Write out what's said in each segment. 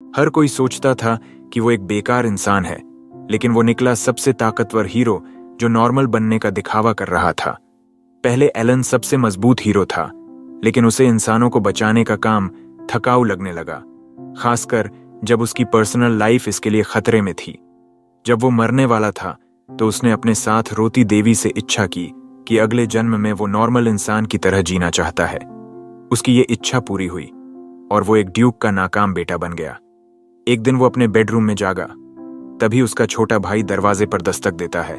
हर कोई सोचता था कि वो एक बेकार इंसान है, लेकिन वो निकला सबसे ताकतवर हीरो जो नॉर्मल बनने का दिखावा कर रहा था। पहले एलन सबसे मजबूत हीरो था, लेकिन उसे इंसानों को बचाने का काम थकाऊ लगने लगा, खासकर जब उसकी पर्सनल लाइफ इसके लिए खतरे में थी। जब वो मरने वाला था तो उसने अपने साथ रोती देवी से इच्छा की कि अगले जन्म में वो नॉर्मल इंसान की तरह जीना चाहता है। उसकी ये इच्छा पूरी हुई और वो एक ड्यूक का नाकाम बेटा बन गया। एक दिन वो अपने बेडरूम में जागा, तभी उसका छोटा भाई दरवाजे पर दस्तक देता है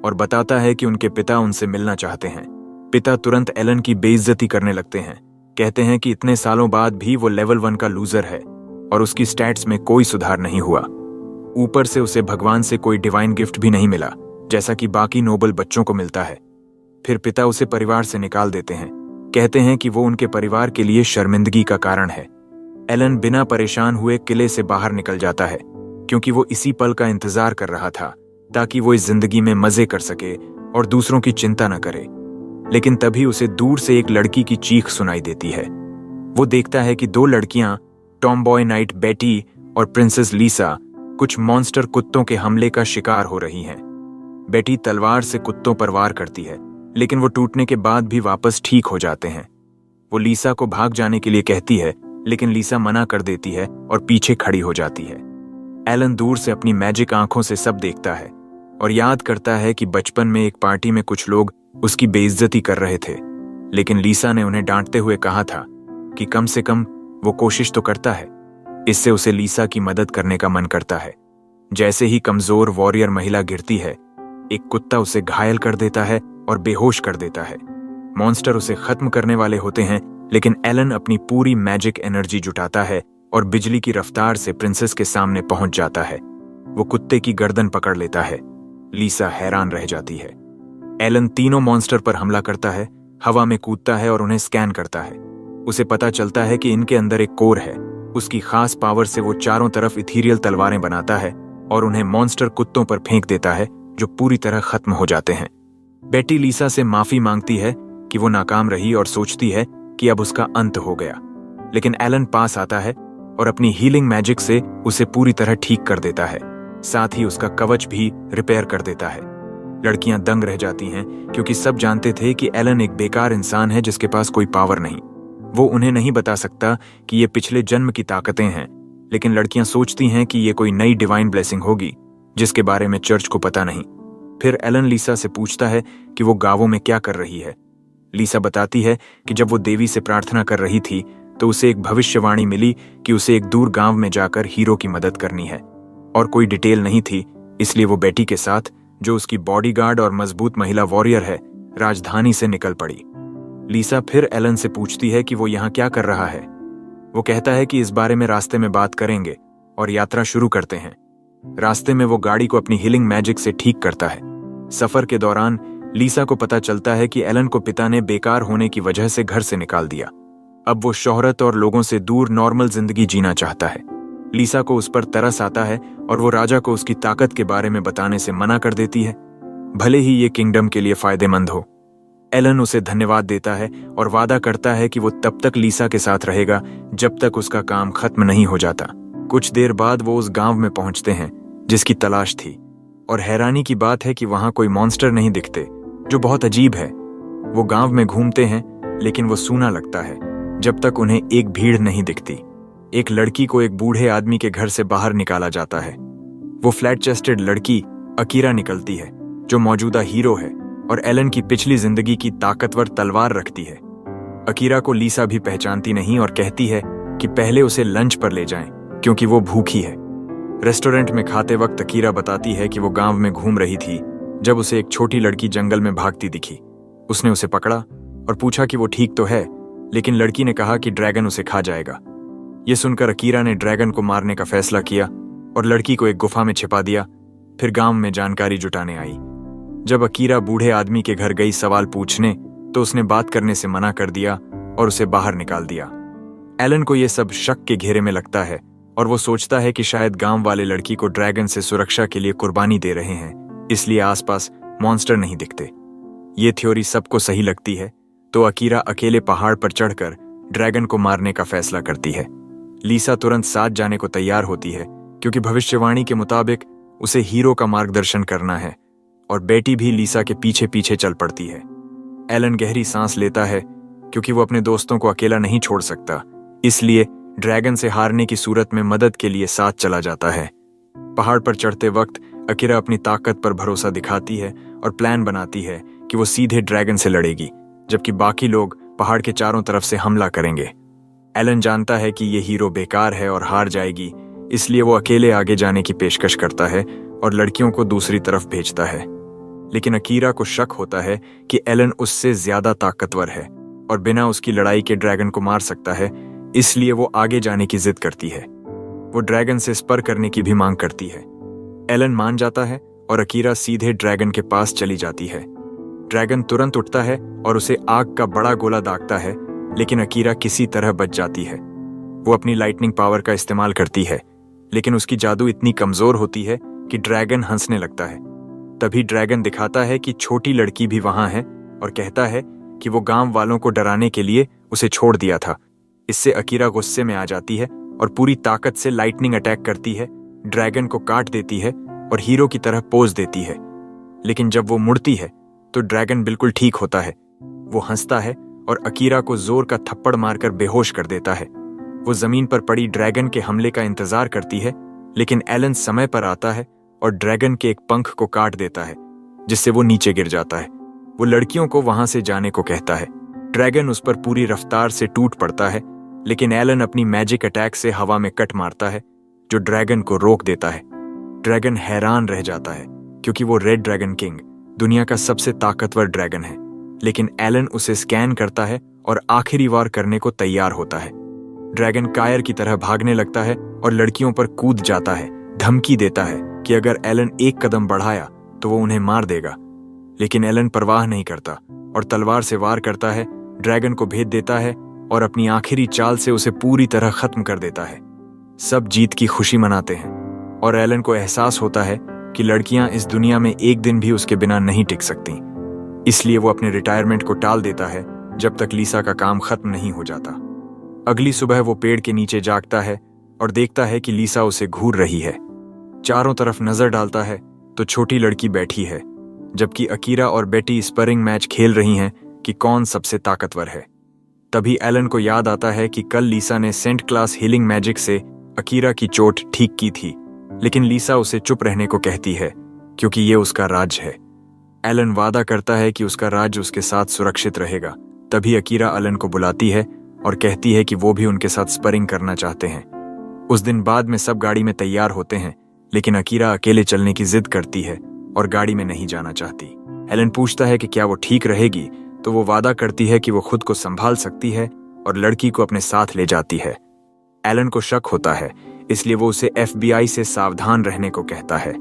और बताता है कि उनके पिता उनसे मिलना चाहते हैं। पिता तुरंत एलन की बेइज्जती करने लगते हैं, कहते हैं कि इतने सालों बाद भी वो लेवल 1 का लूजर है और उसकी स्टैट्स में कोई सुधार नहीं हुआ। ऊपर से उसे भगवान से कोई डिवाइन गिफ्ट भी नहीं मिला, जैसा कि बाकी नोबल बच्चों को मिलता है। फिर पिता उसे परिवार से निकाल देते हैं, कहते हैं कि वो उनके परिवार के लिए शर्मिंदगी का कारण है। एलन बिना परेशान हुए किले से बाहर निकल जाता है, क्योंकि वो इसी पल का इंतजार कर रहा था ताकि वो इस जिंदगी में मजे कर सके और दूसरों की चिंता न करे। लेकिन तभी उसे दूर से एक लड़की की चीख सुनाई देती है। वो देखता है कि 2 लड़कियां, टॉमबॉय नाइट बेटी और प्रिंसेस लीसा, कुछ मॉन्स्टर कुत्तों के हमले का शिकार हो रही हैं। बेटी तलवार से कुत्तों पर वार करती है, लेकिन वो टूटने के बाद भी वापस ठीक हो जाते हैं। वो लीसा को भाग जाने के लिए कहती है, लेकिन लीसा मना कर देती है और पीछे खड़ी हो जाती है। एलन दूर से अपनी मैजिक आंखों से सब देखता है और याद करता है कि बचपन में एक पार्टी में कुछ लोग उसकी बेइज्जती कर रहे थे, लेकिन लीसा ने उन्हें डांटते हुए कहा था कि कम से कम वो कोशिश तो करता है। इससे उसे लीसा की मदद करने का मन करता है। जैसे ही कमजोर वॉरियर महिला गिरती है, एक कुत्ता उसे घायल कर देता है और बेहोश कर देता है। मॉन्स्टर उसे खत्म करने वाले होते हैं, लेकिन एलन अपनी पूरी मैजिक एनर्जी जुटाता है और बिजली की रफ्तार से प्रिंसेस के सामने पहुंच जाता है। वो कुत्ते की गर्दन पकड़ लेता है। लीसा हैरान रह जाती है। एलन तीनों मॉन्स्टर पर हमला करता है, हवा में कूदता है और उन्हें स्कैन करता है। उसे पता चलता है कि इनके अंदर एक कोर है। उसकी खास पावर से वो चारों तरफ इथीरियल तलवारें बनाता है और उन्हें मॉन्स्टर कुत्तों पर फेंक देता है, जो पूरी तरह खत्म हो जाते हैं। बेटी लीसा से माफी मांगती है कि वो नाकाम रही और सोचती है कि अब उसका अंत हो गया, लेकिन एलन पास आता है और अपनी हीलिंग मैजिक से उसे पूरी तरह ठीक कर देता है। साथ ही उसका कवच भी रिपेयर कर देता है। लड़कियां दंग रह जाती हैं, क्योंकि सब जानते थे कि एलन एक बेकार इंसान है जिसके पास कोई पावर नहीं। वो उन्हें नहीं बता सकता कि ये पिछले जन्म की ताकतें हैं, लेकिन लड़कियां सोचती हैं कि ये कोई नई डिवाइन ब्लेसिंग होगी जिसके बारे में चर्च को पता नहीं। फिर एलन लीसा से पूछता है कि वो गांवों में क्या कर रही है। लीसा बताती है कि जब वो देवी से प्रार्थना कर रही थी तो उसे एक भविष्यवाणी मिली कि उसे एक दूर गांव में जाकर हीरो की मदद करनी है, और कोई डिटेल नहीं थी, इसलिए वो बेटी के साथ, जो उसकी बॉडीगार्ड और मजबूत महिला वॉरियर है, राजधानी से निकल पड़ी। लीसा फिर एलन से पूछती है कि वो यहाँ क्या कर रहा है। वो कहता है कि इस बारे में रास्ते में बात करेंगे और यात्रा शुरू करते हैं। रास्ते में वो गाड़ी को अपनी हीलिंग मैजिक से ठीक करता है। सफर के दौरान लीसा को पता चलता है कि एलन को पिता ने बेकार होने की वजह से घर से निकाल दिया। अब वो शोहरत और लोगों से दूर नॉर्मल जिंदगी जीना चाहता है। लीसा को उस पर तरस आता है और वो राजा को उसकी ताकत के बारे में बताने से मना कर देती है, भले ही ये किंगडम के लिए फायदेमंद हो। एलन उसे धन्यवाद देता है और वादा करता है कि वो तब तक लीसा के साथ रहेगा जब तक उसका काम खत्म नहीं हो जाता। कुछ देर बाद वो उस गांव में पहुंचते हैं जिसकी तलाश थी, और हैरानी की बात है कि वहां कोई मॉन्स्टर नहीं दिखते, जो बहुत अजीब है। वो गांव में घूमते हैं, लेकिन वो सूना लगता है जब तक उन्हें एक भीड़ नहीं दिखती। एक लड़की को एक बूढ़े आदमी के घर से बाहर निकाला जाता है। वो फ्लैट चेस्टेड लड़की अकीरा निकलती है, जो मौजूदा हीरो है और एलन की पिछली जिंदगी की ताकतवर तलवार रखती है। अकीरा को लीसा भी पहचानती नहीं और कहती है कि पहले उसे लंच पर ले जाएं, क्योंकि वो भूखी है। रेस्टोरेंट में खाते वक्त अकीरा बताती है कि वो गांव में घूम रही थी जब उसे एक छोटी लड़की जंगल में भागती दिखी। उसने उसे पकड़ा और पूछा कि वो ठीक तो है, लेकिन लड़की ने कहा कि ड्रैगन उसे खा जाएगा। ये सुनकर अकीरा ने ड्रैगन को मारने का फैसला किया और लड़की को एक गुफा में छिपा दिया। फिर गांव में जानकारी जुटाने आई। जब अकीरा बूढ़े आदमी के घर गई सवाल पूछने, तो उसने बात करने से मना कर दिया और उसे बाहर निकाल दिया। एलन को यह सब शक के घेरे में लगता है और वो सोचता है कि शायद गांव वाले लड़की को ड्रैगन से सुरक्षा के लिए कुर्बानी दे रहे हैं, इसलिए आसपास मॉन्स्टर नहीं दिखते। ये थ्योरी सबको सही लगती है, तो अकीरा अकेले पहाड़ पर चढ़कर ड्रैगन को मारने का फैसला करती है। लीसा तुरंत साथ जाने को तैयार होती है क्योंकि भविष्यवाणी के मुताबिक उसे हीरो का मार्गदर्शन करना है, और बेटी भी लीसा के पीछे पीछे चल पड़ती है। एलन गहरी सांस लेता है क्योंकि वो अपने दोस्तों को अकेला नहीं छोड़ सकता, इसलिए ड्रैगन से हारने की सूरत में मदद के लिए साथ चला जाता है। पहाड़ पर चढ़ते वक्त अकीरा अपनी ताकत पर भरोसा दिखाती है और प्लान बनाती है कि वो सीधे ड्रैगन से लड़ेगी, जबकि बाकी लोग पहाड़ के चारों तरफ से हमला करेंगे। एलन जानता है कि ये हीरो बेकार है और हार जाएगी, इसलिए वो अकेले आगे जाने की पेशकश करता है और लड़कियों को दूसरी तरफ भेजता है। लेकिन अकीरा को शक होता है कि एलन उससे ज्यादा ताकतवर है और बिना उसकी लड़ाई के ड्रैगन को मार सकता है, इसलिए वो आगे जाने की जिद करती है। वो ड्रैगन से स्पर करने की भी मांग करती है। एलन मान जाता है और अकीरा सीधे ड्रैगन के पास चली जाती है। ड्रैगन तुरंत उठता है और उसे आग का बड़ा गोला दागता है, लेकिन अकीरा किसी तरह बच जाती है। वो अपनी लाइटनिंग पावर का इस्तेमाल करती है, लेकिन उसकी जादू इतनी कमजोर होती है कि ड्रैगन हंसने लगता है। तभी ड्रैगन दिखाता है कि छोटी लड़की भी वहां है और कहता है कि वो गांव वालों को डराने के लिए उसे छोड़ दिया था। इससे अकीरा गुस्से में आ जाती है और पूरी ताकत से लाइटनिंग अटैक करती है, ड्रैगन को काट देती है और हीरो की तरह पोज देती है। लेकिन जब वो मुड़ती है तो ड्रैगन बिल्कुल ठीक होता है। वो हंसता है और अकीरा को जोर का थप्पड़ मारकर बेहोश कर देता है। वो जमीन पर पड़ी ड्रैगन के हमले का इंतजार करती है, लेकिन एलन समय पर आता है और ड्रैगन के एक पंख को काट देता है, जिससे वो नीचे गिर जाता है। वो लड़कियों को वहां से जाने को कहता है। ड्रैगन उस पर पूरी रफ्तार से टूट पड़ता है, लेकिन एलन अपनी मैजिक अटैक से हवा में कट मारता है, जो ड्रैगन को रोक देता है। ड्रैगन हैरान रह जाता है क्योंकि वो रेड ड्रैगन किंग दुनिया का सबसे ताकतवर ड्रैगन है, लेकिन एलन उसे स्कैन करता है और आखिरी वार करने को तैयार होता है। ड्रैगन कायर की तरह भागने लगता है और लड़कियों पर कूद जाता है, धमकी देता है कि अगर एलन एक कदम बढ़ाया तो वो उन्हें मार देगा। लेकिन एलन परवाह नहीं करता और तलवार से वार करता है, ड्रैगन को भेद देता है और अपनी आखिरी चाल से उसे पूरी तरह खत्म कर देता है। सब जीत की खुशी मनाते हैं और एलन को एहसास होता है कि लड़कियां इस दुनिया में एक दिन भी उसके बिना नहीं टिक सकती, इसलिए वो अपने रिटायरमेंट को टाल देता है जब तक लीसा का काम खत्म नहीं हो जाता। अगली सुबह वो पेड़ के नीचे जागता है और देखता है कि लीसा उसे घूर रही है। चारों तरफ नजर डालता है तो छोटी लड़की बैठी है, जबकि अकीरा और बेटी स्परिंग मैच खेल रही हैं कि कौन सबसे ताकतवर है। तभी एलन को याद आता है कि कल लीसा ने सेंट क्लास हीलिंग मैजिक से अकीरा की चोट ठीक की थी, लेकिन लीसा उसे चुप रहने को कहती है क्योंकि ये उसका राज है। एलन वादा करता है कि उसका राज उसके साथ सुरक्षित रहेगा। तभी अकीरा एलन को बुलाती है और कहती है कि वो भी उनके साथ स्परिंग करना चाहते हैं। उस दिन बाद में सब गाड़ी में तैयार होते हैं, लेकिन अकीरा अकेले चलने की जिद करती है और गाड़ी में नहीं जाना चाहती। एलन पूछता है कि क्या वो ठीक रहेगी, तो वो वादा करती है कि वो खुद को संभाल सकती है और लड़की को अपने साथ ले जाती है। एलन को शक होता है, इसलिए वो उसे FBI से सावधान रहने को कहता है।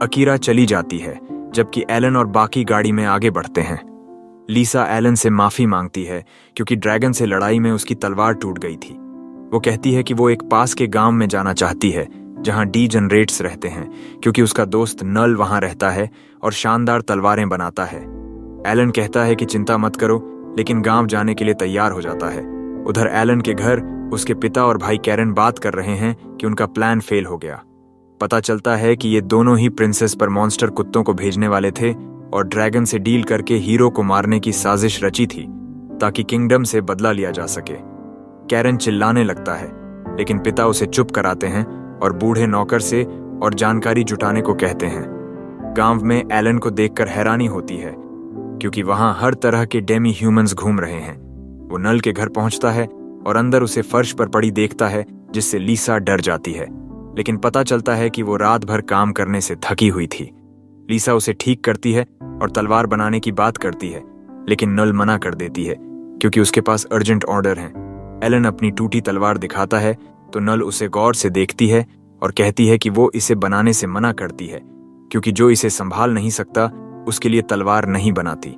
अकीरा चली जाती है, जबकि एलन और बाकी गाड़ी में आगे बढ़ते हैं। लीसा एलन से माफी मांगती है क्योंकि ड्रैगन से लड़ाई में उसकी तलवार टूट गई थी। वो कहती है कि वो एक पास के गांव में जाना चाहती है जहां डीजनरेट्स रहते हैं, क्योंकि उसका दोस्त नल वहां रहता है और शानदार तलवारें बनाता है। एलन कहता है कि चिंता मत करो, लेकिन गांव जाने के लिए तैयार हो जाता है। उधर एलन के घर उसके पिता और भाई कैरन बात कर रहे हैं कि उनका प्लान फेल हो गया। पता चलता है कि ये दोनों ही प्रिंसेस पर मॉन्स्टर कुत्तों को भेजने वाले थे और ड्रैगन से डील करके हीरो को मारने की साजिश रची थी ताकि किंगडम से बदला लिया जा सके। कैरन चिल्लाने लगता है, लेकिन पिता उसे चुप कराते हैं और बूढ़े नौकर से और जानकारी जुटाने को कहते हैं। गांव में एलन को देखकर हैरानी होती है क्योंकि वहां हर तरह के डेमी ह्यूमंस घूम रहे हैं। वो नल के घर पहुंचता है और अंदर उसे फर्श पर पड़ी देखता है, जिससे लीसा डर जाती है, लेकिन पता चलता है कि वो रात भर काम करने से थकी हुई थी। लीसा उसे ठीक करती है और तलवार बनाने की बात करती है, लेकिन नल मना कर देती है क्योंकि उसके पास अर्जेंट ऑर्डर हैं। एलन अपनी टूटी तलवार दिखाता है तो नल उसे गौर से देखती है और कहती है कि वो इसे बनाने से मना करती है क्योंकि जो इसे संभाल नहीं सकता उसके लिए तलवार नहीं बनाती।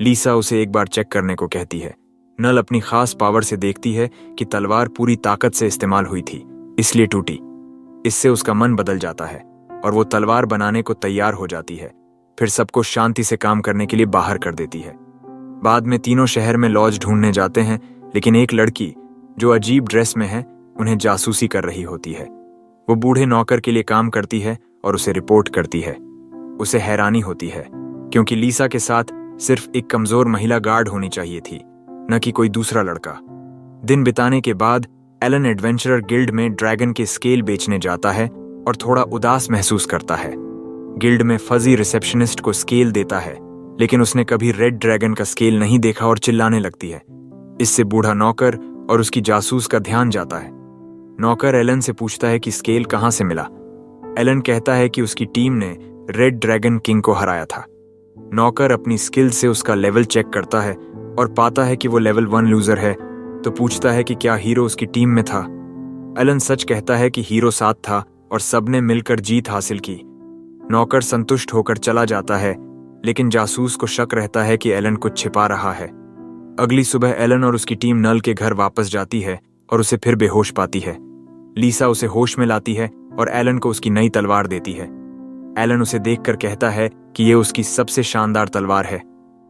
लीसा उसे एक बार चेक करने को कहती है। नल अपनी खास पावर से देखती है कि तलवार पूरी ताकत से इस्तेमाल हुई थी, इसलिए टूटी। इससे उसका मन बदल जाता है और वो तलवार बनाने को तैयार हो जाती है। फिर सबको शांति से काम करने के लिए बाहर कर देती है। बाद में तीनों शहर में लॉज ढूंढने जाते हैं, लेकिन एक लड़की जो अजीब ड्रेस में है उन्हें जासूसी कर रही होती है। वो बूढ़े नौकर के लिए काम करती है और उसे रिपोर्ट करती है। उसे हैरानी होती है क्योंकि लीसा के साथ सिर्फ एक कमजोर महिला गार्ड होनी चाहिए थी, न कि कोई दूसरा लड़का। दिन बिताने के बाद एलन एडवेंचरर गिल्ड में ड्रैगन के स्केल बेचने जाता है और थोड़ा उदास महसूस करता है। गिल्ड में फजी रिसेप्शनिस्ट को स्केल देता है, लेकिन उसने कभी रेड ड्रैगन का स्केल नहीं देखा और चिल्लाने लगती है। इससे बूढ़ा नौकर और उसकी जासूस का ध्यान जाता है। नौकर एलन से पूछता है कि स्केल कहां से मिला। एलन कहता है कि उसकी टीम ने रेड ड्रैगन किंग को हराया था। नौकर अपनी स्किल से उसका लेवल चेक करता है और पाता है कि वो लेवल 1 लूजर है, तो पूछता है कि क्या हीरो उसकी टीम में था। एलन सच कहता है कि हीरो साथ था और सबने मिलकर जीत हासिल की। नौकर संतुष्ट होकर चला जाता है, लेकिन जासूस को शक रहता है कि एलन कुछ छिपा रहा है। अगली सुबह एलन और उसकी टीम नल के घर वापस जाती है और उसे फिर बेहोश पाती है। लीसा उसे होश में लाती है और एलन को उसकी नई तलवार देती है। एलन उसे देखकर कहता है कि यह उसकी सबसे शानदार तलवार है।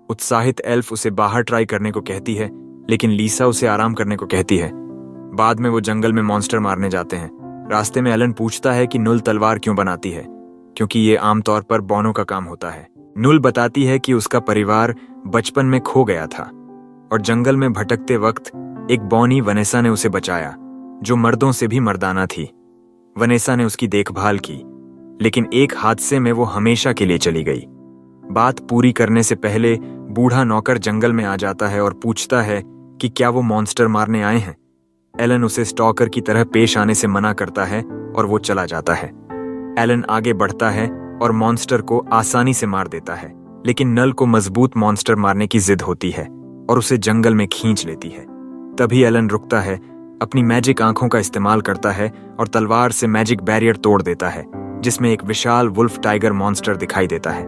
उत्साहित एल्फ उसे बाहर ट्राई करने को कहती है, लेकिन लीसा उसे आराम करने को कहती है। बाद में वो जंगल में मॉन्स्टर मारने जाते हैं। रास्ते में एलन पूछता है कि नुल तलवार क्यों बनाती है, क्योंकि ये आमतौर पर बौनों का काम होता है। नुल बताती है कि उसका परिवार बचपन में खो गया था और जंगल में भटकते वक्त एक बौनी वनेसा ने उसे बचाया, जो मर्दों से भी मर्दाना थी। वनेसा ने उसकी देखभाल की, लेकिन एक हादसे में वो हमेशा के लिए चली गई। बात पूरी करने से पहले बूढ़ा नौकर जंगल में आ जाता है और पूछता है कि क्या वो मॉन्स्टर मारने आए हैं। एलन उसे स्टॉकर की तरह पेश आने से मना करता है और वो चला जाता है। एलन आगे बढ़ता है और मॉन्स्टर को आसानी से मार देता है, लेकिन नल को मजबूत मॉन्स्टर मारने की जिद होती है और उसे जंगल में खींच लेती है। तभी एलन रुकता है, अपनी मैजिक आंखों का इस्तेमाल करता है और तलवार से मैजिक बैरियर तोड़ देता है, जिसमें एक विशाल वुल्फ टाइगर मॉन्स्टर दिखाई देता है।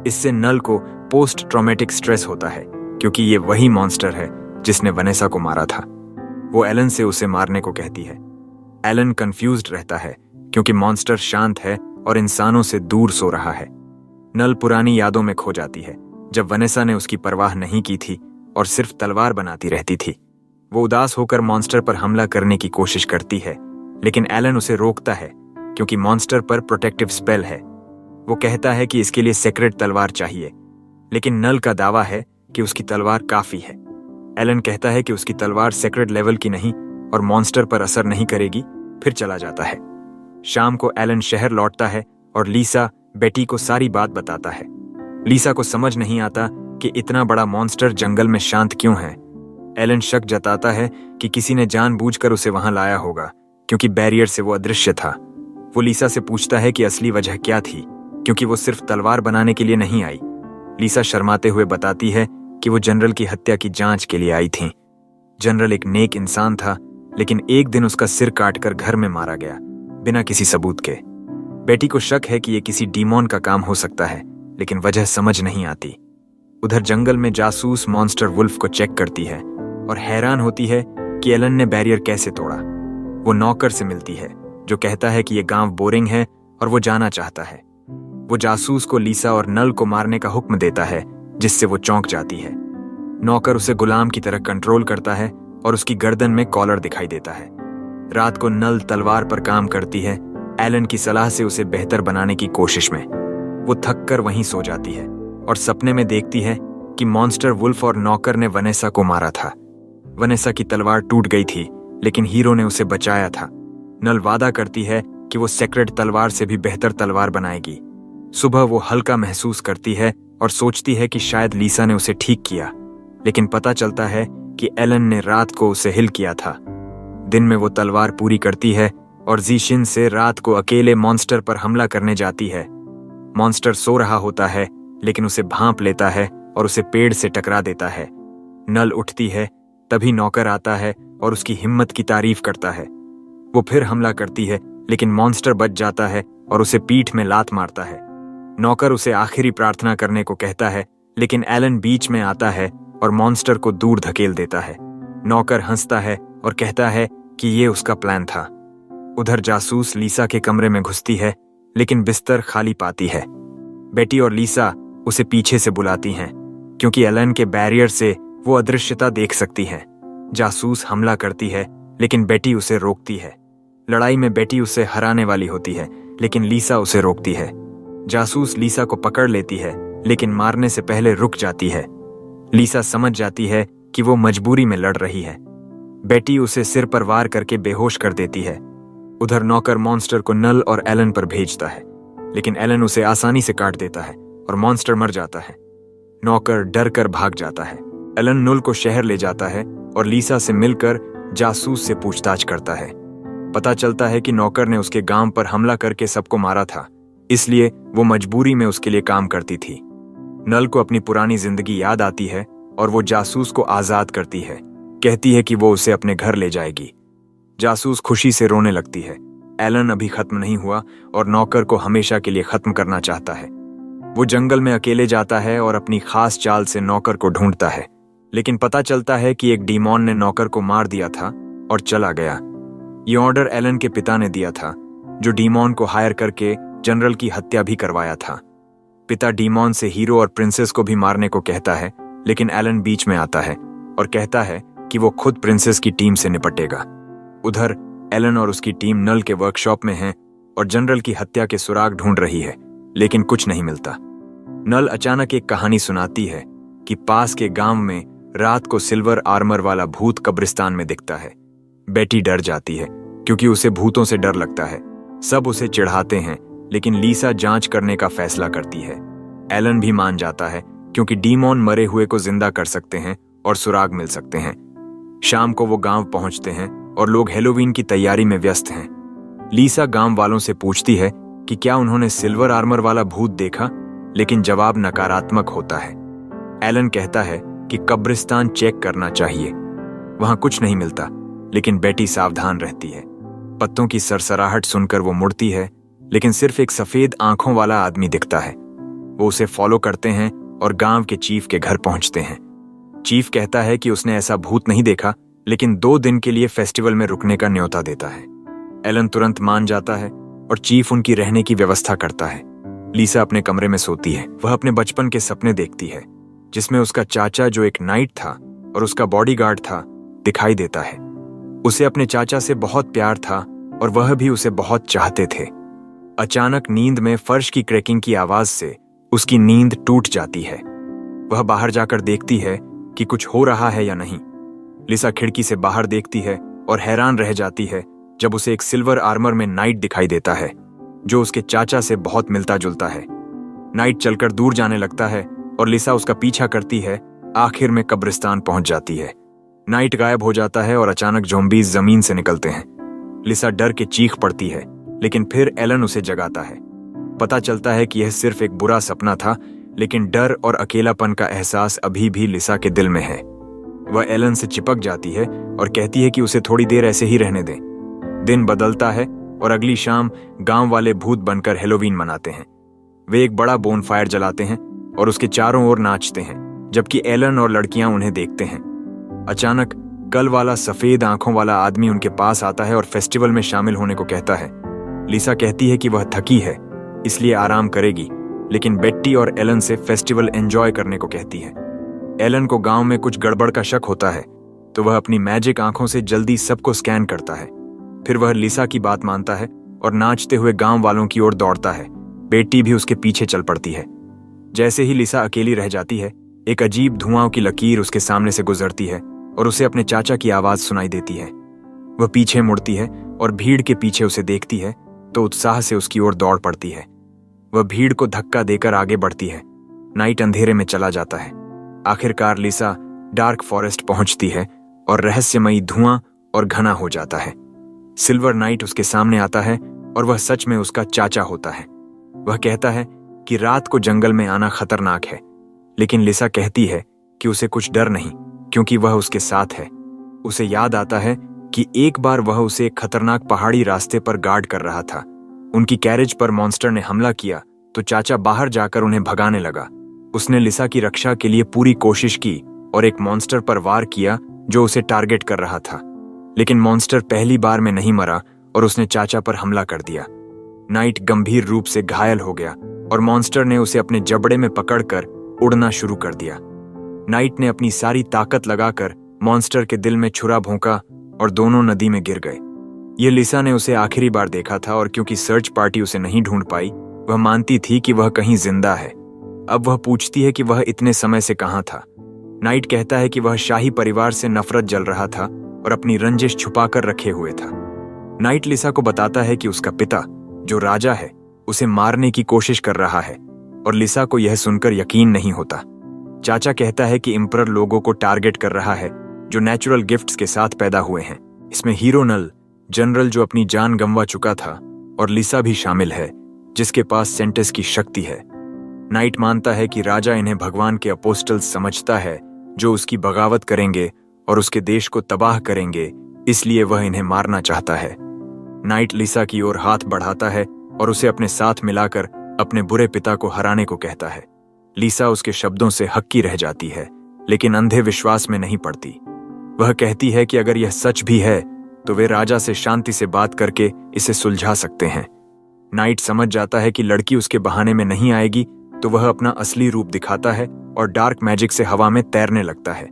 इससे नल को पोस्ट ट्रॉमेटिक स्ट्रेस होता है, क्योंकि ये वही मॉन्स्टर है जिसने वनेसा को मारा था। वो एलन से उसे मारने को कहती है। एलन कंफ्यूज्ड रहता है क्योंकि मॉन्स्टर शांत है और इंसानों से दूर सो रहा है। नल पुरानी यादों में खो जाती है, जब वनेसा ने उसकी परवाह नहीं की थी और सिर्फ तलवार बनाती रहती थी। वो उदास होकर मॉन्स्टर पर हमला करने की कोशिश करती है, लेकिन एलन उसे रोकता है क्योंकि मॉन्स्टर पर प्रोटेक्टिव स्पेल है। वो कहता है कि इसके लिए सेक्रेट तलवार चाहिए, लेकिन नल का दावा है कि उसकी तलवार काफी है। एलन कहता है कि उसकी तलवार सेक्रेट लेवल की नहीं और मॉन्स्टर पर असर नहीं करेगी, फिर चला जाता है। शाम को एलन शहर लौटता है और लीसा बेटी को सारी बात बताता है। लीसा को समझ नहीं आता कि इतना बड़ा मॉन्स्टर जंगल में शांत क्यों है। एलन शक जताता है कि किसी ने जानबूझकर उसे वहां लाया होगा, क्योंकि बैरियर से वो अदृश्य था। वो लीसा से पूछता है कि असली वजह क्या थी, क्योंकि वो सिर्फ तलवार बनाने के लिए नहीं आई। लीसा शर्माते हुए बताती है कि वो जनरल की हत्या की जांच के लिए आई थी। जनरल एक नेक इंसान था, लेकिन एक दिन उसका सिर काटकर घर में मारा गया, बिना किसी सबूत के। बेटी को शक है कि ये किसी डीमोन का काम हो सकता है, लेकिन वजह समझ नहीं आती। उधर जंगल में जासूस मॉन्स्टर वुल्फ को चेक करती है और हैरान होती है कि एलन ने बैरियर कैसे तोड़ा। वो नौकर से मिलती है, जो कहता है कि ये गांव बोरिंग है और वो जाना चाहता है। वो जासूस को लीसा और नल को मारने का हुक्म देता है, जिससे वो चौंक जाती है। नौकर उसे गुलाम की तरह कंट्रोल करता है और उसकी गर्दन में कॉलर दिखाई देता है। रात को नल तलवार पर काम करती है, एलन की सलाह से उसे बेहतर बनाने की कोशिश में। वो थक कर वहीं सो जाती है और सपने में देखती है कि मॉन्स्टर वुल्फ और नौकर ने वनेसा को मारा था। वनेसा की तलवार टूट गई थी, लेकिन हीरो ने उसे बचाया था। नल वादा करती है कि वो सेक्रेट तलवार से भी बेहतर तलवार बनाएगी। सुबह वो हल्का महसूस करती है और सोचती है कि शायद लीसा ने उसे ठीक किया, लेकिन पता चलता है कि एलन ने रात को उसे हिल किया था। दिन में वो तलवार पूरी करती है और जीशिन से रात को अकेले मॉन्स्टर पर हमला करने जाती है। मॉन्स्टर सो रहा होता है, लेकिन उसे भांप लेता है और उसे पेड़ से टकरा देता है। नल उठती है, तभी नौकर आता है और उसकी हिम्मत की तारीफ करता है। वो फिर हमला करती है, लेकिन मॉन्स्टर बच जाता है और उसे पीठ में लात मारता है। नौकर उसे आखिरी प्रार्थना करने को कहता है, लेकिन एलन बीच में आता है और मॉन्स्टर को दूर धकेल देता है। नौकर हंसता है और कहता है कि ये उसका प्लान था। उधर जासूस लीसा के कमरे में घुसती है, लेकिन बिस्तर खाली पाती है। बेटी और लीसा उसे पीछे से बुलाती हैं, क्योंकि एलन के बैरियर से वो अदृश्यता देख सकती है। जासूस हमला करती है, लेकिन बेटी उसे रोकती है। लड़ाई में बेटी उसे हराने वाली होती है, लेकिन लीसा उसे रोकती है। जासूस लीसा को पकड़ लेती है, लेकिन मारने से पहले रुक जाती है। लीसा समझ जाती है कि वो मजबूरी में लड़ रही है। बेटी उसे सिर पर वार करके बेहोश कर देती है। उधर नौकर मॉन्स्टर को नल और एलन पर भेजता है, लेकिन एलन उसे आसानी से काट देता है और मॉन्स्टर मर जाता है। नौकर डर कर भाग जाता है। एलन नुल को शहर ले जाता है और लीसा से मिलकर जासूस से पूछताछ करता है। पता चलता है कि नौकर ने उसके गांव पर हमला करके सबको मारा था, इसलिए वो मजबूरी में उसके लिए काम करती थी। नल को अपनी पुरानी जिंदगी याद आती है और वो जासूस को आजाद करती है। कहती है कि वो उसे अपने घर ले जाएगी। जासूस खुशी से रोने लगती है। एलन अभी खत्म नहीं हुआ और नौकर को हमेशा के लिए खत्म करना चाहता है। वो जंगल में अकेले जाता है और अपनी खास चाल से नौकर को ढूंढता है, लेकिन पता चलता है कि एक डीमॉन ने नौकर को मार दिया था और चला गया। ये ऑर्डर एलन के पिता ने दिया था, जो डीमॉन को हायर करके जनरल की हत्या भी करवाया था। पिता डीमॉन से हीरो और प्रिंसेस को भी मारने को कहता है, लेकिन एलन बीच में आता है और कहता है कि वो खुद प्रिंसेस की टीम से निपटेगा। उधर एलन और उसकी टीम नल के वर्कशॉप में हैं और जनरल की हत्या के सुराग ढूंढ रही है, लेकिन कुछ नहीं मिलता। नल अचानक एक कहानी सुनाती है कि पास के गांव में रात को सिल्वर आर्मर वाला भूत कब्रिस्तान में दिखता है। बेटी डर जाती है क्योंकि उसे भूतों से डर लगता है। सब उसे चिढ़ाते हैं, लेकिन लीसा जांच करने का फैसला करती है। एलन भी मान जाता है क्योंकि डीमॉन मरे हुए को जिंदा कर सकते हैं और सुराग मिल सकते हैं। शाम को वो गांव पहुंचते हैं और लोग हैलोवीन की तैयारी में व्यस्त हैं। लीसा गांव वालों से पूछती है कि क्या उन्होंने सिल्वर आर्मर वाला भूत देखा, लेकिन जवाब नकारात्मक होता है। एलन कहता है कि कब्रिस्तान चेक करना चाहिए। वहां कुछ नहीं मिलता, लेकिन बेटी सावधान रहती है। पत्तों की सरसराहट सुनकर वो मुड़ती है, लेकिन सिर्फ एक सफेद आंखों वाला आदमी दिखता है। वो उसे फॉलो करते हैं और गांव के चीफ के घर पहुंचते हैं। चीफ कहता है कि उसने ऐसा भूत नहीं देखा, लेकिन 2 दिन के लिए फेस्टिवल में रुकने का न्योता देता है। एलन तुरंत मान जाता है और चीफ उनकी रहने की व्यवस्था करता है। लीसा अपने कमरे में सोती है। वह अपने बचपन के सपने देखती है, जिसमें उसका चाचा, जो एक नाइट था और उसका बॉडीगार्ड था, दिखाई देता है। उसे अपने चाचा से बहुत प्यार था और वह भी उसे बहुत चाहते थे। अचानक नींद में फर्श की क्रैकिंग की आवाज से उसकी नींद टूट जाती है। वह बाहर जाकर देखती है कि कुछ हो रहा है या नहीं। लिसा खिड़की से बाहर देखती है और हैरान रह जाती है जब उसे एक सिल्वर आर्मर में नाइट दिखाई देता है, जो उसके चाचा से बहुत मिलता जुलता है। नाइट चलकर दूर जाने लगता है और लिसा उसका पीछा करती है। आखिर में कब्रिस्तान पहुंच जाती है। नाइट गायब हो जाता है और अचानक ज़ॉम्बीज़ जमीन से निकलते हैं। लिसा डर के चीख पड़ती है, लेकिन फिर एलन उसे जगाता है। पता चलता है कि यह सिर्फ एक बुरा सपना था, लेकिन डर और अकेलापन का एहसास अभी भी लिसा के दिल में है। वह एलन से चिपक जाती है और कहती है कि उसे थोड़ी देर ऐसे ही रहने दें। दिन बदलता है और अगली शाम गांव वाले भूत बनकर हैलोवीन मनाते हैं। वे एक बड़ा बोनफायर जलाते हैं और उसके चारों ओर नाचते हैं, जबकि एलन और लड़कियां उन्हें देखते हैं। अचानक कल वाला सफेद आंखों वाला आदमी उनके पास आता है और फेस्टिवल में शामिल होने को कहता है। लिसा कहती है कि वह थकी है, इसलिए आराम करेगी, लेकिन बेट्टी और एलन से फेस्टिवल एंजॉय करने को कहती है। एलन को गांव में कुछ गड़बड़ का शक होता है, तो वह अपनी मैजिक आंखों से जल्दी सबको स्कैन करता है। फिर वह लिसा की बात मानता है और नाचते हुए गांव वालों की ओर दौड़ता है। बेटी भी उसके पीछे चल पड़ती है। जैसे ही लिसा अकेली रह जाती है, एक अजीब धुआं की लकीर उसके सामने से गुजरती है और उसे अपने चाचा की आवाज सुनाई देती है। वह पीछे मुड़ती है और भीड़ के पीछे उसे देखती है तो उत्साह से उसकी ओर दौड़ पड़ती है। वह भीड़ को धक्का देकर आगे बढ़ती है। नाइट अंधेरे में चला जाता है। आखिरकार लिसा डार्क फॉरेस्ट पहुंचती है और रहस्यमयी धुआं और घना हो जाता है। सिल्वर नाइट उसके सामने आता है और वह सच में उसका चाचा होता है। वह कहता है कि रात को जंगल में आना खतरनाक है, लेकिन लिसा कहती है कि उसे कुछ डर नहीं, क्योंकि वह उसके साथ है। उसे याद आता है कि एक बार वह उसे एक खतरनाक पहाड़ी रास्ते पर गार्ड कर रहा था। उनकी कैरेज पर मॉन्स्टर ने हमला किया तो चाचा बाहर जाकर उन्हें भगाने लगा। उसने लिसा की रक्षा के लिए पूरी कोशिश की और एक मॉन्स्टर पर वार किया जो उसे टारगेट कर रहा था, लेकिन मॉन्स्टर पहली बार में नहीं मरा और उसने चाचा पर हमला कर दिया। नाइट गंभीर रूप से घायल हो गया और मॉन्स्टर ने उसे अपने जबड़े में पकड़कर उड़ना शुरू कर दिया। नाइट ने अपनी सारी ताकत लगाकर मॉन्स्टर के दिल में छुरा भोंका और दोनों नदी में गिर गए। ये लिसा ने उसे आखिरी बार देखा था और क्योंकि सर्च पार्टी उसे नहीं ढूंढ पाई, वह मानती थी कि वह कहीं जिंदा है। अब वह पूछती है कि वह इतने समय से कहाँ था। नाइट कहता है कि वह शाही परिवार से नफरत जल रहा था और अपनी रंजिश छुपाकर रखे हुए था। नाइट लिसा को बताता है कि उसका पिता, जो राजा है, उसे मारने की कोशिश कर रहा है और लिसा को यह सुनकर यकीन नहीं होता। चाचा कहता है कि एम्परर लोगों को टारगेट कर रहा है जो नेचुरल गिफ्ट्स के साथ पैदा हुए हैं। इसमें हीरो नल, जनरल जो अपनी जान गंवा चुका था, और लिसा भी शामिल है जिसके पास सेंटेस की शक्ति है। नाइट मानता है कि राजा इन्हें भगवान के अपोस्टल्स समझता है जो उसकी बगावत करेंगे और उसके देश को तबाह करेंगे, इसलिए वह इन्हें मारना चाहता है। नाइट लिसा की ओर हाथ बढ़ाता है और उसे अपने साथ मिलाकर अपने बुरे पिता को हराने को कहता है। लिसा उसके शब्दों से हक्की रह जाती है, लेकिन अंधे विश्वास में नहीं पड़ती। वह कहती है कि अगर यह सच भी है तो वे राजा से शांति से बात करके इसे सुलझा सकते हैं। नाइट समझ जाता है कि लड़की उसके बहाने में नहीं आएगी, तो वह अपना असली रूप दिखाता है और डार्क मैजिक से हवा में तैरने लगता है।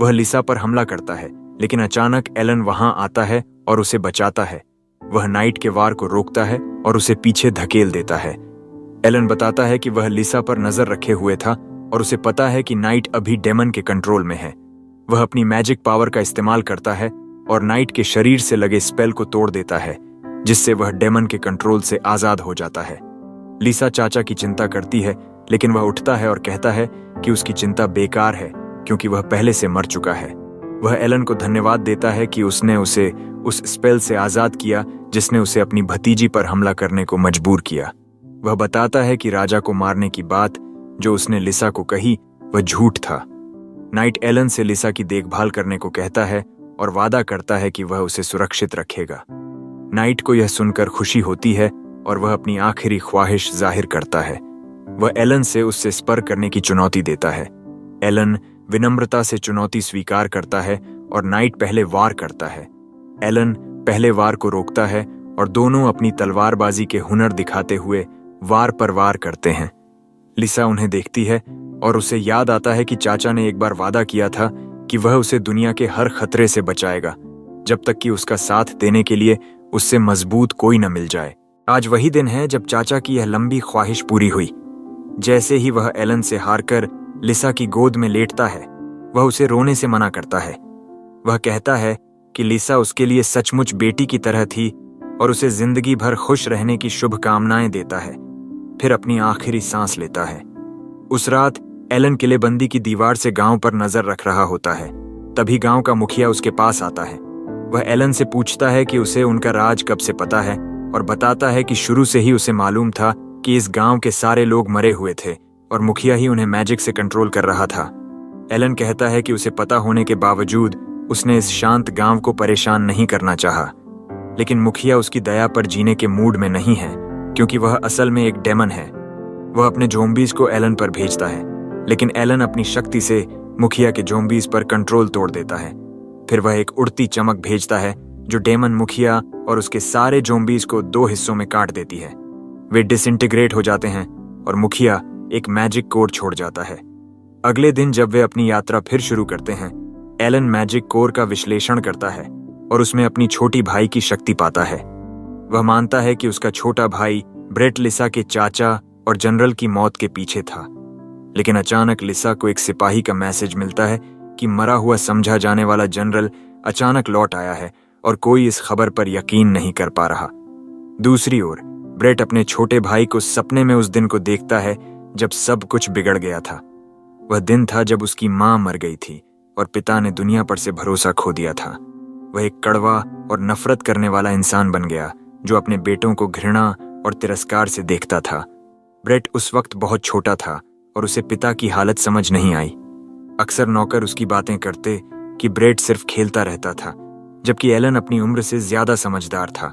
वह लिसा पर हमला करता है, लेकिन अचानक एलन वहां आता है और उसे बचाता है। वह नाइट के वार को रोकता है और उसे पीछे धकेल देता है। एलन बताता है कि वह लिसा पर नजर रखे हुए था और उसे पता है कि नाइट अभी डेमन के कंट्रोल में है। वह अपनी मैजिक पावर का इस्तेमाल करता है और नाइट के शरीर से लगे स्पेल को तोड़ देता है, जिससे वह डेमन के कंट्रोल से आजाद हो जाता है। लिसा चाचा की चिंता करती है, लेकिन वह उठता है और कहता है कि उसकी चिंता बेकार है क्योंकि वह पहले से मर चुका है। वह एलन को धन्यवाद देता है कि उसने उसे उस स्पेल से आजाद किया जिसने उसे अपनी भतीजी पर हमला करने को मजबूर किया। वह बताता है कि राजा को मारने की बात जो उसने लिसा को कही वह झूठ था। नाइट एलन से लिसा की देखभाल करने को कहता है और वादा करता है कि वह उसे सुरक्षित रखेगा। नाइट को यह सुनकर खुशी होती है और वह अपनी आखिरी ख्वाहिश जाहिर करता है। वह एलन से उससे स्पर करने की चुनौती देता है। एलन विनम्रता से चुनौती स्वीकार करता है और नाइट पहले वार करता है। एलन पहले वार को रोकता है और दोनों अपनी तलवारबाजी के हुनर दिखाते हुए वार पर वार करते हैं। लिसा उन्हें देखती है और उसे याद आता है कि चाचा ने एक बार वादा किया था कि वह उसे दुनिया के हर खतरे से बचाएगा जब तक कि उसका साथ देने के लिए उससे मजबूत कोई न मिल जाए। आज वही दिन है जब चाचा की यह लंबी ख्वाहिश पूरी हुई। जैसे ही वह एलन से हारकर लिसा की गोद में लेटता है, वह उसे रोने से मना करता है। वह कहता है कि लिसा उसके लिए सचमुच बेटी की तरह थी और उसे जिंदगी भर खुश रहने की शुभकामनाएं देता है, फिर अपनी आखिरी सांस लेता है। उस रात एलन किलेबंदी की दीवार से गांव पर नजर रख रहा होता है। तभी गांव का मुखिया उसके पास आता है। वह एलन से पूछता है कि उसे उनका राज कब से पता है और बताता है कि शुरू से ही उसे मालूम था कि इस गांव के सारे लोग मरे हुए थे और मुखिया ही उन्हें मैजिक से कंट्रोल कर रहा था। एलन कहता है कि उसे पता होने के बावजूद उसने इस शांत गांव को परेशान नहीं करना चाहा, लेकिन मुखिया उसकी दया पर जीने के मूड में नहीं है क्योंकि वह असल में एक डेमन है। वह अपने ज़ॉम्बीज को एलन पर भेजता है, लेकिन एलन अपनी शक्ति से मुखिया के ज़ॉम्बीज पर कंट्रोल तोड़ देता है। फिर वह एक उड़ती चमक भेजता है जो डेमन मुखिया और उसके सारे ज़ॉम्बीज को 2 हिस्सों में काट देती है। वे डिसइंटीग्रेट हो जाते हैं और मुखिया एक मैजिक कोर छोड़ जाता है। अगले दिन जब वे अपनी यात्रा फिर शुरू करते हैं, एलन मैजिक कोर का विश्लेषण करता है और उसमें अपनी छोटी भाई की शक्ति पाता है। वह मानता है कि उसका छोटा भाई ब्रेट लिसा के चाचा और जनरल की मौत के पीछे था, लेकिन अचानक लिसा को एक सिपाही का मैसेज मिलता है कि मरा हुआ समझा जाने वाला जनरल अचानक लौट आया है और कोई इस खबर पर यकीन नहीं कर पा रहा। दूसरी ओर ब्रेट अपने छोटे भाई को सपने में उस दिन को देखता है जब सब कुछ बिगड़ गया था। वह दिन था जब उसकी मां मर गई थी और पिता ने दुनिया पर से भरोसा खो दिया था। वह एक कड़वा और नफरत करने वाला इंसान बन गया जो अपने बेटों को घृणा और तिरस्कार से देखता था। ब्रेट उस वक्त बहुत छोटा था और उसे पिता की हालत समझ नहीं आई। अक्सर नौकर उसकी बातें करते कि ब्रेट सिर्फ खेलता रहता था, जबकि एलन अपनी उम्र से ज्यादा समझदार था।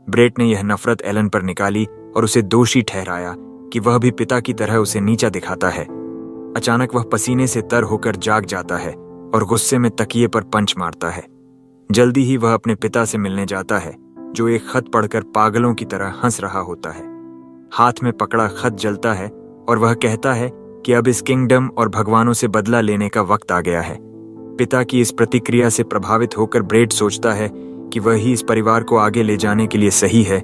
ब्रेट ने यह नफरत एलन पर निकाली और उसे दोषी ठहराया कि वह भी पिता की तरह उसे नीचा दिखाता है। अचानक वह पसीने से तर होकर जाग जाता है और गुस्से में तकिए पर पंच मारता है। जल्दी ही वह अपने पिता से मिलने जाता है जो एक खत पढ़कर पागलों की तरह हंस रहा होता है। हाथ में पकड़ा खत जलता है और वह कहता है कि अब इस किंगडम और भगवानों से बदला लेने का वक्त आ गया है। पिता की इस प्रतिक्रिया से प्रभावित होकर ब्रेड सोचता है कि वह ही इस परिवार को आगे ले जाने के लिए सही है।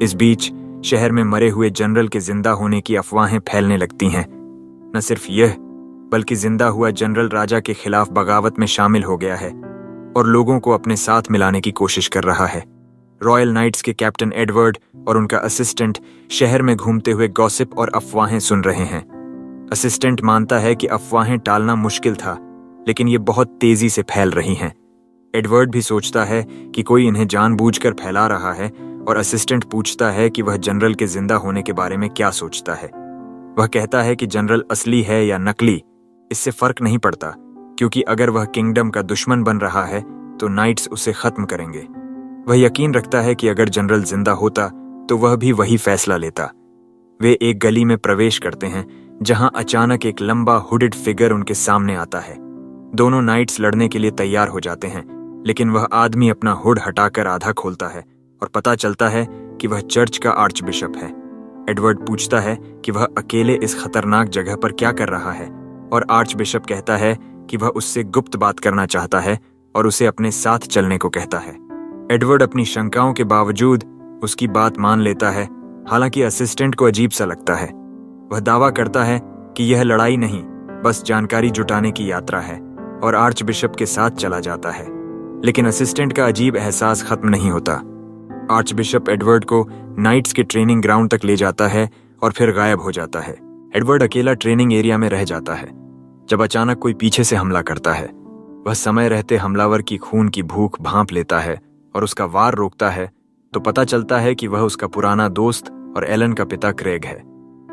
इस बीच शहर में मरे हुए जनरल के जिंदा होने की अफवाहें फैलने लगती हैं। न सिर्फ यह, बल्कि जिंदा हुआ जनरल राजा के खिलाफ बगावत में शामिल हो गया है और लोगों को अपने साथ मिलाने की कोशिश कर रहा है। रॉयल नाइट्स के कैप्टन एडवर्ड और उनका असिस्टेंट शहर में घूमते हुए गॉसिप और अफवाहें सुन रहे हैं। असिस्टेंट मानता है कि अफवाहें टालना मुश्किल था, लेकिन ये बहुत तेजी से फैल रही हैं। एडवर्ड भी सोचता है कि कोई इन्हें जानबूझकर फैला रहा है और असिस्टेंट पूछता है कि वह जनरल के जिंदा होने के बारे में क्या सोचता है। वह कहता है कि जनरल असली है या नकली, इससे फर्क नहीं पड़ता, क्योंकि अगर वह किंगडम का दुश्मन बन रहा है तो नाइट्स उसे खत्म करेंगे। वह यकीन रखता है कि अगर जनरल जिंदा होता तो वह भी वही फैसला लेता। वे एक गली में प्रवेश करते हैं जहां अचानक एक लंबा हुडेड फिगर उनके सामने आता है। दोनों नाइट्स लड़ने के लिए तैयार हो जाते हैं, लेकिन वह आदमी अपना हुड हटाकर आधा खोलता है और पता चलता है कि वह चर्च का आर्च बिशप है। एडवर्ड पूछता है कि वह अकेले इस खतरनाक जगह पर क्या कर रहा है और आर्च बिशप कहता है कि वह उससे गुप्त बात करना चाहता है और उसे अपने साथ चलने को कहता है। एडवर्ड अपनी शंकाओं के बावजूद उसकी बात मान लेता है, हालांकि असिस्टेंट को अजीब सा लगता है। वह दावा करता है कि यह लड़ाई नहीं, बस जानकारी जुटाने की यात्रा है और आर्च बिशप के साथ चला जाता है। लेकिन असिस्टेंट का अजीब एहसास खत्म नहीं होता। आर्च बिशप एडवर्ड को नाइट्स के ट्रेनिंग ग्राउंड तक ले जाता है और फिर गायब हो जाता है। एडवर्ड अकेला ट्रेनिंग एरिया में रह जाता है जब अचानक कोई पीछे से हमला करता है। वह समय रहते हमलावर की खून की भूख भांप लेता है और उसका वार रोकता है तो पता चलता है कि वह उसका पुराना दोस्त और एलन का पिता क्रेग है।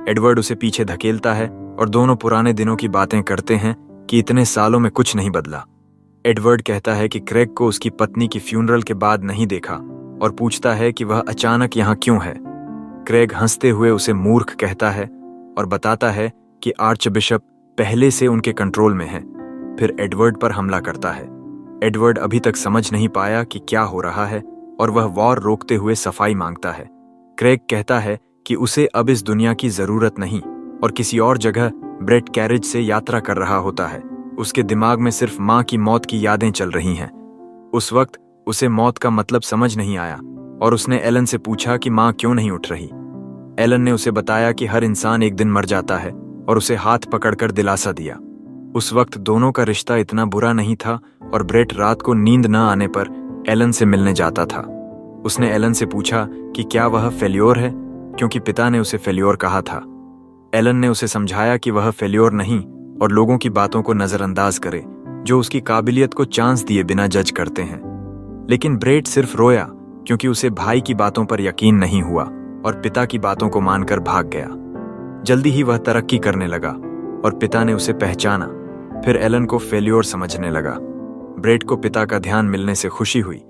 एडवर्ड उसे पीछे धकेलता है और दोनों पुराने दिनों की बातें करते हैं कि इतने सालों में कुछ नहीं बदला। एडवर्ड कहता है कि क्रेग को उसकी पत्नी की फ्यूनरल के बाद नहीं देखा और पूछता है कि वह अचानक यहाँ क्यों है। क्रेग हंसते हुए उसे मूर्ख कहता है और बताता है कि आर्च बिशप पहले से उनके कंट्रोल में है। फिर एडवर्ड पर हमला करता है। एडवर्ड अभी तक समझ नहीं पाया कि क्या हो रहा है और वह वॉर रोकते हुए सफाई मांगता है। क्रेग कहता है कि उसे अब इस दुनिया की जरूरत नहीं और किसी और जगह ब्रेट कैरेज से यात्रा कर रहा होता है। उसके दिमाग में सिर्फ माँ की मौत की यादें चल रही हैं। उस वक्त उसे मौत का मतलब समझ नहीं आया और उसने एलन से पूछा कि माँ क्यों नहीं उठ रही। एलन ने उसे बताया कि हर इंसान एक दिन मर जाता है और उसे हाथ पकड़कर दिलासा दिया। उस वक्त दोनों का रिश्ता इतना बुरा नहीं था और ब्रेट रात को नींद न आने पर एलन से मिलने जाता था। उसने एलन से पूछा कि क्या वह फेल्योर है, क्योंकि पिता ने उसे फेल्योर कहा था। एलन ने उसे समझाया कि वह फेल्योर नहीं और लोगों की बातों को नजरअंदाज करे जो उसकी काबिलियत को चांस दिए बिना जज करते हैं। लेकिन ब्रेट सिर्फ रोया क्योंकि उसे भाई की बातों पर यकीन नहीं हुआ और पिता की बातों को मानकर भाग गया। जल्दी ही वह तरक्की करने लगा और पिता ने उसे पहचाना। फिर एलन को फेल्योर समझने लगा। ब्रेट को पिता का ध्यान मिलने से खुशी हुई,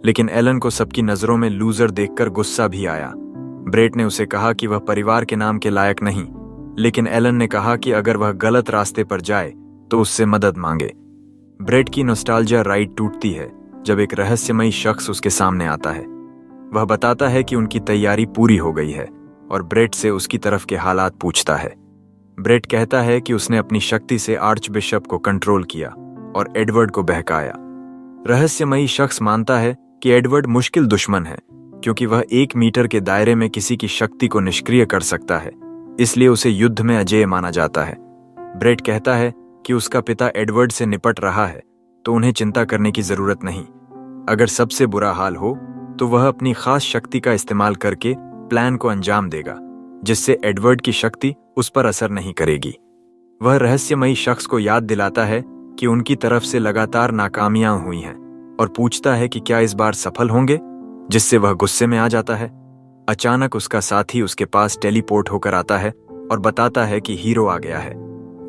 लेकिन एलन को सबकी नजरों में लूजर देखकर गुस्सा भी आया। ब्रेट ने उसे कहा कि वह परिवार के नाम के लायक नहीं, लेकिन एलन ने कहा कि अगर वह गलत रास्ते पर जाए तो उससे मदद मांगे। ब्रेट की नॉस्टैल्जिया राइड टूटती है जब एक रहस्यमयी शख्स उसके सामने आता है। वह बताता है कि उनकी तैयारी पूरी हो गई है और ब्रेट से उसकी तरफ के हालात पूछता है। ब्रेट कहता है कि उसने अपनी शक्ति से आर्च बिशप को कंट्रोल किया और एडवर्ड को बहकाया। रहस्यमयी शख्स मानता है कि एडवर्ड मुश्किल दुश्मन है क्योंकि वह 1 मीटर के दायरे में किसी की शक्ति को निष्क्रिय कर सकता है, इसलिए उसे युद्ध में अजेय माना जाता है। ब्रेट कहता है कि उसका पिता एडवर्ड से निपट रहा है तो उन्हें चिंता करने की जरूरत नहीं। अगर सबसे बुरा हाल हो तो वह अपनी खास शक्ति का इस्तेमाल करके प्लान को अंजाम देगा, जिससे एडवर्ड की शक्ति उस पर असर नहीं करेगी। वह रहस्यमयी शख्स को याद दिलाता है कि उनकी तरफ से लगातार नाकामियां हुई हैं और पूछता है कि क्या इस बार सफल होंगे, जिससे वह गुस्से में आ जाता है। अचानक उसका साथी उसके पास टेलीपोर्ट होकर आता है और बताता है कि हीरो आ गया है।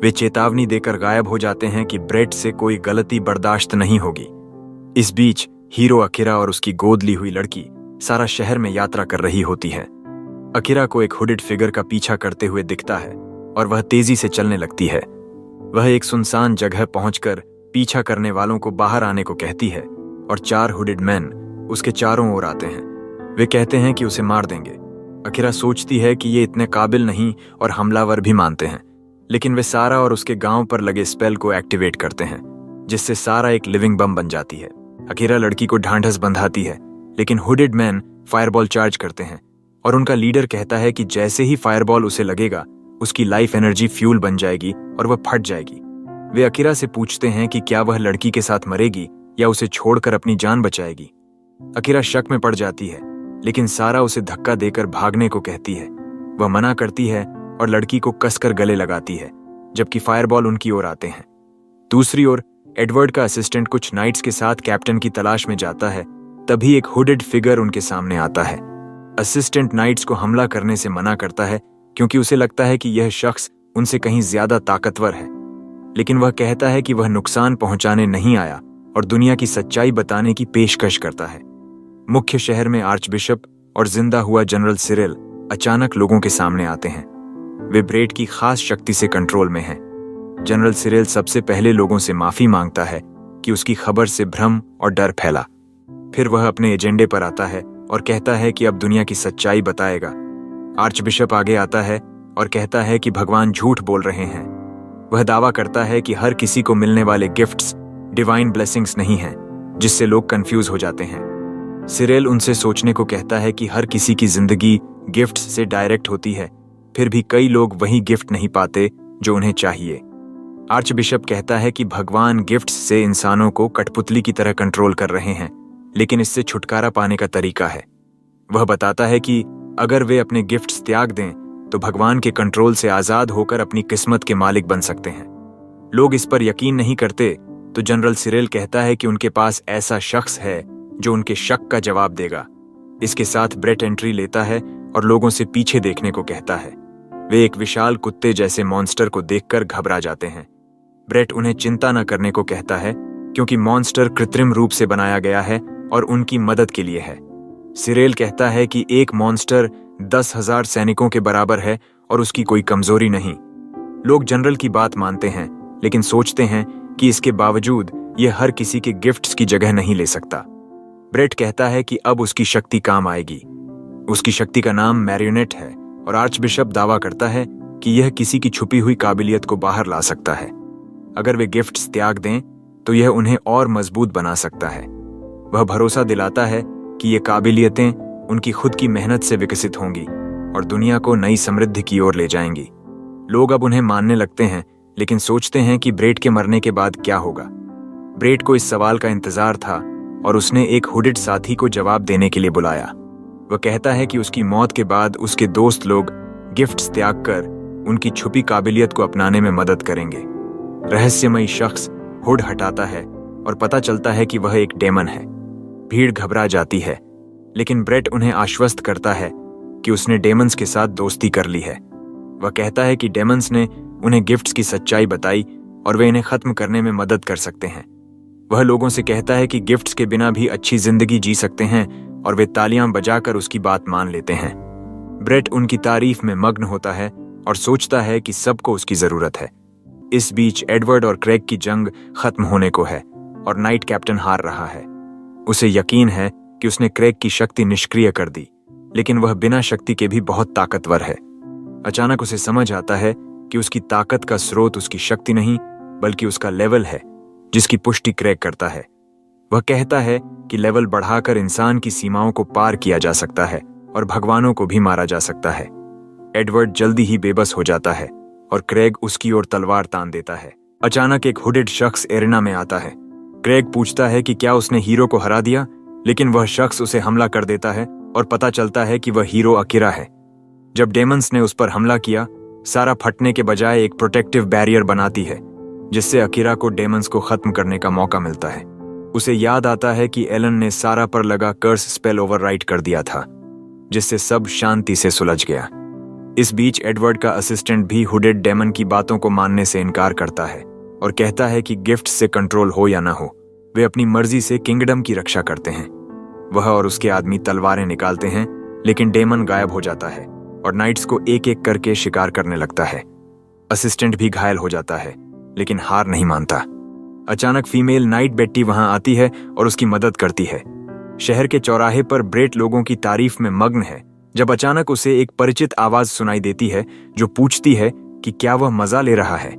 वे चेतावनी देकर गायब हो जाते हैं कि ब्रेट से कोई गलती बर्दाश्त नहीं होगी। इस बीच हीरो अकिरा और उसकी गोद ली हुई लड़की सारा शहर में यात्रा कर रही होती है। अकिरा को एक हुडेड फिगर का पीछा करते हुए दिखता है और वह तेजी से चलने लगती है। वह एक सुनसान जगह पहुंचकर पीछा करने वालों को बाहर आने को कहती है और 4 हुडेड मैन उसके चारों ओर आते हैं। वे कहते हैं कि उसे मार देंगे। अकिरा सोचती है कि ये इतने काबिल नहीं और हमलावर भी मानते हैं, लेकिन वे सारा और उसके गांव पर लगे स्पेल को एक्टिवेट करते हैं। जिससे सारा एक लिविंग बम बन जाती है। अकीरा लड़की को ढांढस बंधाती है, लेकिन हुडेड मैन फायरबॉल चार्ज करते हैं और उनका लीडर कहता है कि जैसे ही फायरबॉल उसे लगेगा उसकी लाइफ एनर्जी फ्यूल बन जाएगी और वह फट जाएगी। वे अकीरा से पूछते हैं कि क्या वह लड़की के साथ मरेगी या उसे छोड़कर अपनी जान बचाएगी। अकीरा शक में पड़ जाती है, लेकिन सारा उसे धक्का देकर भागने को कहती है। वह मना करती है और लड़की को कसकर गले लगाती है, जबकि फायरबॉल उनकी ओर आते हैं। दूसरी ओर एडवर्ड का असिस्टेंट कुछ नाइट्स के साथ कैप्टन की तलाश में जाता है। तभी एक हुडेड फिगर उनके सामने आता है। असिस्टेंट नाइट्स को हमला करने से मना करता है क्योंकि उसे लगता है कि यह शख्स उनसे कहीं ज्यादा ताकतवर है, लेकिन वह कहता है कि वह नुकसान पहुंचाने नहीं आया और दुनिया की सच्चाई बताने की पेशकश करता है। मुख्य शहर में आर्चबिशप और जिंदा हुआ जनरल सिरिल अचानक लोगों के सामने आते हैं। वे ब्रेट की खास शक्ति से कंट्रोल में हैं। जनरल सिरिल सबसे पहले लोगों से माफी मांगता है कि उसकी खबर से भ्रम और डर फैला। फिर वह अपने एजेंडे पर आता है और कहता है कि अब दुनिया की सच्चाई बताएगा। आर्चबिशप आगे आता है और कहता है कि भगवान झूठ बोल रहे हैं। वह दावा करता है कि हर किसी को मिलने वाले गिफ्ट्स डिवाइन ब्लेसिंग्स नहीं हैं, जिससे लोग कंफ्यूज हो जाते हैं। सिरेल उनसे सोचने को कहता है कि हर किसी की जिंदगी गिफ्ट्स से डायरेक्ट होती है, फिर भी कई लोग वही गिफ्ट नहीं पाते जो उन्हें चाहिए। आर्चबिशप कहता है कि भगवान गिफ्ट्स से इंसानों को कठपुतली की तरह कंट्रोल कर रहे हैं, लेकिन इससे छुटकारा पाने का तरीका है। वह बताता है कि अगर वे अपने गिफ्ट्स त्याग दें तो भगवान के कंट्रोल से आजाद होकर अपनी किस्मत के मालिक बन सकते हैं। लोग इस पर यकीन नहीं करते तो जनरल सिरेल कहता है कि उनके पास ऐसा शख्स है जो उनके शक का जवाब देगा। इसके साथ ब्रेट एंट्री लेता है और लोगों से पीछे देखने को कहता है। वे एक विशाल कुत्ते जैसे मॉन्स्टर को देखकर घबरा जाते हैं। ब्रेट उन्हें चिंता न करने को कहता है क्योंकि मॉन्स्टर कृत्रिम रूप से बनाया गया है और उनकी मदद के लिए है। सिरेल कहता है कि एक मॉन्स्टर 10,000 सैनिकों के बराबर है और उसकी कोई कमजोरी नहीं। लोग जनरल की बात मानते हैं, लेकिन सोचते हैं कि इसके बावजूद यह हर किसी के गिफ्ट्स की जगह नहीं ले सकता। ब्रेट कहता है कि अब उसकी शक्ति काम आएगी। उसकी शक्ति का नाम मैरियोनेट है और आर्चबिशप दावा करता है कि यह किसी की छुपी हुई काबिलियत को बाहर ला सकता है। अगर वे गिफ्ट्स त्याग दें तो यह उन्हें और मजबूत बना सकता है। वह भरोसा दिलाता है कि ये काबिलियतें उनकी खुद की मेहनत से विकसित होंगी और दुनिया को नई समृद्धि की ओर ले जाएंगी। लोग अब उन्हें मानने लगते हैं, लेकिन सोचते हैं कि ब्रेट के मरने के बाद क्या होगा। ब्रेट को इस सवाल का इंतजार था और उसने एक हुडेड साथी को जवाब देने के लिए बुलाया। वह कहता है कि उसकी मौत के बाद उसके दोस्त लोग गिफ्ट्स त्याग कर उनकी छुपी काबिलियत को अपनाने में मदद करेंगे। रहस्यमयी शख्स हुड हटाता है और पता चलता है कि वह एक डेमन है। भीड़ घबरा जाती है, लेकिन ब्रेट उन्हें आश्वस्त करता है कि उसने डेमन्स के साथ दोस्ती कर ली है। वह कहता है कि डेमन्स ने उन्हें गिफ्ट्स की सच्चाई बताई और वे इन्हें खत्म करने में मदद कर सकते हैं। वह लोगों से कहता है कि गिफ्ट्स के बिना भी अच्छी जिंदगी जी सकते हैं और वे तालियां बजाकर उसकी बात मान लेते हैं। ब्रेट उनकी तारीफ में मग्न होता है और सोचता है कि सबको उसकी जरूरत है। इस बीच एडवर्ड और क्रेग की जंग खत्म होने को है और नाइट कैप्टन हार रहा है। उसे यकीन है कि उसने क्रेग की शक्ति निष्क्रिय कर दी, लेकिन वह बिना शक्ति के भी बहुत ताकतवर है। अचानक उसे समझ आता है कि उसकी ताकत का स्रोत उसकी शक्ति नहीं बल्कि उसका लेवल है, जिसकी पुष्टि क्रेग करता है। वह कहता है कि लेवल बढ़ाकर इंसान की सीमाओं को पार किया जा सकता है और भगवानों को भी मारा जा सकता है। एडवर्ड जल्दी ही बेबस हो जाता है और क्रेग उसकी ओर तलवार तान देता है। अचानक एक हुडेड शख्स एरेना में आता है। क्रेग पूछता है कि क्या उसने हीरो को हरा दिया, लेकिन वह शख्स उसे हमला कर देता है और पता चलता है कि वह हीरो अकीरा है। जब डेमन्स ने उस पर हमला किया, सारा फटने के बजाय एक प्रोटेक्टिव बैरियर बनाती है, जिससे अकीरा को डेमन्स को खत्म करने का मौका मिलता है। उसे याद आता है कि एलन ने सारा पर लगा कर्स स्पेल ओवरराइट कर दिया था, जिससे सब शांति से सुलझ गया। इस बीच एडवर्ड का असिस्टेंट भी हुडेड डेमन की बातों को मानने से इनकार करता है और कहता है कि गिफ्ट से कंट्रोल हो या ना हो, वे अपनी मर्जी से किंगडम की रक्षा करते हैं। वह और उसके आदमी तलवारें निकालते हैं, लेकिन डेमन गायब हो जाता है और नाइट्स को एक एक करके शिकार करने लगता है। असिस्टेंट भी घायल हो जाता है, लेकिन हार नहीं मानता। अचानक फीमेल नाइट बेट्टी वहां आती है और उसकी मदद करती है। शहर के चौराहे पर ब्रेट लोगों की तारीफ में मग्न है, जब अचानक उसे एक परिचित आवाज सुनाई देती है जो पूछती है कि क्या वह मजा ले रहा है।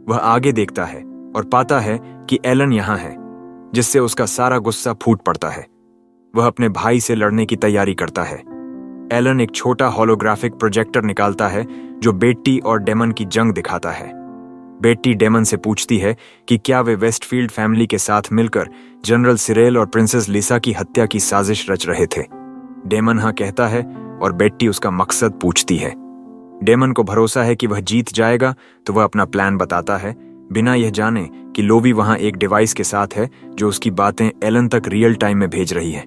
वह आगे देखता है और पाता है कि एलन यहाँ है, जिससे उसका सारा गुस्सा फूट पड़ता है। वह अपने भाई से लड़ने की तैयारी करता है। एलन एक छोटा होलोग्राफिक प्रोजेक्टर निकालता है जो बेट्टी और डेमन की जंग दिखाता है। बेट्टी डेमन से पूछती है कि क्या वे वेस्टफील्ड फैमिली के साथ मिलकर जनरल सिरेल और प्रिंसेस लिसा की हत्या की साजिश रच रहे थे। डेमन हाँ कहता है और बेट्टी उसका मकसद पूछती है। डेमन को भरोसा है कि वह जीत जाएगा, तो वह अपना प्लान बताता है, बिना यह जाने कि लोवी वहां एक डिवाइस के साथ है जो उसकी बातें एलन तक रियल टाइम में भेज रही है।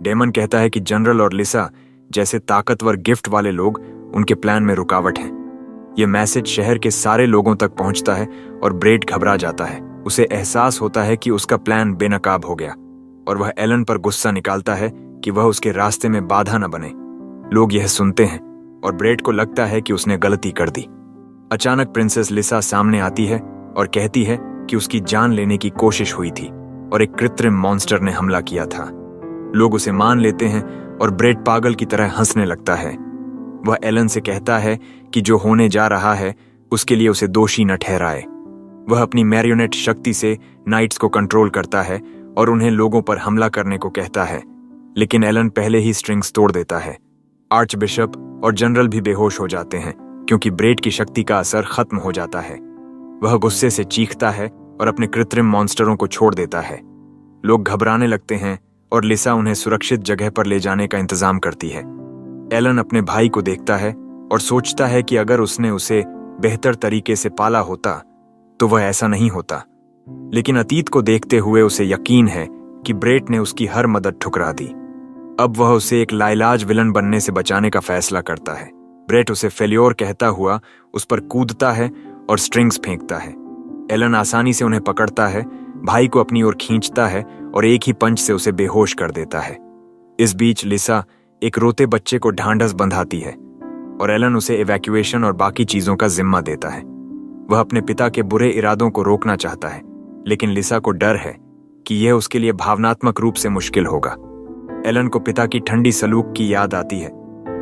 डेमन कहता है कि जनरल और लिसा जैसे ताकतवर गिफ्ट वाले लोग उनके प्लान में रुकावट हैं। यह मैसेज शहर के सारे लोगों तक पहुंचता है और ब्रेड घबरा जाता है। उसे एहसास होता है कि उसका प्लान बेनकाब हो गया और वह एलन पर गुस्सा निकालता है कि वह उसके रास्ते में बाधा न बने। लोग यह सुनते हैं और ब्रेड को लगता है कि उसने गलती कर दी। अचानक प्रिंसेस लिसा सामने आती है और कहती है कि उसकी जान लेने की कोशिश हुई थी और एक कृत्रिम मॉन्स्टर ने हमला किया था। लोग उसे मान लेते हैं और ब्रेड पागल की तरह हंसने लगता है। वह एलन से कहता है कि जो होने जा रहा है उसके लिए उसे दोषी न ठहराए। वह अपनी मैरियोनेट शक्ति से नाइट्स को कंट्रोल करता है और उन्हें लोगों पर हमला करने को कहता है, लेकिन एलन पहले ही स्ट्रिंग्स तोड़ देता है। आर्च बिशप और जनरल भी बेहोश हो जाते हैं क्योंकि ब्रेड की शक्ति का असर खत्म हो जाता है। वह गुस्से से चीखता है और अपने कृत्रिम मॉन्स्टरों को छोड़ देता है। लोग घबराने लगते हैं और लिसा उन्हें सुरक्षित जगह पर ले जाने का इंतजाम करती है। एलन अपने भाई को देखता है और सोचता है कि अगर उसने उसे बेहतर तरीके से पाला होता तो वह ऐसा नहीं होता, लेकिन अतीत को देखते हुए उसे यकीन है कि ब्रेड ने उसकी हर मदद ठुकरा दी। अब वह उसे एक लाइलाज विलन बनने से बचाने का फैसला करता है। ब्रेड उसे फेल्योर कहता हुआ उस पर कूदता है और स्ट्रिंग्स फेंकता है। एलन आसानी से उन्हें पकड़ता है, भाई को अपनी ओर खींचता है और एक ही पंच से उसे बेहोश कर देता है। इस बीच लिसा एक रोते बच्चे को ढांढस बंधाती है और एलन उसे इवैक्यूएशन और बाकी चीजों का जिम्मा देता है। वह अपने पिता के बुरे इरादों को रोकना चाहता है, लेकिन लिसा को डर है कि यह उसके लिए भावनात्मक रूप से मुश्किल होगा। एलन को पिता की ठंडी सलूक की याद आती है,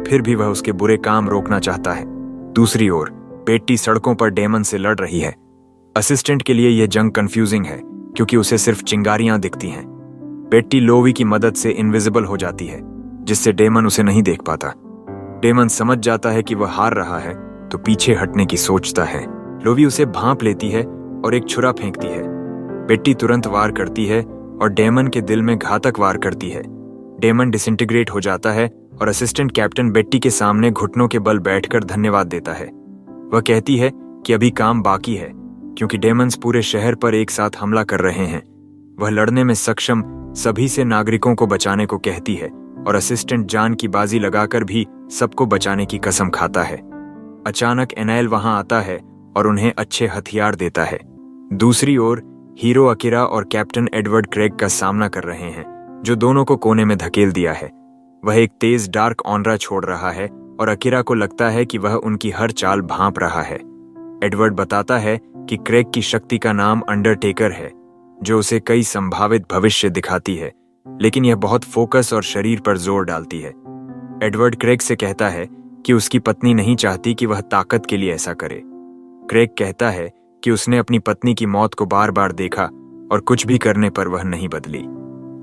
फिर भी वह उसके बुरे काम रोकना चाहता है। दूसरी ओर बेट्टी सड़कों पर डेमन से लड़ रही है। असिस्टेंट के लिए यह जंग कंफ्यूजिंग है क्योंकि उसे सिर्फ चिंगारियां दिखती हैं। बेट्टी लोवी की मदद से इनविजिबल हो जाती है, जिससे डेमन उसे नहीं देख पाता। डेमन समझ जाता है कि वह हार रहा है तो पीछे हटने की सोचता है। लोवी उसे भांप लेती है और एक छुरा फेंकती है। बेट्टी तुरंत वार करती है और डेमन के दिल में घातक वार करती है। डेमन डिसइंटीग्रेट हो जाता है और असिस्टेंट कैप्टन बेट्टी के सामने घुटनों के बल बैठकर धन्यवाद देता है। वह कहती है कि अभी काम बाकी है क्योंकि डेमन्स पूरे शहर पर एक साथ हमला कर रहे हैं। वह लड़ने में सक्षम सभी से नागरिकों को बचाने को कहती है और असिस्टेंट जान की बाजी लगाकर भी सबको बचाने की कसम खाता है। अचानक एनाइल वहां आता है और उन्हें अच्छे हथियार देता है। दूसरी ओर हीरो अकिरा और कैप्टन एडवर्ड क्रेग का सामना कर रहे हैं, जो दोनों को कोने में धकेल दिया है। वह एक तेज डार्क ऑनरा छोड़ रहा है और अकिरा को लगता है कि वह उनकी हर चाल भांप रहा है। एडवर्ड बताता है कि क्रेग की शक्ति का नाम अंडरटेकर है, जो उसे कई संभावित भविष्य दिखाती है, लेकिन यह बहुत फोकस और शरीर पर जोर डालती है। एडवर्ड क्रेग से कहता है कि उसकी पत्नी नहीं चाहती कि वह ताकत के लिए ऐसा करे। क्रेग कहता है कि उसने अपनी पत्नी की मौत को बार बार देखा और कुछ भी करने पर वह नहीं बदली।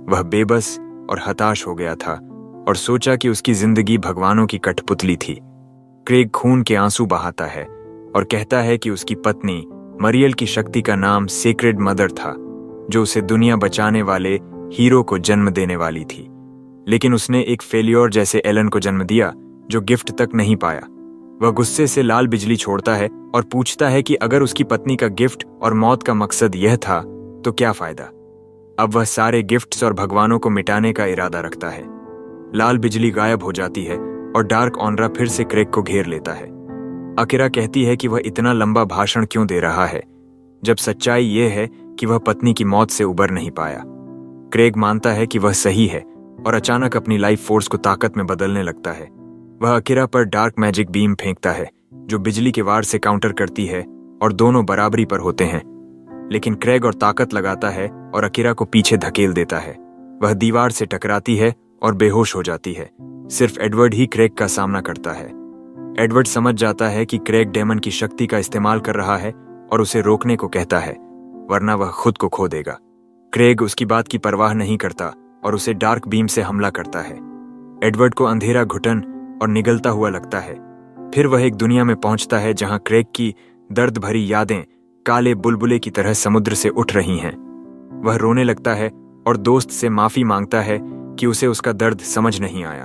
वह बेबस और हताश हो गया था और सोचा कि उसकी जिंदगी भगवानों की कठपुतली थी। क्रेग खून के आंसू बहाता है और कहता है कि उसकी पत्नी मरियल की शक्ति का नाम सेक्रेड मदर था, जो उसे दुनिया बचाने वाले हीरो को जन्म देने वाली थी, लेकिन उसने एक फेलियर जैसे एलन को जन्म दिया जो गिफ्ट तक नहीं पाया। वह गुस्से से लाल बिजली छोड़ता है और पूछता है कि अगर उसकी पत्नी का गिफ्ट और मौत का मकसद यह था तो क्या फायदा। अब वह सारे गिफ्ट्स और भगवानों को मिटाने का इरादा रखता है। लाल बिजली गायब हो जाती है और डार्क ऑनरा फिर से क्रेग को घेर लेता है। अकिरा कहती है कि वह इतना लंबा भाषण क्यों दे रहा है, जब सच्चाई यह है कि वह पत्नी की मौत से उबर नहीं पाया। क्रेग मानता है कि वह सही है और अचानक अपनी लाइफ फोर्स को ताकत में बदलने लगता है। वह अकिरा पर डार्क मैजिक बीम फेंकता है, जो बिजली के वार से काउंटर करती है और दोनों बराबरी पर होते हैं। लेकिन क्रेग और ताकत लगाता है और अकिरा को पीछे धकेल देता है। वह दीवार से टकराती है और बेहोश हो जाती है। सिर्फ एडवर्ड ही क्रेग का सामना करता है। एडवर्ड समझ जाता है कि क्रेग डेमन की शक्ति का इस्तेमाल कर रहा है और उसे रोकने को कहता है। वरना वह खुद को खो देगा। क्रेग उसकी बात की परवाह नहीं करता और उसे डार्क बीम से हमला करता है। एडवर्ड को अंधेरा, घुटन और निगलता हुआ लगता है। फिर वह एक दुनिया में पहुंचता है जहां क्रेग की दर्द भरी यादें काले बुलबुले की तरह समुद्र से उठ रही हैं। वह रोने लगता है और दोस्त से माफी मांगता है कि उसे उसका दर्द समझ नहीं आया।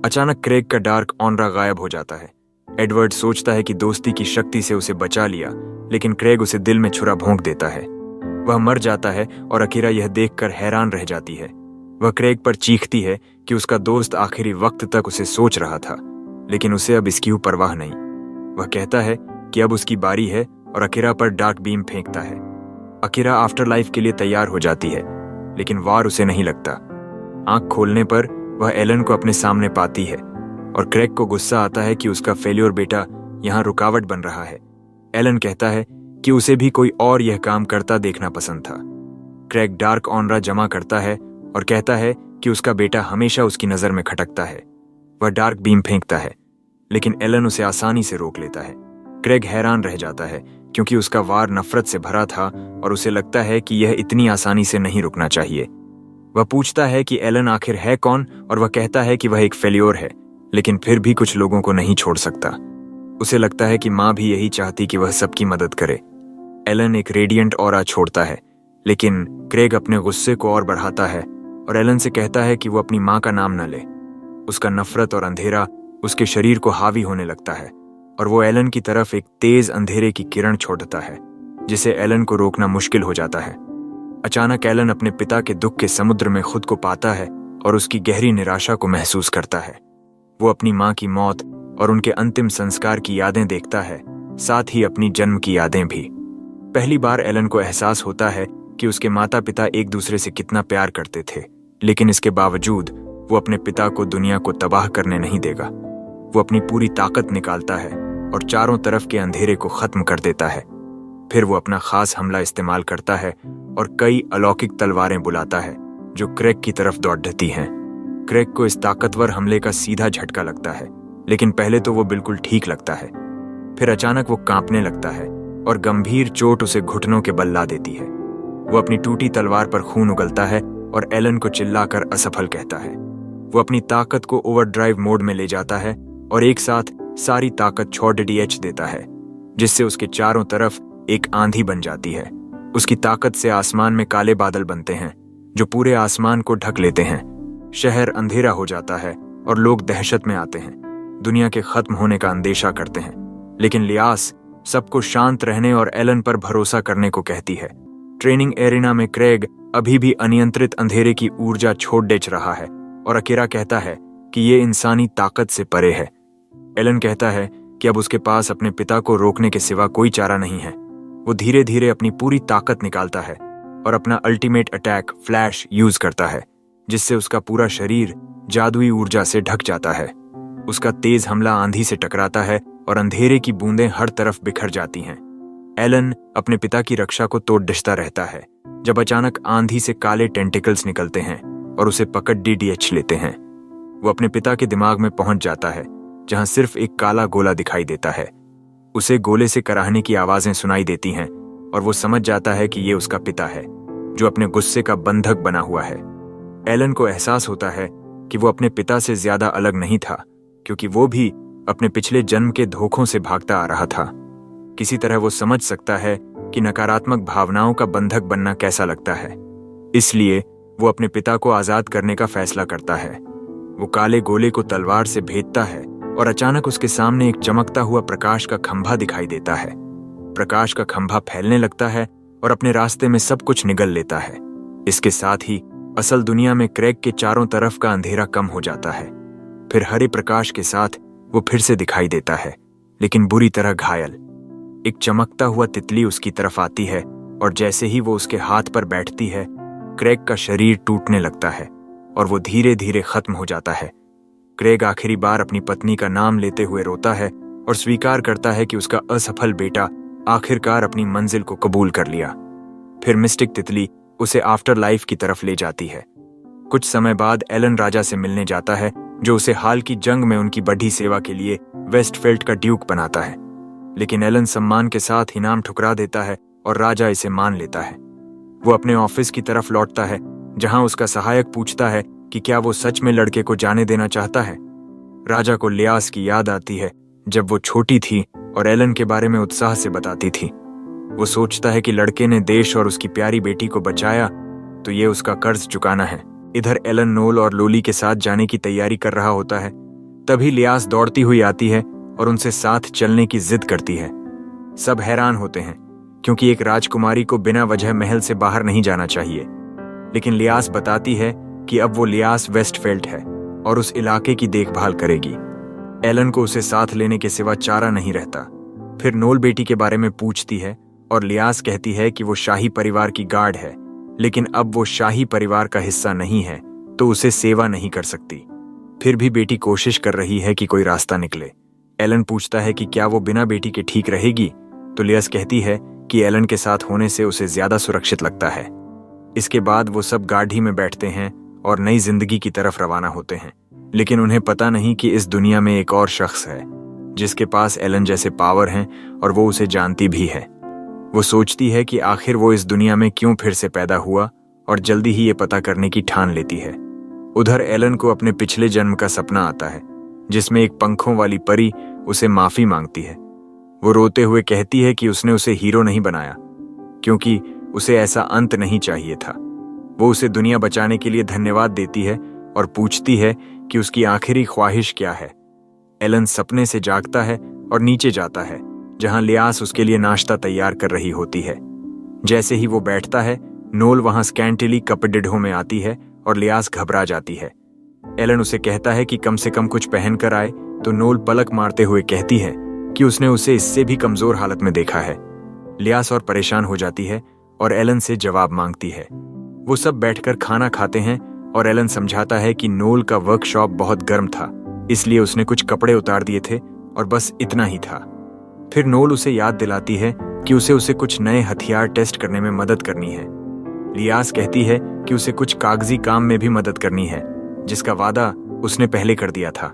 अचानक क्रेग का डार्क ऑनरा गायब हो जाता है। एडवर्ड सोचता है कि दोस्ती की शक्ति से उसे बचा लिया, लेकिन क्रेग उसे दिल में छुरा भोंक देता है। वह मर जाता है और अकीरा यह देखकर हैरान रह जाती है। वह क्रेग पर चीखती है कि उसका दोस्त आखिरी वक्त तक उसे सोच रहा था, लेकिन उसे अब इसकी परवाह नहीं। वह कहता है कि अब उसकी बारी है और अकीरा पर डार्क बीम फेंकता है। अकीरा आफ्टर लाइफ के लिए तैयार हो जाती है, लेकिन वार उसे नहीं लगता। आंख खोलने पर वह एलन को अपने सामने पाती है और क्रेग को गुस्सा आता है कि उसका फेल्योर बेटा यहाँ रुकावट बन रहा है। एलन कहता है कि उसे भी कोई और यह काम करता देखना पसंद था। क्रेग डार्क ऑनरा जमा करता है और कहता है कि उसका बेटा हमेशा उसकी नजर में खटकता है। वह डार्क बीम फेंकता है, लेकिन एलन उसे आसानी से रोक लेता है। क्रेग हैरान रह जाता है क्योंकि उसका वार नफरत से भरा था और उसे लगता है कि यह इतनी आसानी से नहीं रुकना चाहिए। वह पूछता है कि एलन आखिर है कौन, और वह कहता है कि वह एक फेल्योर है, लेकिन फिर भी कुछ लोगों को नहीं छोड़ सकता। उसे लगता है कि माँ भी यही चाहती कि वह सबकी मदद करे। एलन एक रेडिएंट ऑरा छोड़ता है, लेकिन क्रेग अपने गुस्से को और बढ़ाता है और एलन से कहता है कि वो अपनी माँ का नाम न ले। उसका नफरत और अंधेरा उसके शरीर को हावी होने लगता है और वो एलन की तरफ एक तेज अंधेरे की किरण छोड़ता है, जिसे एलन को रोकना मुश्किल हो जाता है। अचानक एलन अपने पिता के दुख के समुद्र में खुद को पाता है और उसकी गहरी निराशा को महसूस करता है। वो अपनी माँ की मौत और उनके अंतिम संस्कार की यादें देखता है, साथ ही अपनी जन्म की यादें भी। पहली बार एलन को एहसास होता है कि उसके माता पिता एक दूसरे से कितना प्यार करते थे, लेकिन इसके बावजूद वो अपने पिता को दुनिया को तबाह करने नहीं देगा। वो अपनी पूरी ताकत निकालता है और चारों तरफ के अंधेरे को खत्म कर देता है। फिर वो अपना खास हमला इस्तेमाल करता है और कई अलौकिक तलवारें बुलाता है जो क्रेग की तरफ दौड़ती हैं। क्रेग को इस ताकतवर हमले का सीधा झटका लगता है, लेकिन पहले तो वो बिल्कुल ठीक लगता है। फिर अचानक वो कांपने लगता है और गंभीर चोट उसे घुटनों के बल ला देती है। वो अपनी टूटी तलवार पर खून उगलता है और एलन को चिल्लाकर असफल कहता है। वो अपनी ताकत को ओवरड्राइव मोड में ले जाता है और एक साथ सारी ताकत 6 DH देता है, जिससे उसके चारों तरफ एक आंधी बन जाती है। उसकी ताकत से आसमान में काले बादल बनते हैं जो पूरे आसमान को ढक लेते हैं। शहर अंधेरा हो जाता है और लोग दहशत में आते हैं, दुनिया के खत्म होने का अंदेशा करते हैं। लेकिन लियास सबको शांत रहने और एलन पर भरोसा करने को कहती है। ट्रेनिंग एरिना में क्रेग अभी भी अनियंत्रित अंधेरे की ऊर्जा छोड़ देच रहा है और अकीरा कहता है कि ये इंसानी ताकत से परे है। एलन कहता है कि अब उसके पास अपने पिता को रोकने के सिवा कोई चारा नहीं है। वो धीरे धीरे अपनी पूरी ताकत निकालता है और अपना अल्टीमेट अटैक फ्लैश यूज करता है, जिससे उसका पूरा शरीर जादुई ऊर्जा से ढक जाता है। उसका तेज हमला आंधी से टकराता है और अंधेरे की बूंदें हर तरफ बिखर जाती हैं। एलन अपने पिता की रक्षा को तोड़ डिसता रहता है जब अचानक आंधी से काले टेंटिकल्स निकलते हैं और उसे पकड़ DH लेते हैं। वो अपने पिता के दिमाग में पहुंच जाता है, जहां सिर्फ एक काला गोला दिखाई देता है। उसे गोले से कराहने की आवाजें सुनाई देती हैं और वो समझ जाता है कि ये उसका पिता है, जो अपने गुस्से का बंधक बना हुआ है। एलन को एहसास होता है कि वो अपने पिता से ज्यादा अलग नहीं था, क्योंकि वो भी अपने पिछले जन्म के धोखों से भागता आ रहा था। किसी तरह वो समझ सकता है कि नकारात्मक भावनाओं का बंधक बनना कैसा लगता है, इसलिए वो अपने पिता को आजाद करने का फैसला करता है। वो काले गोले को तलवार से भेदता है और अचानक उसके सामने एक चमकता हुआ प्रकाश का खंभा दिखाई देता है। प्रकाश का खंभा फैलने लगता है और अपने रास्ते में सब कुछ निगल लेता है। इसके साथ ही असल दुनिया में क्रेग के चारों तरफ का अंधेरा कम हो जाता है। फिर हरे प्रकाश के साथ वो फिर से दिखाई देता है, लेकिन बुरी तरह घायल। एक चमकता हुआ तितली उसकी तरफ आती है और जैसे ही वो उसके हाथ पर बैठती है, क्रेग का शरीर टूटने लगता है और वो धीरे धीरे खत्म हो जाता है। क्रेग आखिरी बार अपनी पत्नी का नाम लेते हुए रोता है और स्वीकार करता है कि उसका असफल बेटा आखिरकार अपनी मंजिल को कबूल कर लिया। फिर मिस्टिक तितली उसे आफ्टर लाइफ की तरफ ले जाती है। कुछ समय बाद एलन राजा से मिलने जाता है, जो उसे हाल की जंग में उनकी बढ़ी सेवा के लिए वेस्टफील्ड का ड्यूक बनाता है। लेकिन एलन सम्मान के साथ इनाम ठुकरा देता है और राजा इसे मान लेता है। वो अपने ऑफिस की तरफ लौटता है, जहां उसका सहायक पूछता है कि क्या वो सच में लड़के को जाने देना चाहता है। राजा को लियास की याद आती है जब वो छोटी थी और एलन के बारे में उत्साह से बताती थी। वो सोचता है कि लड़के ने देश और उसकी प्यारी बेटी को बचाया तो ये उसका कर्ज चुकाना है। इधर एलन नोल और लोली के साथ जाने की तैयारी कर रहा होता है। तभी लियास दौड़ती हुई आती है और उनसे साथ चलने की जिद करती है। सब हैरान होते हैं क्योंकि एक राजकुमारी को बिना वजह महल से बाहर नहीं जाना चाहिए, लेकिन लियास बताती है कि अब वो लियास वेस्टफेल्ड है और उस इलाके की देखभाल करेगी। एलन को उसे साथ लेने के सिवा चारा नहीं रहता। फिर नोल बेटी के बारे में पूछती है और लियास कहती है कि वो शाही परिवार की गार्ड है, लेकिन अब वो शाही परिवार का हिस्सा नहीं है तो उसे सेवा नहीं कर सकती। फिर भी बेटी कोशिश कर रही है कि कोई रास्ता निकले। एलन पूछता है कि क्या वो बिना बेटी के ठीक रहेगी, तो लियास कहती है कि एलन के साथ होने से उसे ज्यादा सुरक्षित लगता है। इसके बाद वो सब गाड़ी में बैठते हैं और नई जिंदगी की तरफ रवाना होते हैं, लेकिन उन्हें पता नहीं कि इस दुनिया में एक और शख्स है जिसके पास एलन जैसे पावर हैं और वो उसे जानती भी है। वो सोचती है कि आखिर वो इस दुनिया में क्यों फिर से पैदा हुआ और जल्दी ही ये पता करने की ठान लेती है। उधर एलन को अपने पिछले जन्म का सपना आता है जिसमें एक पंखों वाली परी उसे माफी मांगती है। वो रोते हुए कहती है कि उसने उसे हीरो नहीं बनाया क्योंकि उसे ऐसा अंत नहीं चाहिए था। वो उसे दुनिया बचाने के लिए धन्यवाद देती है और पूछती है कि उसकी आखिरी ख्वाहिश क्या है। एलन सपने से जागता है और नीचे जाता है जहां लियास उसके लिए नाश्ता तैयार कर रही होती है। जैसे ही वो बैठता है, नोल वहां स्कैंटिली कपड़े में आती है और लियास घबरा जाती है। एलन उसे कहता है कि कम से कम कुछ पहन कर आए, तो नोल पलक मारते हुए कहती है कि उसने उसे इससे भी कमजोर हालत में देखा है। लियास और परेशान हो जाती है और एलन से जवाब मांगती है। वो सब बैठकर खाना खाते हैं और एलन समझाता है कि नोल का वर्कशॉप बहुत गर्म था, इसलिए उसने कुछ कपड़े उतार दिए थे और बस इतना ही था। फिर नोल उसे याद दिलाती है कि उसे कुछ नए हथियार टेस्ट करने में मदद करनी है। लियास कहती है कि उसे कुछ कागजी काम में भी मदद करनी है जिसका वादा उसने पहले कर दिया था।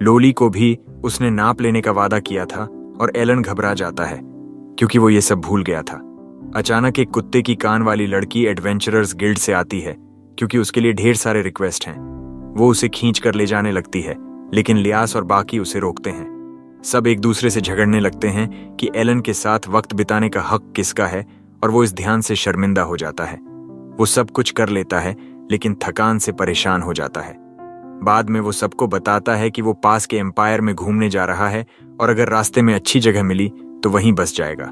लोली को भी उसने नाप लेने का वादा किया था और एलन घबरा जाता है क्योंकि वो ये सब भूल गया था। अचानक एक कुत्ते की कान वाली लड़की एडवेंचरर्स गिल्ड से आती है क्योंकि उसके लिए ढेर सारे रिक्वेस्ट हैं। वो उसे खींच कर ले जाने लगती है, लेकिन लियास और बाकी उसे रोकते हैं। सब एक दूसरे से झगड़ने लगते हैं कि एलन के साथ वक्त बिताने का हक किसका है और वो इस ध्यान से शर्मिंदा हो जाता है। वो सब कुछ कर लेता है लेकिन थकान से परेशान हो जाता है। बाद में वो सबको बताता है कि वो पास के एम्पायर में घूमने जा रहा है और अगर रास्ते में अच्छी जगह मिली तो वहीं बस जाएगा।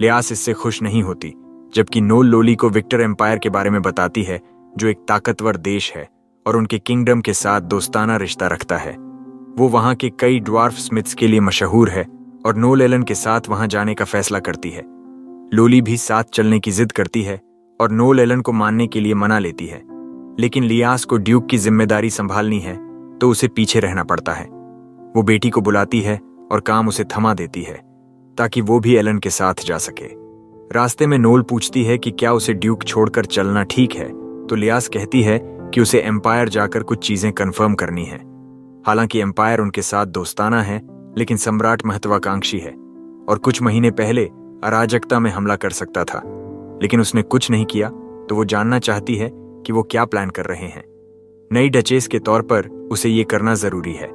लियास इससे खुश नहीं होती, जबकि नोल लोली को विक्टर एम्पायर के बारे में बताती है जो एक ताकतवर देश है और उनके किंगडम के साथ दोस्ताना रिश्ता रखता है। वो वहां के कई ड्वार्फ स्मिथ्स के लिए मशहूर है और नोल एलन के साथ वहां जाने का फैसला करती है। लोली भी साथ चलने की जिद करती है और नोल एलन को मानने के लिए मना लेती है, लेकिन लियास को ड्यूक की जिम्मेदारी संभालनी है तो उसे पीछे रहना पड़ता है। वो बेटी को बुलाती है और काम उसे थमा देती है ताकि वो भी एलन के साथ जा सके। रास्ते में नोल पूछती है कि क्या उसे ड्यूक छोड़कर चलना ठीक है, तो लियास कहती है कि उसे एम्पायर जाकर कुछ चीजें कंफर्म करनी है। हालांकि एम्पायर उनके साथ दोस्ताना है, लेकिन सम्राट महत्वाकांक्षी है और कुछ महीने पहले अराजकता में हमला कर सकता था, लेकिन उसने कुछ नहीं किया, तो वो जानना चाहती है कि वो क्या प्लान कर रहे हैं। नई डचेस के तौर पर उसे ये करना जरूरी है।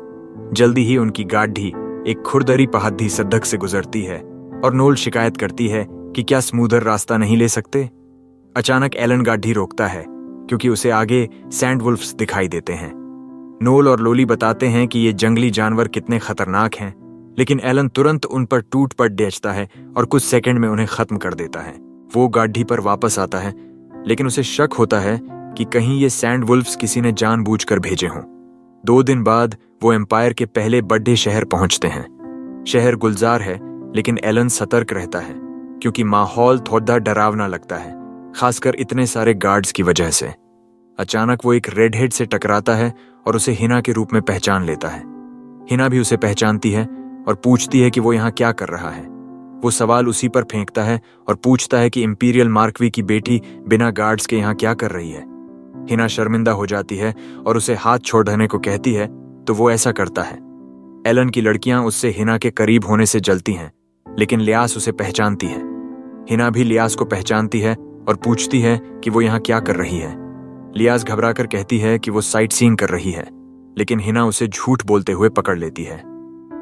जल्दी ही उनकी गाड़ी एक खुरदरी पहाड़ी सड़क से गुजरती है और नोल शिकायत करती है कि क्या स्मूदर रास्ता नहीं ले सकते। अचानक एलन गाड़ी रोकता है क्योंकि उसे आगे सैंड वुल्फ्स दिखाई देते हैं। नोल और लोली बताते हैं कि ये जंगली जानवर कितने खतरनाक हैं, लेकिन एलन तुरंत उन पर टूट पड़ डेचता है और कुछ सेकंड में उन्हें खत्म कर देता है। वो गाड़ी पर वापस आता है, लेकिन उसे शक होता है कि कहीं ये सैंड वुल्फ्स किसी ने जानबूझकर भेजे हों। 2 दिन बाद वो एम्पायर के पहले बड़े शहर पहुंचते हैं। शहर गुलजार है, लेकिन एलन सतर्क रहता है क्योंकि माहौल थोड़ा डरावना लगता है, खासकर इतने सारे गार्ड्स की वजह से। अचानक वो एक रेडहेड से टकराता है और उसे हिना के रूप में पहचान लेता है। हिना भी उसे पहचानती है और पूछती है कि वो यहाँ क्या कर रहा है। वो सवाल उसी पर फेंकता है और पूछता है कि इंपीरियल मार्कवी की बेटी बिना गार्ड्स के यहाँ क्या कर रही है। हिना शर्मिंदा हो जाती है और उसे हाथ छोड़ने को कहती है, तो वो ऐसा करता है। एलन की लड़कियां उससे हिना के करीब होने से जलती हैं, लेकिन लियास उसे पहचानती है। हिना भी लियास को पहचानती है और पूछती है कि वो यहाँ क्या कर रही है। लियास घबराकर कहती है कि वो साइट सीइंग कर रही है, लेकिन हिना उसे झूठ बोलते हुए पकड़ लेती है।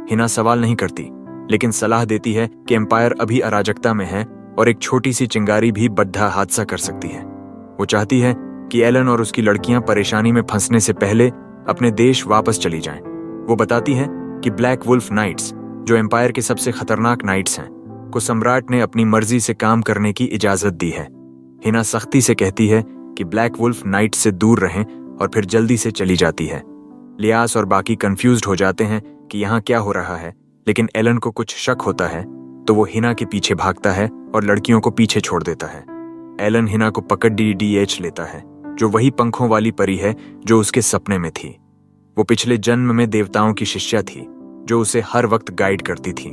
हिना सवाल नहीं करती, लेकिन सलाह देती है कि एम्पायर अभी अराजकता में है और एक छोटी सी चिंगारी भी बड़ा हादसा कर सकती है। वो चाहती है कि एलन और उसकी लड़कियां परेशानी में फंसने से पहले अपने देश वापस चली जाएं। वो बताती है कि ब्लैक वुल्फ नाइट्स, जो एम्पायर के सबसे खतरनाक नाइट्स हैं, को सम्राट ने अपनी मर्जी से काम करने की इजाजत दी है। हिना सख्ती से कहती है कि ब्लैक वुल्फ नाइट्स से दूर रहें और फिर जल्दी से चली जाती है। लियास और बाकी कंफ्यूज्ड हो जाते हैं कि यहाँ क्या हो रहा है, लेकिन एलन को कुछ शक होता है तो वो हिना के पीछे भागता है और लड़कियों को पीछे छोड़ देता है। एलन हिना को पकड़ DDH लेता है, जो वही पंखों वाली परी है जो उसके सपने में थी। वो पिछले जन्म में देवताओं की शिष्या थी जो उसे हर वक्त गाइड करती थी।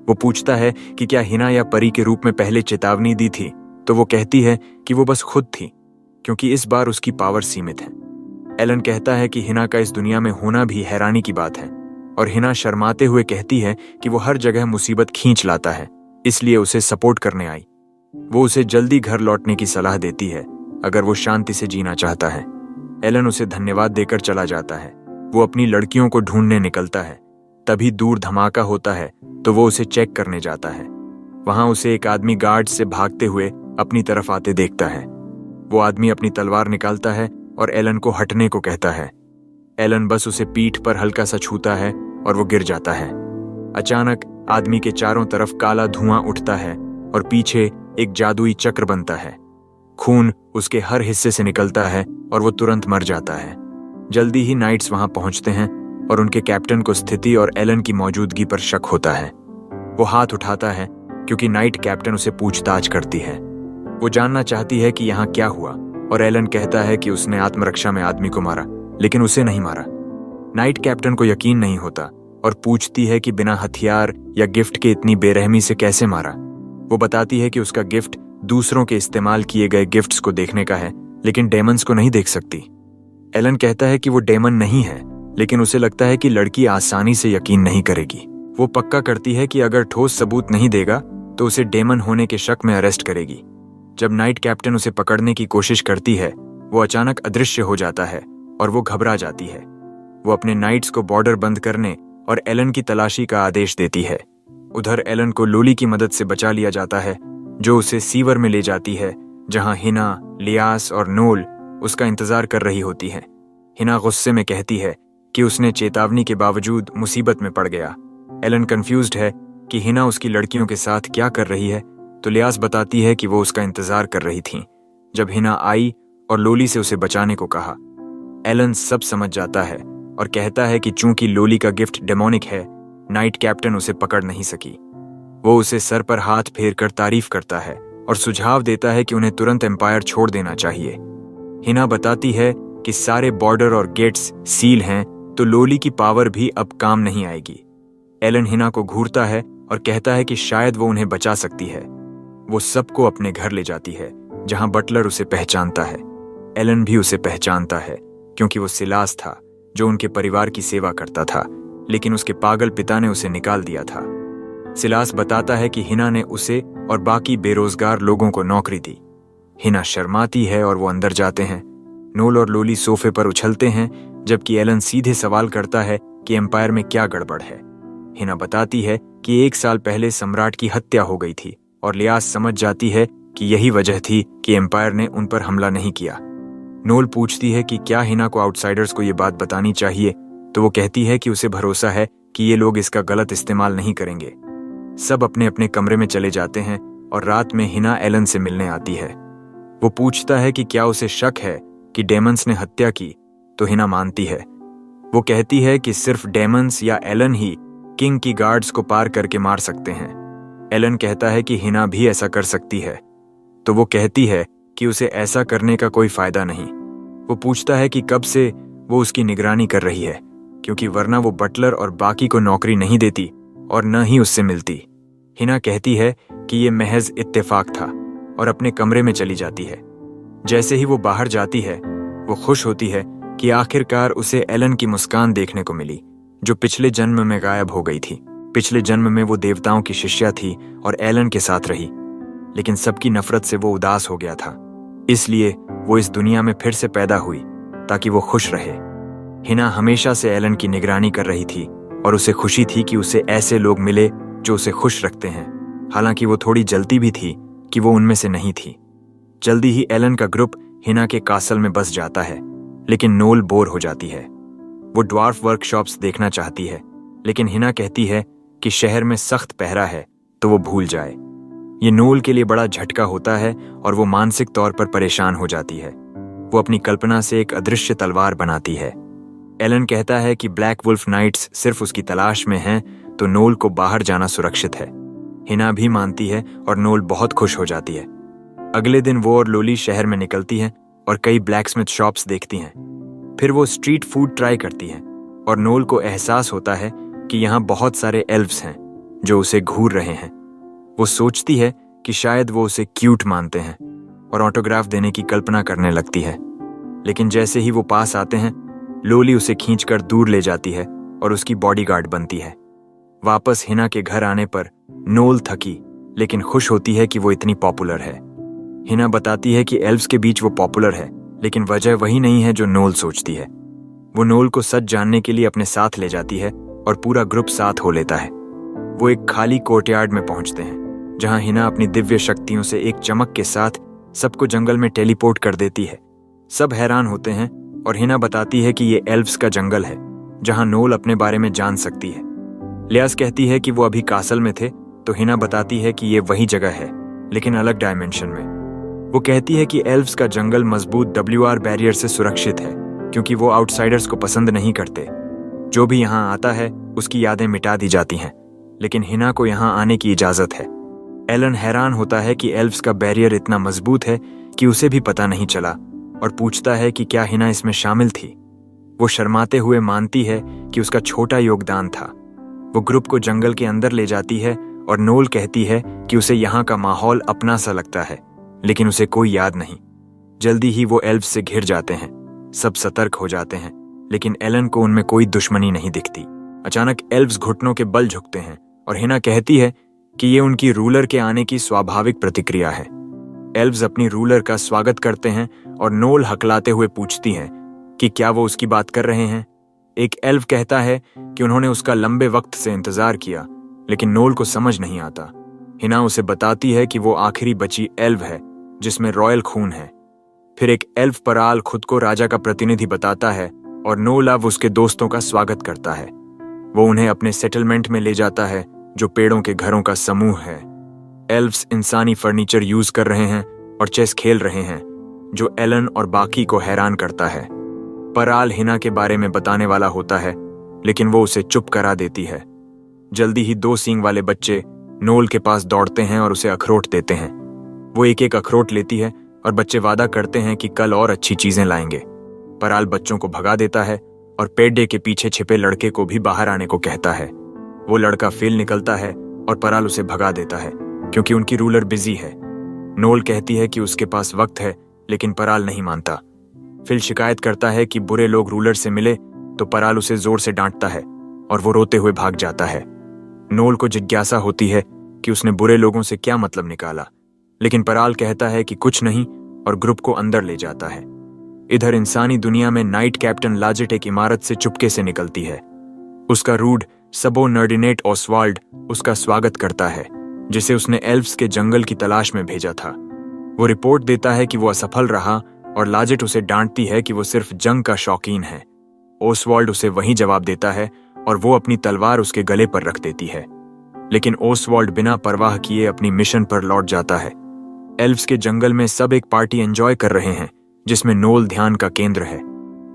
वो पूछता है कि क्या हिना या परी के रूप में पहले चेतावनी दी थी, तो वो कहती है कि वो बस खुद थी, क्योंकि इस बार उसकी पावर सीमित है। एलन कहता है कि हिना का इस दुनिया में होना भी हैरानी की बात है, और हिना शर्माते हुए कहती है कि वो हर जगह मुसीबत खींच लाता है, इसलिए उसे सपोर्ट करने आई। वो उसे जल्दी घर लौटने की सलाह देती है अगर वो शांति से जीना चाहता है। एलन उसे धन्यवाद देकर चला जाता है। वो अपनी लड़कियों को ढूंढने निकलता है। तभी दूर धमाका होता है तो वो उसे चेक करने जाता है। वहां उसे एक आदमी गार्ड से भागते हुए अपनी तरफ आते देखता है। वो आदमी अपनी तलवार निकालता है और एलन को हटने को कहता है। एलन बस उसे पीठ पर हल्का सा छूता है और वो गिर जाता है। अचानक आदमी के चारों तरफ काला धुआं उठता है और पीछे एक जादुई चक्र बनता है। खून उसके हर हिस्से से निकलता है और वो तुरंत मर जाता है। जल्दी ही नाइट्स वहां पहुंचते हैं और उनके कैप्टन को स्थिति और एलन की मौजूदगी पर शक होता है। वो हाथ उठाता है क्योंकि नाइट कैप्टन उसे पूछताछ करती है। वो जानना चाहती है कि यहाँ क्या हुआ, और एलन कहता है कि उसने आत्मरक्षा में आदमी को मारा, लेकिन उसे नहीं मारा। नाइट कैप्टन को यकीन नहीं होता और पूछती है कि बिना हथियार या गिफ्ट के इतनी बेरहमी से कैसे मारा। वो बताती है कि उसका गिफ्ट दूसरों के इस्तेमाल किए गए गिफ्ट्स को देखने का है, लेकिन डेमन्स को नहीं देख सकती। एलन कहता है कि वो डेमन नहीं है, लेकिन उसे लगता है कि लड़की आसानी से यकीन नहीं करेगी। वो पक्का करती है कि अगर ठोस सबूत नहीं देगा तो उसे डेमन होने के शक में अरेस्ट करेगी। जब नाइट कैप्टन उसे पकड़ने की कोशिश करती है, वो अचानक अदृश्य हो जाता है और वो घबरा जाती है। वो अपने नाइट्स को बॉर्डर बंद करने और एलन की तलाशी का आदेश देती है। उधर एलन को लोली की मदद से बचा लिया जाता है, जो उसे सीवर में ले जाती है, जहां हिना, लियास और नोल उसका इंतजार कर रही होती है। हिना गुस्से में कहती है कि उसने चेतावनी के बावजूद मुसीबत में पड़ गया। एलन कंफ्यूज्ड है कि हिना उसकी लड़कियों के साथ क्या कर रही है, तो लियास बताती है कि वो उसका इंतजार कर रही थी जब हिना आई और लोली से उसे बचाने को कहा। एलन सब समझ जाता है और कहता है कि चूंकि लोली का गिफ्ट डेमोनिक है, नाइट कैप्टन उसे पकड़ नहीं सकी। वो उसे सर पर हाथ फेर कर तारीफ करता है और सुझाव देता है कि उन्हें तुरंत एम्पायर छोड़ देना चाहिए। हिना बताती है कि सारे बॉर्डर और गेट्स सील हैं, तो लोली की पावर भी अब काम नहीं आएगी। एलन हिना को घूरता है और कहता है कि शायद वो उन्हें बचा सकती है। वो सबको अपने घर ले जाती है, जहां बटलर उसे पहचानता है। एलन भी उसे पहचानता है क्योंकि वो सिलास था जो उनके परिवार की सेवा करता था, लेकिन उसके पागल पिता ने उसे निकाल दिया था। सिलास बताता है कि हिना ने उसे और बाकी बेरोजगार लोगों को नौकरी दी। हिना शर्माती है और वो अंदर जाते हैं। नोल और लोली सोफे पर उछलते हैं, जबकि एलन सीधे सवाल करता है कि एम्पायर में क्या गड़बड़ है। हिना बताती है कि 1 साल पहले सम्राट की हत्या हो गई थी और लियास समझ जाती है कि यही वजह थी कि एम्पायर ने उन पर हमला नहीं किया। नोल पूछती है कि क्या हिना को आउटसाइडर्स को ये बात बतानी चाहिए, तो वो कहती है कि उसे भरोसा है कि ये लोग इसका गलत इस्तेमाल नहीं करेंगे। सब अपने अपने कमरे में चले जाते हैं और रात में हिना एलन से मिलने आती है। वो पूछता है कि क्या उसे शक है कि डेमन्स ने हत्या की, तो हिना मानती है। वो कहती है कि सिर्फ डेमन्स या एलन ही किंग की गार्ड्स को पार करके मार सकते हैं। एलन कहता है कि हिना भी ऐसा कर सकती है, तो वो कहती है कि उसे ऐसा करने का कोई फायदा नहीं। वो पूछता है कि कब से वो उसकी निगरानी कर रही है, क्योंकि वरना वो बटलर और बाकी को नौकरी नहीं देती और न ही उससे मिलती। हिना कहती है कि ये महज इत्तेफाक था और अपने कमरे में चली जाती है। जैसे ही वो बाहर जाती है, वो खुश होती है कि आखिरकार उसे एलन की मुस्कान देखने को मिली, जो पिछले जन्म में गायब हो गई थी। पिछले जन्म में वो देवताओं की शिष्या थी और एलन के साथ रही, लेकिन सबकी नफरत से वो उदास हो गया था। इसलिए वो इस दुनिया में फिर से पैदा हुई ताकि वो खुश रहे। हिना हमेशा से एलन की निगरानी कर रही थी और उसे खुशी थी कि उसे ऐसे लोग मिले जो उसे खुश रखते हैं। हालांकि वो थोड़ी जलती भी थी कि वो उनमें से नहीं थी। जल्दी ही एलन का ग्रुप हिना के कासल में बस जाता है, लेकिन नोल बोर हो जाती है। वो ड्वार्फ वर्कशॉप्स देखना चाहती है, लेकिन हिना कहती है कि शहर में सख्त पहरा है तो वो भूल जाए। ये नोल के लिए बड़ा झटका होता है और वो मानसिक तौर पर परेशान हो जाती है। वो अपनी कल्पना से एक अदृश्य तलवार बनाती है। एलन कहता है कि ब्लैक वुल्फ नाइट्स सिर्फ उसकी तलाश में हैं, तो नोल को बाहर जाना सुरक्षित है। हिना भी मानती है और नोल बहुत खुश हो जाती है। अगले दिन वो और लोली शहर में निकलती हैं और कई ब्लैकस्मिथ शॉप्स देखती हैं। फिर वो स्ट्रीट फूड ट्राई करती हैं और नोल को एहसास होता है कि यहाँ बहुत सारे एल्व्स हैं जो उसे घूर रहे हैं। वो सोचती है कि शायद वो उसे क्यूट मानते हैं और ऑटोग्राफ देने की कल्पना करने लगती है। लेकिन जैसे ही वो पास आते हैं, लोली उसे खींचकर दूर ले जाती है और उसकी बॉडीगार्ड बनती है। वापस हिना के घर आने पर नोल थकी लेकिन खुश होती है कि वो इतनी पॉपुलर है। हिना बताती है कि एल्व्स के बीच वो पॉपुलर है, लेकिन वजह वही नहीं है जो नोल सोचती है। वो नोल को सच जानने के लिए अपने साथ ले जाती है और पूरा ग्रुप साथ हो लेता है। वो एक खाली कोर्टयार्ड में पहुंचते हैं, जहां हिना अपनी दिव्य शक्तियों से एक चमक के साथ सबको जंगल में टेलीपोर्ट कर देती है। सब हैरान होते हैं और हिना बताती है कि ये एल्व्स का जंगल है, जहां नोल अपने बारे में जान सकती है। लियास कहती है कि वो अभी कासल में थे, तो हिना बताती है कि ये वही जगह है, लेकिन अलग डायमेंशन में। वो कहती है कि एल्व्स का जंगल मजबूत WR बैरियर से सुरक्षित है, क्योंकि वो आउटसाइडर्स को पसंद नहीं करते। जो भी यहाँ आता है उसकी यादें मिटा दी जाती हैं, लेकिन हिना को यहाँ आने की इजाजत है। एलन हैरान होता है कि एल्व्स का बैरियर इतना मजबूत है कि उसे भी पता नहीं चला, और पूछता है कि क्या हिना इसमें शामिल थी। वो शर्माते हुए मानती है कि उसका छोटा योगदान था। वो ग्रुप को जंगल के अंदर ले जाती है और नोल कहती है कि उसे यहाँ का माहौल अपना सा लगता है, लेकिन उसे कोई याद नहीं। जल्दी ही वो एल्व्स से घिर जाते हैं। सब सतर्क हो जाते हैं, लेकिन एलन को उनमें कोई दुश्मनी नहीं दिखती। अचानक एल्व्स घुटनों के बल झुकते हैं और हिना कहती है कि ये उनकी रूलर के आने की स्वाभाविक प्रतिक्रिया है। एल्व्स अपनी रूलर का स्वागत करते हैं और नोल हकलाते हुए पूछती हैं कि क्या वो उसकी बात कर रहे हैं। एक एल्व कहता है कि उन्होंने उसका लंबे वक्त से इंतजार किया, लेकिन नोल को समझ नहीं आता। हिना उसे बताती है कि वो आखिरी बची एल्व है जिसमें रॉयल खून है। फिर एक एल्व पराल खुद को राजा का प्रतिनिधि बताता है और नोल अब उसके दोस्तों का स्वागत करता है। वो उन्हें अपने सेटलमेंट में ले जाता है जो पेड़ों के घरों का समूह है। एल्व्स इंसानी फर्नीचर यूज कर रहे हैं और चेस खेल रहे हैं, जो एलन और बाकी को हैरान करता है। पराल हिना के बारे में बताने वाला होता है, लेकिन वो उसे चुप करा देती है। जल्दी ही 2 सींग वाले बच्चे नोल के पास दौड़ते हैं और उसे अखरोट देते हैं। वो एक एक अखरोट लेती है और बच्चे वादा करते हैं कि कल और अच्छी चीजें लाएंगे। पराल बच्चों को भगा देता है और पेड़े के पीछे छिपे लड़के को भी बाहर आने को कहता है। वो लड़का फेल निकलता है और पराल उसे भगा देता है, क्योंकि उनकी रूलर बिजी है। नोल कहती है कि उसके पास वक्त है, लेकिन पराल नहीं मानता। फिल शिकायत करता है कि बुरे लोग रूलर से मिले, तो पराल उसे जोर से डांटता है और वो रोते हुए भाग जाता है। नोल को जिज्ञासा होती है कि उसने बुरे लोगों से क्या मतलब निकाला, लेकिन पराल कहता है कि कुछ नहीं और ग्रुप को अंदर ले जाता है। इधर इंसानी दुनिया में नाइट कैप्टन लाजेट एक इमारत से चुपके से निकलती है। उसका रूड सबोनर्डिनेट ओसवाल्ड उसका स्वागत करता है, जिसे उसने एल्व्स के जंगल की तलाश में भेजा था। वो रिपोर्ट देता है कि वो असफल रहा और लाजेट उसे डांटती है कि वो सिर्फ जंग का शौकीन है। ओसवाल्ड उसे वही जवाब देता है और वो अपनी तलवार उसके गले पर रख देती है, लेकिन ओसवाल्ड बिना परवाह किए अपनी मिशन पर लौट जाता है। एल्व्स के जंगल में सब एक पार्टी एंजॉय कर रहे हैं, जिसमें नोल ध्यान का केंद्र है।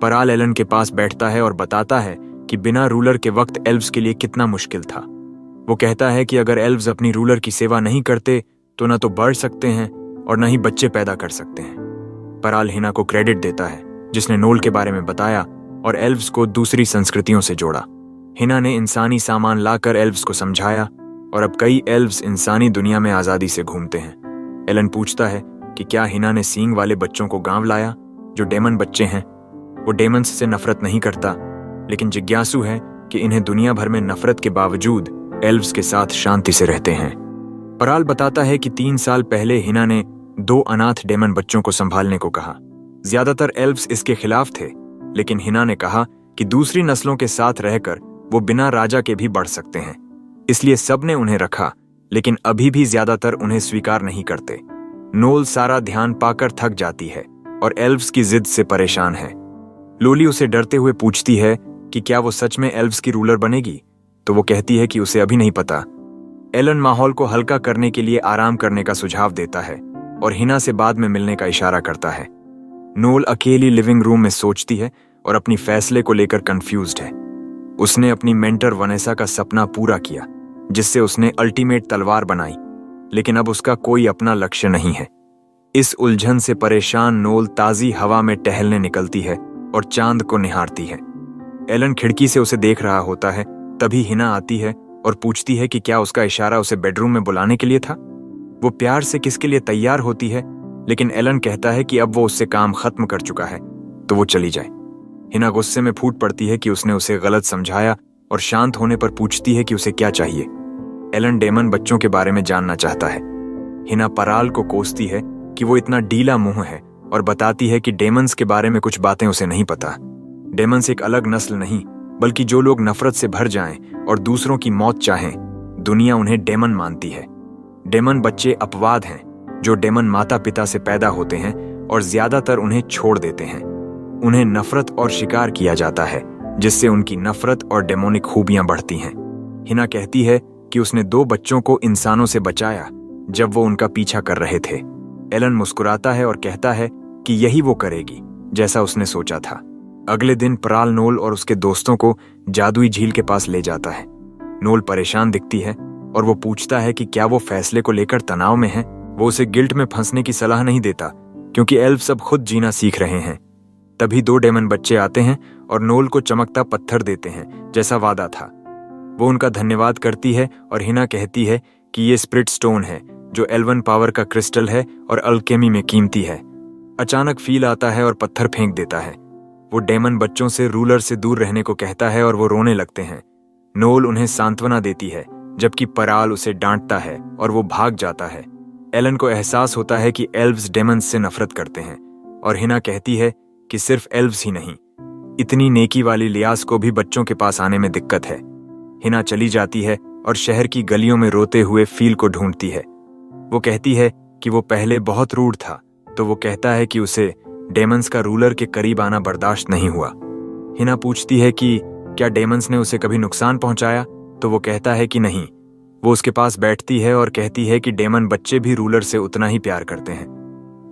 पराल एलन के पास बैठता है और बताता है कि बिना रूलर के वक्त एल्व्स के लिए कितना मुश्किल था। वो कहता है कि अगर एल्व्स अपनी रूलर की सेवा नहीं करते तो न तो बढ़ सकते हैं और न ही बच्चे पैदा कर सकते हैं। पराल हिना को क्रेडिट देता है, जिसने नोल के बारे में बताया और एल्व्स को दूसरी संस्कृतियों से जोड़ा। हिना ने इंसानी सामान लाकर एल्व्स को समझाया और अब कई एल्व्स इंसानी दुनिया में आजादी से घूमते हैं। एलन पूछता है कि क्या हिना ने सींग वाले बच्चों को गांव लाया, जो डेमन बच्चे हैं। वो डेमन्स से नफरत नहीं करता, लेकिन जिज्ञासु है कि इन्हें दुनिया भर में नफरत के बावजूद एल्व्स के साथ शांति से रहते हैं। पराल बताता है कि 3 साल पहले हिना ने 2 अनाथ डेमन बच्चों को संभालने को कहा। ज्यादातर एल्व्स इसके खिलाफ थे, लेकिन हिना ने कहा कि दूसरी नस्लों के साथ रहकर वो बिना राजा के भी बढ़ सकते हैं। इसलिए सबने उन्हें रखा, लेकिन अभी भी ज्यादातर उन्हें स्वीकार नहीं करते। नोल सारा ध्यान पाकर थक जाती है और एल्व्स की जिद से परेशान है। लोली उसे डरते हुए पूछती है कि क्या वो सच में एल्व्स की रूलर बनेगी, तो वो कहती है कि उसे अभी नहीं पता। एलन माहौल को हल्का करने के लिए आराम करने का सुझाव देता है और हिना से बाद में मिलने का इशारा करता है। नोल अकेली लिविंग रूम में सोचती है और अपनी फैसले को लेकर कंफ्यूज्ड है। उसने अपनी मेंटर वनेसा का सपना पूरा किया, जिससे उसने अल्टीमेट तलवार बनाई, लेकिन अब उसका कोई अपना लक्ष्य नहीं है। इस उलझन से परेशान नोल ताजी हवा में टहलने निकलती है और चांद को निहारती है। एलन खिड़की से उसे देख रहा होता है, तभी हिना आती है और पूछती है कि क्या उसका इशारा उसे बेडरूम में बुलाने के लिए था। वो प्यार से किसके लिए तैयार होती है, लेकिन एलन कहता है कि अब वो उससे काम खत्म कर चुका है, तो वो चली जाए। हिना गुस्से में फूट पड़ती है कि उसने उसे गलत समझाया और शांत होने पर पूछती है कि उसे क्या चाहिए। एलन डेमन बच्चों के बारे में जानना चाहता है। हिना पराल को कोसती है कि वो इतना ढीला मुंह है और बताती है कि डेमन्स के बारे में कुछ बातें उसे नहीं पता। डेमन्स एक अलग नस्ल नहीं, बल्कि जो लोग नफरत से भर जाएं और दूसरों की मौत चाहें, दुनिया उन्हें डेमन मानती है। डेमन बच्चे अपवाद हैं जो डेमन माता पिता से पैदा होते हैं और ज्यादातर उन्हें छोड़ देते हैं। उन्हें नफरत और शिकार किया जाता है, जिससे उनकी नफरत और डेमोनिक खूबियां बढ़ती हैं। हिना कहती है कि उसने 2 बच्चों को इंसानों से बचाया जब वो उनका पीछा कर रहे थे। एलन मुस्कुराता है और कहता है कि यही वो करेगी जैसा उसने सोचा था। अगले दिन पराल नोल और उसके दोस्तों को जादुई झील के पास ले जाता है। नोल परेशान दिखती है और वो पूछता है कि क्या वो फैसले को लेकर तनाव में है। वो उसे गिल्ट में फंसने की सलाह नहीं देता, क्योंकि एल्फ सब खुद जीना सीख रहे हैं। तभी 2 डेमन बच्चे आते हैं और नोल को चमकता पत्थर देते हैं, जैसा वादा था। वो उनका धन्यवाद करती है और हिना कहती है कि ये स्पिरिट स्टोन है, जो एल्वन पावर का क्रिस्टल है और अल्केमी में कीमती है। अचानक फील आता है और पत्थर फेंक देता है। वो डेमन बच्चों से रूलर से दूर रहने को कहता है और वो रोने लगते हैं। नोल उन्हें सांत्वना देती है, जबकि पराल उसे डांटता है और वो भाग जाता है। एलन को एहसास होता है कि एल्व्स डेमन्स से नफरत करते हैं और हिना कहती है कि सिर्फ एल्व्स ही नहीं, इतनी नेकी वाली लियास को भी बच्चों के पास आने में दिक्कत है। हिना चली जाती है और शहर की गलियों में रोते हुए फील को ढूंढती है। वो कहती है कि वो पहले बहुत रूड था, तो वो कहता है कि उसे डेमन्स का रूलर के करीब आना बर्दाश्त नहीं हुआ। हिना पूछती है कि क्या डेमन्स ने उसे कभी नुकसान पहुंचाया, तो वो कहता है कि नहीं। वो उसके पास बैठती है और कहती है कि डेमन बच्चे भी रूलर से उतना ही प्यार करते हैं।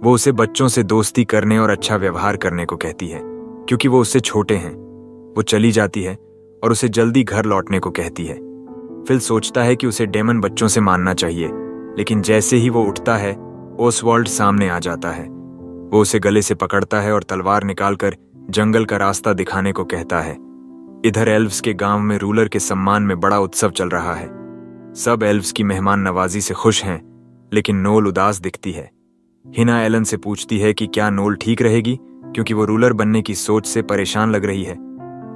वो उसे बच्चों से दोस्ती करने और अच्छा व्यवहार करने को कहती है, क्योंकि वो उससे छोटे हैं। वो चली जाती है और उसे जल्दी घर लौटने को कहती है। फिल सोचता है कि उसे डेमन बच्चों से मानना चाहिए, लेकिन जैसे ही वो उठता है, ओसवाल्ड सामने आ जाता है। वो उसे गले से पकड़ता है और तलवार निकालकर जंगल का रास्ता दिखाने को कहता है। इधर एल्व्स के गांव में रूलर के सम्मान में बड़ा उत्सव चल रहा है। सब एल्व्स की मेहमान नवाजी से खुश हैं, लेकिन नोल उदास दिखती है। हिना एलन से पूछती है कि क्या नोल ठीक रहेगी, क्योंकि वो रूलर बनने की सोच से परेशान लग रही है।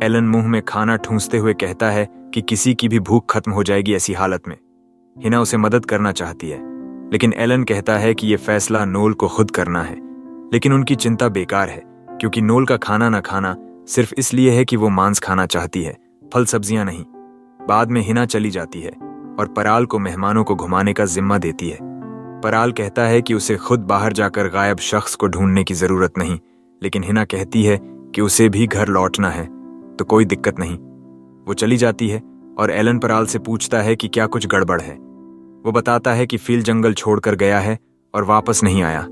एलन मुंह में खाना ठूंसते हुए कहता है कि किसी की भी भूख खत्म हो जाएगी ऐसी हालत में। हिना उसे मदद करना चाहती है, लेकिन एलन कहता है कि यह फैसला नोल को खुद करना है। लेकिन उनकी चिंता बेकार है, क्योंकि नोल का खाना न खाना सिर्फ इसलिए है कि वो मांस खाना चाहती है, फल सब्जियां नहीं। बाद में हिना चली जाती है और पराल को मेहमानों को घुमाने का जिम्मा देती है। पराल कहता है कि उसे खुद बाहर जाकर गायब शख्स को ढूंढने की जरूरत नहीं, लेकिन हिना कहती है कि उसे भी घर लौटना है, तो कोई दिक्कत नहीं। वो चली जाती है और एलन पराल से पूछता है कि क्या कुछ गड़बड़ है। वो बताता है कि फील जंगल छोड़कर गया है और वापस नहीं आया।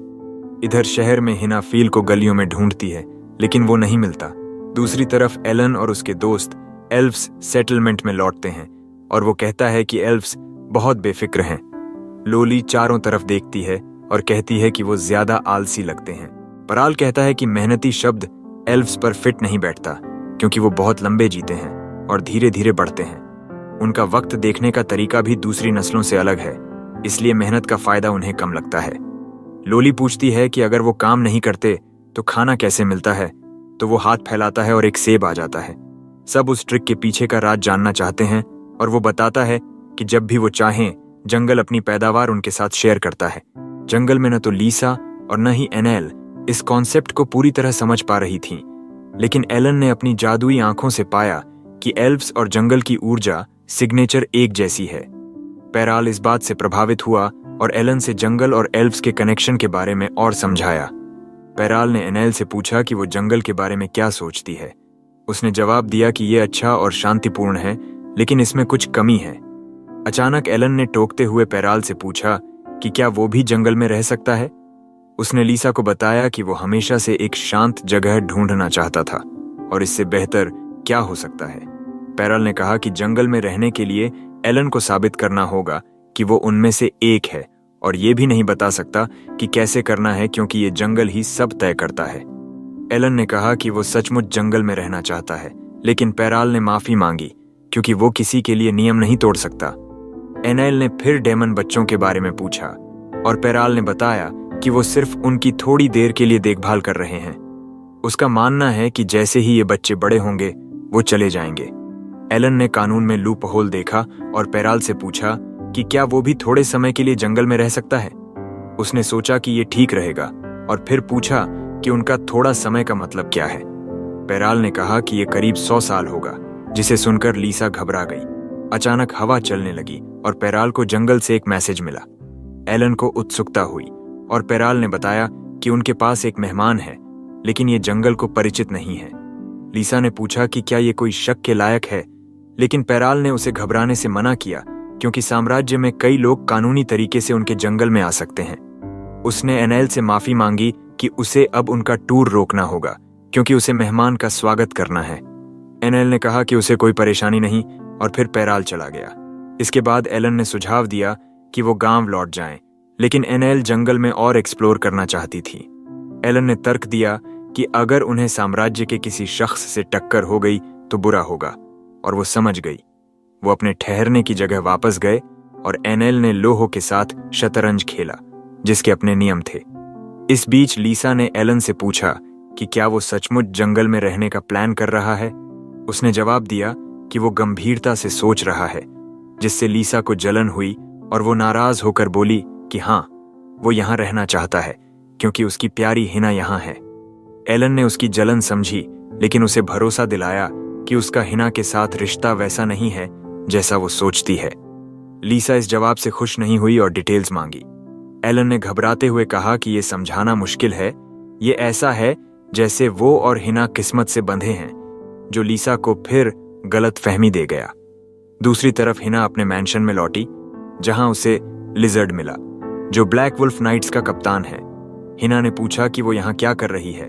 इधर शहर में हिना फील को गलियों में ढूंढती है, लेकिन वो नहीं मिलता। दूसरी तरफ एलन और उसके दोस्त एल्व्स सेटलमेंट में लौटते हैं और वो कहता है कि एल्व्स बहुत बेफिक्र हैं। लोली चारों तरफ देखती है और कहती है कि वो ज्यादा आलसी लगते हैं। पराल कहता है कि मेहनती शब्द एल्व्स पर फिट नहीं बैठता, क्योंकि वो बहुत लंबे जीते हैं और धीरे धीरे बढ़ते हैं। उनका वक्त देखने का तरीका भी दूसरी नस्लों से अलग है, इसलिए मेहनत का फायदा उन्हें कम लगता है। लोली पूछती है कि अगर वो काम नहीं करते तो खाना कैसे मिलता है, तो वो हाथ फैलाता है और एक सेब आ जाता है। सब उस ट्रिक के पीछे का राज जानना चाहते हैं और वो बताता है कि जब भी वो चाहें जंगल अपनी पैदावार उनके साथ शेयर करता है। जंगल में न तो लीसा और न ही एनेल इस कॉन्सेप्ट को पूरी तरह समझ पा रही थीं, लेकिन एलन ने अपनी जादुई आंखों से पाया कि एल्व्स और जंगल की ऊर्जा सिग्नेचर एक जैसी है। पैराल इस बात से प्रभावित हुआ और एलन से जंगल और एल्व्स के कनेक्शन के बारे में और समझाया। पैराल ने एनेल से पूछा कि वो जंगल के बारे में क्या सोचती है। उसने जवाब दिया कि ये अच्छा और शांतिपूर्ण है, लेकिन इसमें कुछ कमी है। अचानक एलन ने टोकते हुए पैराल से पूछा कि क्या वो भी जंगल में रह सकता है। उसने लीसा को बताया कि वो हमेशा से एक शांत जगह ढूंढना चाहता था और इससे बेहतर क्या हो सकता है। पैराल ने कहा कि जंगल में रहने के लिए एलन को साबित करना होगा कि वो उनमें से एक है, और ये भी नहीं बता सकता कि कैसे करना है क्योंकि ये जंगल ही सब तय करता है। एलन ने कहा कि वो सचमुच जंगल में रहना चाहता है, लेकिन पैराल ने माफी मांगी क्योंकि वो किसी के लिए नियम नहीं तोड़ सकता। एनेल ने फिर डेमन बच्चों के बारे में पूछा और पैराल ने बताया कि वो सिर्फ उनकी थोड़ी देर के लिए देखभाल कर रहे हैं। उसका मानना है कि जैसे ही ये बच्चे बड़े होंगे वो चले जाएंगे। एलन ने कानून में लूप होल देखा और पैराल से पूछा कि क्या वो भी थोड़े समय के लिए जंगल में रह सकता है। उसने सोचा कि ये ठीक रहेगा और फिर पूछा कि उनका थोड़ा समय का मतलब क्या है। पैराल ने कहा कि ये करीब 100 साल होगा, जिसे सुनकर लीसा घबरा गई। अचानक हवा चलने लगी और पैराल को जंगल से एक मैसेज मिला। एलन को उत्सुकता हुई और पैराल ने बताया कि उनके पास एक मेहमान है, लेकिन ये जंगल को परिचित नहीं है। लीसा ने पूछा कि क्या ये कोई शक के लायक है, लेकिन पैराल ने उसे घबराने से मना किया क्योंकि साम्राज्य में कई लोग कानूनी तरीके से उनके जंगल में आ सकते हैं। उसने एनेल से माफी मांगी कि उसे अब उनका टूर रोकना होगा क्योंकि उसे मेहमान का स्वागत करना है। एनेल ने कहा कि उसे कोई परेशानी नहीं और फिर पैराल चला गया। इसके बाद एलन ने सुझाव दिया कि वो गांव लौट जाएं, लेकिन एनेल जंगल में और एक्सप्लोर करना चाहती थी। एलन ने तर्क दिया कि अगर उन्हें साम्राज्य के किसी शख्स से टक्कर हो गई तो बुरा होगा, और वो समझ गई। वो अपने ठहरने की जगह वापस गए और एनेल ने लोहो के साथ शतरंज खेला, जिसके अपने नियम थे। इस बीच लीसा ने एलन से पूछा कि क्या वो सचमुच जंगल में रहने का प्लान कर रहा है। उसने जवाब दिया कि वो गंभीरता से सोच रहा है, जिससे लीसा को जलन हुई और वो नाराज होकर बोली कि हाँ, वो यहां रहना चाहता है क्योंकि उसकी प्यारी हिना यहां है। एलन ने उसकी जलन समझी, लेकिन उसे भरोसा दिलाया कि उसका हिना के साथ रिश्ता वैसा नहीं है जैसा वो सोचती है। लीसा इस जवाब से खुश नहीं हुई और डिटेल्स मांगी। एलन ने घबराते हुए कहा कि यह समझाना मुश्किल है, ये ऐसा है जैसे वो और हिना किस्मत से बंधे हैं, जो लीसा को फिर गलत फहमी दे गया। दूसरी तरफ हिना अपने मैंशन में लौटी, जहां उसे लिजर्ड मिला, जो ब्लैक वुल्फ नाइट्स का कप्तान है। हिना ने पूछा कि वो यहाँ क्या कर रही है,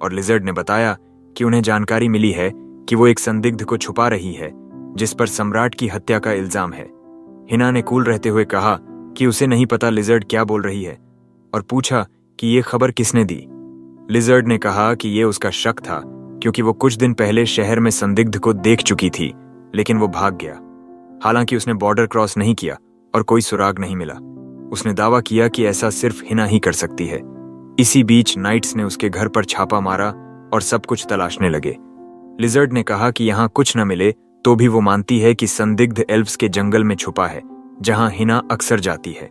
और लिजर्ड ने बताया कि उन्हें जानकारी मिली है कि वो एक संदिग्ध को छुपा रही है जिस पर सम्राट की हत्या का इल्जाम है। हिना ने कूल रहते हुए कहा कि उसे नहीं पता लिजर्ड क्या बोल रही है, और पूछा कि ये खबर किसने दी। लिजर्ड ने कहा कि ये उसका शक था क्योंकि वो कुछ दिन पहले शहर में संदिग्ध को देख चुकी थी, लेकिन वो भाग गया। हालांकि उसने बॉर्डर क्रॉस नहीं किया और कोई सुराग नहीं मिला। उसने दावा किया कि ऐसा सिर्फ हिना ही कर सकती है। इसी बीच नाइट्स ने उसके घर पर छापा मारा और सब कुछ तलाशने लगे। लिजर्ड ने कहा कि यहाँ कुछ न मिले तो भी वो मानती है कि संदिग्ध एल्व्स के जंगल में छुपा है, जहां हिना अक्सर जाती है।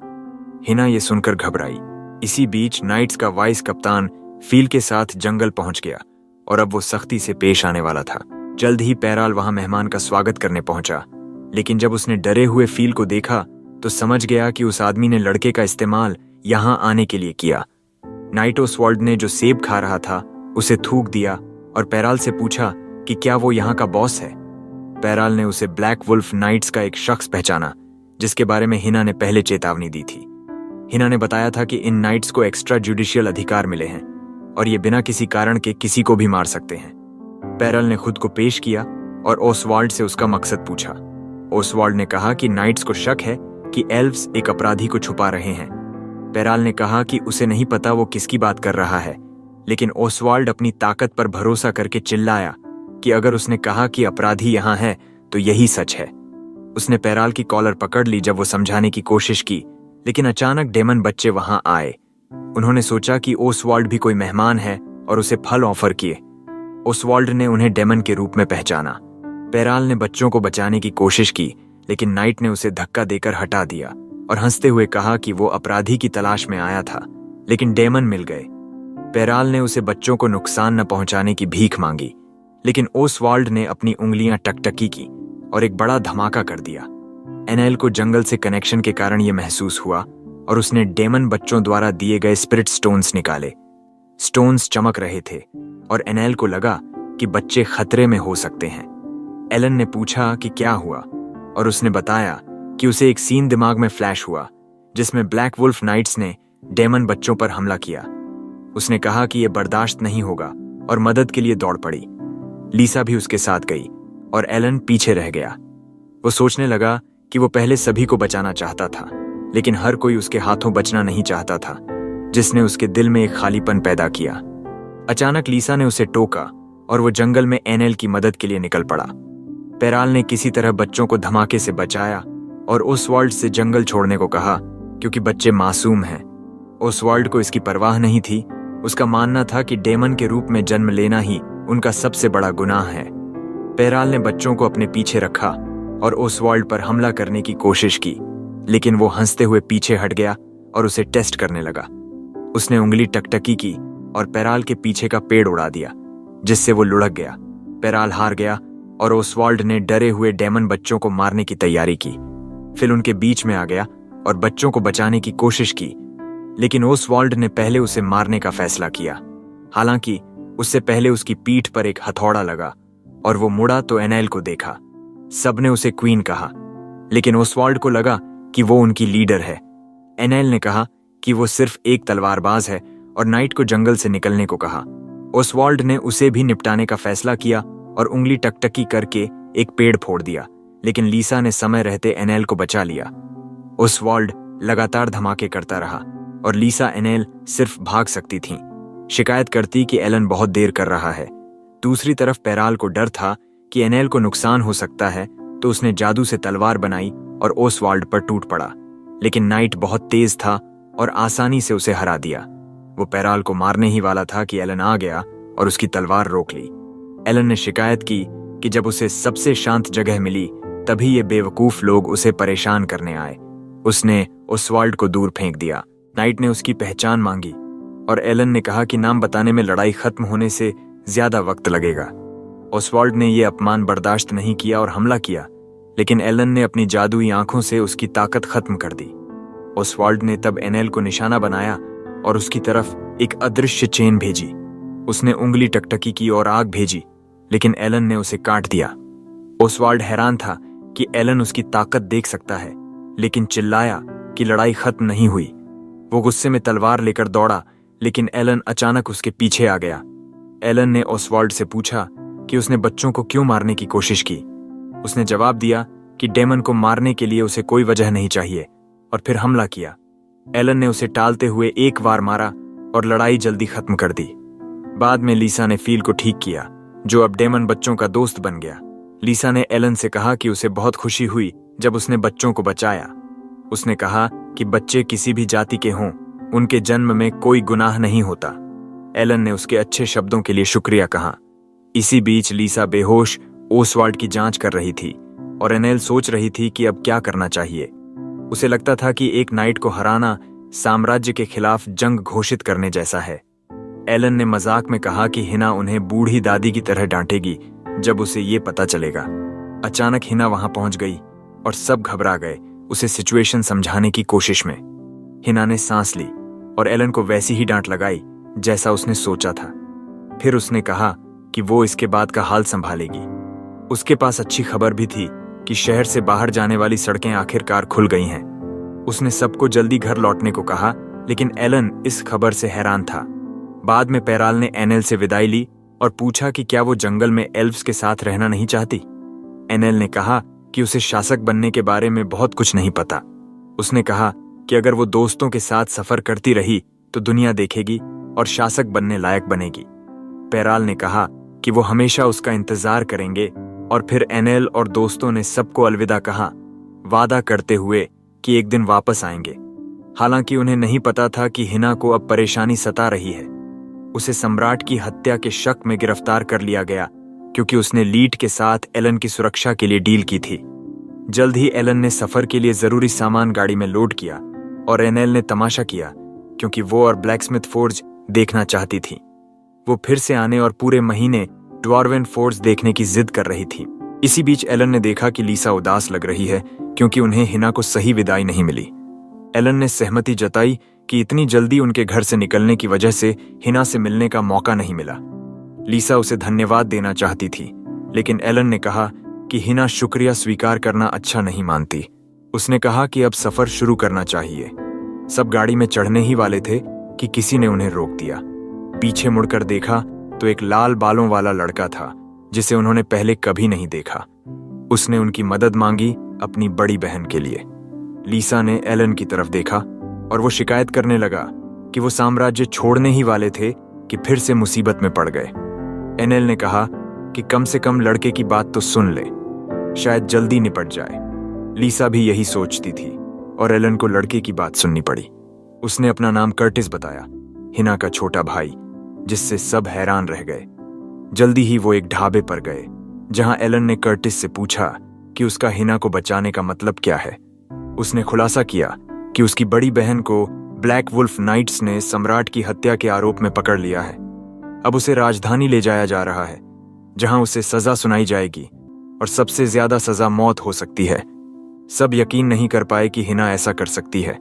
हिना ये सुनकर घबराई। इसी बीच नाइट्स का वाइस कप्तान फील के साथ जंगल पहुंच गया और अब वो सख्ती से पेश आने वाला था। जल्द ही पैराल वहां मेहमान का स्वागत करने पहुंचा, लेकिन जब उसने डरे हुए फील को देखा तो समझ गया कि उस आदमी ने लड़के का इस्तेमाल यहां आने के लिए किया। नाइट ओसवाल्ड ने जो सेब खा रहा था उसे थूक दिया और पैराल से पूछा कि क्या वो यहाँ का बॉस है। पैराल ने उसे ब्लैक वुल्फ नाइट्स का एक शख्स पहचाना, जिसके बारे में हिना ने पहले चेतावनी दी थी। हिना ने बताया था कि इन नाइट्स को एक्स्ट्रा जुडिशियल अधिकार मिले हैं और ये बिना किसी कारण के किसी को भी मार सकते हैं। पैराल ने खुद को पेश किया और ओसवाल्ड से उसका मकसद पूछा। ओसवाल्ड ने कहा कि नाइट्स को शक है कि एल्व्स एक अपराधी को छुपा रहे हैं। पैराल ने कहा कि उसे नहीं पता वो किसकी बात कर रहा है, लेकिन ओसवाल्ड अपनी ताकत पर भरोसा करके चिल्लाया कि अगर उसने कहा कि अपराधी यहाँ है तो यही सच है। उसने पैराल की कॉलर पकड़ ली जब वो समझाने की कोशिश की, लेकिन अचानक डेमन बच्चे वहां आए। उन्होंने सोचा कि ओसवाल्ड भी कोई मेहमान है और उसे फल ऑफर किए। ओसवाल्ड ने उन्हें डेमन के रूप में पहचाना। पैराल ने बच्चों को बचाने की कोशिश की, लेकिन नाइट ने उसे धक्का देकर हटा दिया और हंसते हुए कहा कि वो अपराधी की तलाश में आया था, लेकिन डेमन मिल गए। पेराल ने उसे बच्चों को नुकसान न पहुंचाने की भीख मांगी, लेकिन ओसवाल्ड ने अपनी उंगलियां टकटकी की और एक बड़ा धमाका कर दिया। एनेल को जंगल से कनेक्शन के कारण यह महसूस हुआ और उसने डेमन बच्चों द्वारा दिए गए स्पिरिट स्टोन्स निकाले। स्टोन्स चमक रहे थे और एनेल को लगा कि बच्चे खतरे में हो सकते हैं। एलन ने पूछा कि क्या हुआ, और उसने बताया कि उसे एक सीन दिमाग में फ्लैश हुआ जिसमें ब्लैक वुल्फ नाइट्स ने डेमन बच्चों पर हमला किया। उसने कहा कि यह बर्दाश्त नहीं होगा और मदद के लिए दौड़ पड़ी। लीसा भी उसके साथ गई और एलन पीछे रह गया। वो सोचने लगा कि वो पहले सभी को बचाना चाहता था, लेकिन हर कोई उसके हाथों बचना नहीं चाहता था, जिसने उसके दिल में एक खालीपन पैदा किया। अचानक लीसा ने उसे टोका और वो जंगल में एनेल की मदद के लिए निकल पड़ा। पेराल ने किसी तरह बच्चों को धमाके से बचाया और ओसवाल्ड से जंगल छोड़ने को कहा, क्योंकि बच्चे मासूम हैं। ओसवाल्ड को इसकी परवाह नहीं थी। उसका मानना था कि डेमन के रूप में जन्म लेना ही उनका सबसे बड़ा गुनाह है। पेराल ने बच्चों को अपने पीछे रखा और ओसवाल्ड पर हमला करने की कोशिश की, लेकिन वो हंसते हुए पीछे हट गया और उसे टेस्ट करने लगा। उसने उंगली टकटकी की और पेराल के पीछे का पेड़ उड़ा दिया, जिससे वो लुढ़क गया। पेराल हार गया और ओसवाल्ड ने डरे हुए डेमन बच्चों को मारने की तैयारी की। फिर उनके बीच में आ गया और बच्चों को बचाने की कोशिश की, लेकिन ओसवाल्ड ने पहले उसे मारने का फैसला किया। हालांकि उससे पहले उसकी पीठ पर एक हथौड़ा लगा और वो मुड़ा तो एनेल को देखा। सबने उसे क्वीन कहा, लेकिन ओसवाल्ड को लगा कि वो उनकी लीडर है। एनेल ने कहा कि वो सिर्फ एक तलवारबाज है और नाइट को जंगल से निकलने को कहा। ओसवाल्ड ने उसे भी निपटाने का फैसला किया और उंगली टकटकी करके एक पेड़ फोड़ दिया, लेकिन लीसा ने समय रहते एनेल को बचा लिया। ओसवाल्ड लगातार धमाके करता रहा और लीसा एनेल सिर्फ भाग सकती थीं, शिकायत करती कि एलन बहुत देर कर रहा है। दूसरी तरफ पेराल को डर था कि एनेल को नुकसान हो सकता है, तो उसने जादू से तलवार बनाई और ओसवाल्ड पर टूट पड़ा, लेकिन नाइट बहुत तेज था और आसानी से उसे हरा दिया। वो पेराल को मारने ही वाला था कि एलन आ गया और उसकी तलवार रोक ली। एलन ने शिकायत की कि जब उसे सबसे शांत जगह मिली, तभी ये बेवकूफ लोग उसे परेशान करने आए। उसने ओसवाल्ड को दूर फेंक दिया। नाइट ने उसकी पहचान मांगी और एलन ने कहा कि नाम बताने में लड़ाई खत्म होने से ज्यादा वक्त लगेगा। ओसवाल्ड ने यह अपमान बर्दाश्त नहीं किया और हमला किया, लेकिन एलन ने अपनी जादुई आंखों से उसकी ताकत खत्म कर दी। ओसवाल्ड ने तब एनेल को निशाना बनाया और उसकी तरफ एक अदृश्य चेन भेजी। उसने उंगली टकटकी की और आग भेजी, लेकिन एलन ने उसे काट दिया। ओसवाल्ड हैरान था कि एलन उसकी ताकत देख सकता है, लेकिन चिल्लाया कि लड़ाई खत्म नहीं हुई। वो गुस्से में तलवार लेकर दौड़ा, लेकिन एलन अचानक उसके पीछे आ गया। एलन ने ओसवाल्ड से पूछा कि उसने बच्चों को क्यों मारने की कोशिश की। उसने जवाब दिया कि डेमन को मारने के लिए उसे कोई वजह नहीं चाहिए, और फिर हमला किया। एलन ने उसे टालते हुए एक बार मारा और लड़ाई जल्दी खत्म कर दी। बाद में लीसा ने फील को ठीक किया, जो अब डेमन बच्चों का दोस्त बन गया। लीसा ने एलन से कहा कि उसे बहुत खुशी हुई जब उसने बच्चों को बचाया। उसने कहा कि बच्चे किसी भी जाति के हों, उनके जन्म में कोई गुनाह नहीं होता। एलन ने उसके अच्छे शब्दों के लिए शुक्रिया कहा। इसी बीच लीसा बेहोश ओसवाल्ड की जांच कर रही थी और एनेल सोच रही थी कि अब क्या करना चाहिए। उसे लगता था कि एक नाइट को हराना साम्राज्य के खिलाफ जंग घोषित करने जैसा है। एलन ने मजाक में कहा कि हिना उन्हें बूढ़ी दादी की तरह डांटेगी जब उसे ये पता चलेगा। अचानक हिना वहां पहुंच गई और सब घबरा गए उसे सिचुएशन समझाने की कोशिश में। हिना ने सांस ली और एलन को वैसी ही डांट लगाई जैसा उसने सोचा था। फिर उसने कहा कि वो इसके बाद का हाल संभालेगी। उसके पास अच्छी खबर भी थी कि शहर से बाहर जाने वाली सड़कें आखिरकार खुल गई हैं। उसने सबको जल्दी घर लौटने को कहा, लेकिन एलन इस खबर से हैरान था। बाद में पेराल ने एनेल से विदाई ली और पूछा कि क्या वो जंगल में एल्व्स के साथ रहना नहीं चाहती। एनेल ने कहा कि उसे शासक बनने के बारे में बहुत कुछ नहीं पता। उसने कहा कि अगर वो दोस्तों के साथ सफर करती रही तो दुनिया देखेगी और शासक बनने लायक बनेगी। पेराल ने कहा कि वो हमेशा उसका इंतजार करेंगे, और फिर एनेल और दोस्तों ने सबको अलविदा कहा, वादा करते हुए कि एक दिन वापस आएंगे। हालांकि उन्हें नहीं पता था कि हिना को अब परेशानी सता रही है। उसे सम्राट की हत्या के शक में गिरफ्तार कर लिया गया, क्योंकि उसने लीट के साथ एलन की सुरक्षा के लिए डील की थी। जल्द ही एलन ने सफर के लिए जरूरी सामान गाड़ी में लोड किया और एनेल ने तमाशा किया क्योंकि वो और ब्लैकस्मिथ फोर्ज देखना चाहती थी। वो फिर से आने और पूरे महीने ड्वार्वेन फोर्ज देखने की जिद कर रही थी। इसी बीच एलन ने देखा कि लीसा उदास लग रही है क्योंकि उन्हें हिना को सही विदाई नहीं मिली। एलन ने सहमति जताई कि इतनी जल्दी उनके घर से निकलने की वजह से हिना से मिलने का मौका नहीं मिला। लीसा उसे धन्यवाद देना चाहती थी, लेकिन एलन ने कहा कि हिना शुक्रिया स्वीकार करना अच्छा नहीं मानती। उसने कहा कि अब सफर शुरू करना चाहिए। सब गाड़ी में चढ़ने ही वाले थे कि किसी ने उन्हें रोक दिया। पीछे मुड़कर देखा तो एक लाल बालों वाला लड़का था जिसे उन्होंने पहले कभी नहीं देखा। उसने उनकी मदद मांगी अपनी बड़ी बहन के लिए। लीसा ने एलन की तरफ देखा और वो शिकायत करने लगा कि वो साम्राज्य छोड़ने ही वाले थे कि फिर से मुसीबत में पड़ गए। एनेल ने कहा कि कम से कम लड़के की बात तो सुन ले, शायद जल्दी निपट जाए। लीसा भी यही सोचती थी और एलन को लड़के की बात सुननी पड़ी। उसने अपना नाम कर्टिस बताया, हिना का छोटा भाई, जिससे सब हैरान रह गए। जल्दी ही वो एक ढाबे पर गए जहां एलन ने कर्टिस से पूछा कि उसका हिना को बचाने का मतलब क्या है। उसने खुलासा किया कि उसकी बड़ी बहन को ब्लैक वुल्फ नाइट्स ने सम्राट की हत्या के आरोप में पकड़ लिया है। अब उसे राजधानी ले जाया जा रहा है जहां उसे सजा सुनाई जाएगी और सबसे ज्यादा सजा मौत हो सकती है। सब यकीन नहीं कर पाए कि हिना ऐसा कर सकती है।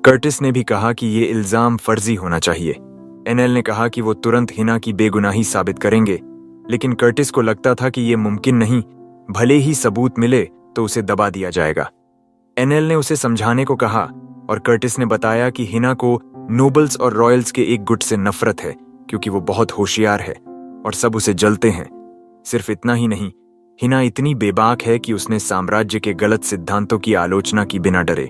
कर्टिस ने भी कहा कि ये इल्जाम फर्जी होना चाहिए। एनेल ने कहा कि वो तुरंत हिना की बेगुनाही साबित करेंगे, लेकिन कर्टिस को लगता था कि ये मुमकिन नहीं। भले ही सबूत मिले तो उसे दबा दिया जाएगा। एनेल ने उसे समझाने को कहा और कर्टिस ने बताया कि हिना को नोबल्स और रॉयल्स के एक गुट से नफरत है क्योंकि वो बहुत होशियार है और सब उसे जलते हैं। सिर्फ इतना ही नहीं, हिना इतनी बेबाक है कि उसने साम्राज्य के गलत सिद्धांतों की आलोचना की बिना डरे।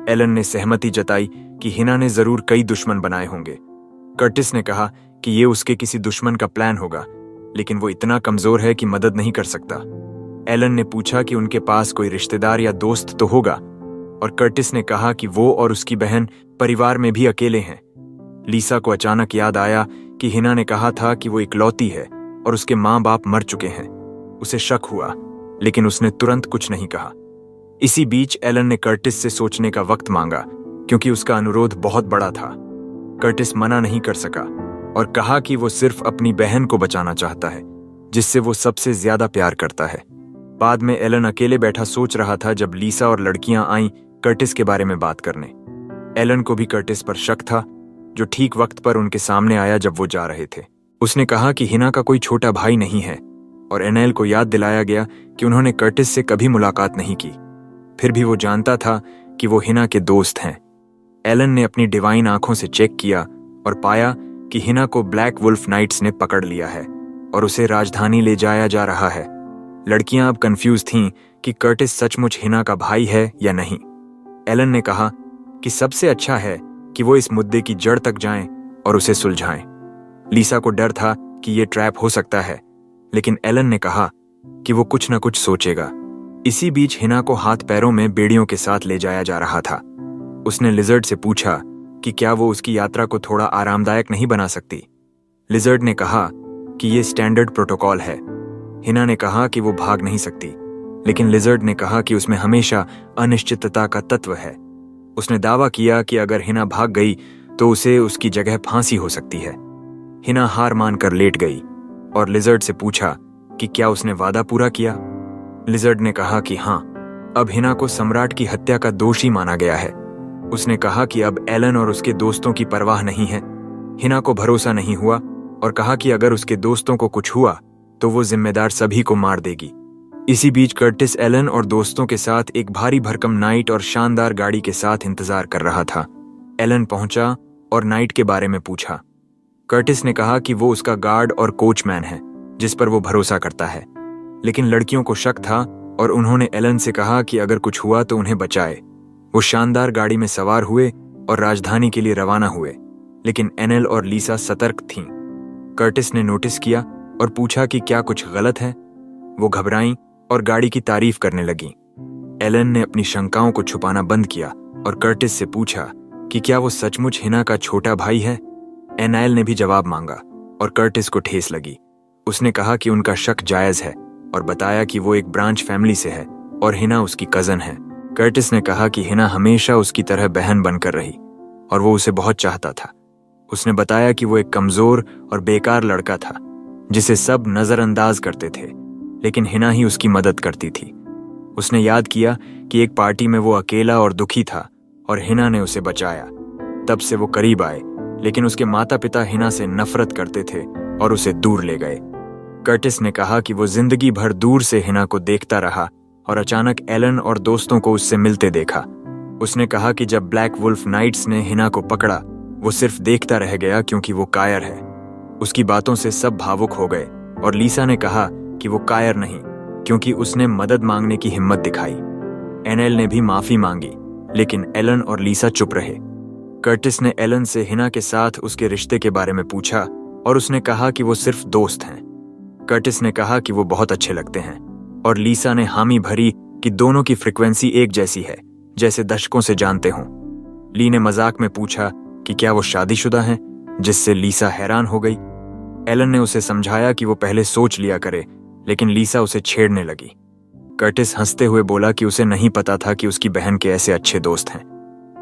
एलन ने सहमति जताई कि हिना ने जरूर कई दुश्मन बनाए होंगे। कर्टिस ने कहा कि ये उसके किसी दुश्मन का प्लान होगा, लेकिन वो इतना कमजोर है कि मदद नहीं कर सकता। एलन ने पूछा कि उनके पास कोई रिश्तेदार या दोस्त तो होगा, और कर्टिस ने कहा कि वो और उसकी बहन परिवार में भी अकेले हैं। लीसा को अचानक याद आया कि हिना ने कहा था कि वो इकलौती है और उसके माँ बाप मर चुके हैं। उसे शक हुआ, लेकिन उसने तुरंत कुछ नहीं कहा। इसी बीच एलन ने कर्टिस से सोचने का वक्त मांगा क्योंकि उसका अनुरोध बहुत बड़ा था। कर्टिस मना नहीं कर सका और कहा कि वो सिर्फ अपनी बहन को बचाना चाहता है, जिससे वो सबसे ज्यादा प्यार करता है। बाद में एलन अकेले बैठा सोच रहा था जब लीसा और लड़कियां आईं कर्टिस के बारे में बात करने। एलन को भी कर्टिस पर शक था, जो ठीक वक्त पर उनके सामने आया जब वो जा रहे थे। उसने कहा कि हिना का कोई छोटा भाई नहीं है, और एनेल को याद दिलाया गया कि उन्होंने कर्टिस से कभी मुलाकात नहीं की। फिर भी वो जानता था कि वो हिना के दोस्त हैं। एलन ने अपनी डिवाइन आंखों से चेक किया और पाया कि हिना को ब्लैक वुल्फ नाइट्स ने पकड़ लिया है और उसे राजधानी ले जाया जा रहा है। लड़कियां अब कंफ्यूज थीं कि कर्टिस सचमुच हिना का भाई है या नहीं। एलन ने कहा कि सबसे अच्छा है कि वो इस मुद्दे की जड़ तक जाएं और उसे सुलझाएं। लीसा को डर था कि ये ट्रैप हो सकता है, लेकिन एलन ने कहा कि वो कुछ न कुछ सोचेगा। इसी बीच हिना को हाथ पैरों में बेड़ियों के साथ ले जाया जा रहा था। उसने लिजर्ड से पूछा कि क्या वो उसकी यात्रा को थोड़ा आरामदायक नहीं बना सकती। लिजर्ड ने कहा कि ये स्टैंडर्ड प्रोटोकॉल है। हिना ने कहा कि वो भाग नहीं सकती, लेकिन लिजर्ड ने कहा कि उसमें हमेशा अनिश्चितता का तत्व है। उसने दावा किया कि अगर हिना भाग गई तो उसे उसकी जगह फांसी हो सकती है। हिना हार मानकर लेट गई और लिजर्ड से पूछा कि क्या उसने वादा पूरा किया। लिजर्ड ने कहा कि हाँ, अब हिना को सम्राट की हत्या का दोषी माना गया है। उसने कहा कि अब एलन और उसके दोस्तों की परवाह नहीं है। हिना को भरोसा नहीं हुआ और कहा कि अगर उसके दोस्तों को कुछ हुआ तो वो जिम्मेदार सभी को मार देगी। इसी बीच कर्टिस एलन और दोस्तों के साथ एक भारी भरकम नाइट और शानदार गाड़ी के साथ इंतजार कर रहा था। एलन पहुंचा और नाइट के बारे में पूछा। कर्टिस ने कहा कि वो उसका गार्ड और कोचमैन है, जिस पर वो भरोसा करता है, लेकिन लड़कियों को शक था और उन्होंने एलन से कहा कि अगर कुछ हुआ तो उन्हें बचाए। वो शानदार गाड़ी में सवार हुए और राजधानी के लिए रवाना हुए, लेकिन एनेल और लीसा सतर्क थीं। कर्टिस ने नोटिस किया और पूछा कि क्या कुछ गलत है। वो घबराईं और गाड़ी की तारीफ करने लगीं। एलन ने अपनी शंकाओं को छुपाना बंद किया और कर्टिस से पूछा कि क्या वो सचमुच हिना का छोटा भाई है। एनाइल ने भी जवाब मांगा और कर्टिस को ठेस लगी। उसने कहा कि उनका शक जायज है और बताया कि वो एक ब्रांच फैमिली से है और हिना उसकी कजन है। कर्टिस ने कहा कि हिना हमेशा उसकी तरह बहन बनकर रही और वो उसे बहुत चाहता था। उसने बताया कि वो एक कमजोर और बेकार लड़का था जिसे सब नजरअंदाज करते थे, लेकिन हिना ही उसकी मदद करती थी। उसने याद किया कि एक पार्टी में वो अकेला और दुखी था और हिना ने उसे बचाया। तब से वो करीब आए, लेकिन उसके माता पिता हिना से नफरत करते थे और उसे दूर ले गए। कर्टिस ने कहा कि वो जिंदगी भर दूर से हिना को देखता रहा और अचानक एलन और दोस्तों को उससे मिलते देखा। उसने कहा कि जब ब्लैक वुल्फ नाइट्स ने हिना को पकड़ा, वो सिर्फ देखता रह गया क्योंकि वो कायर है। उसकी बातों से सब भावुक हो गए और लीसा ने कहा कि वो कायर नहीं, क्योंकि उसने मदद मांगने की हिम्मत दिखाई। एनेल ने भी माफी मांगी, लेकिन एलन और लीसा चुप रहे। कर्टिस ने एलन से हिना के साथ उसके रिश्ते के बारे में पूछा और उसने कहा कि वो सिर्फ दोस्त हैं। कर्टिस ने कहा कि वो बहुत अच्छे लगते हैं और लीसा ने हामी भरी कि दोनों की फ्रिक्वेंसी एक जैसी है, जैसे दशकों से जानते हों। ली ने मजाक में पूछा कि क्या वो शादीशुदा हैं, जिससे लीसा हैरान हो गई। एलन ने उसे समझाया कि वो पहले सोच लिया करे, लेकिन लीसा उसे छेड़ने लगी। कर्टिस हंसते हुए बोला कि उसे नहीं पता था कि उसकी बहन के ऐसे अच्छे दोस्त हैं।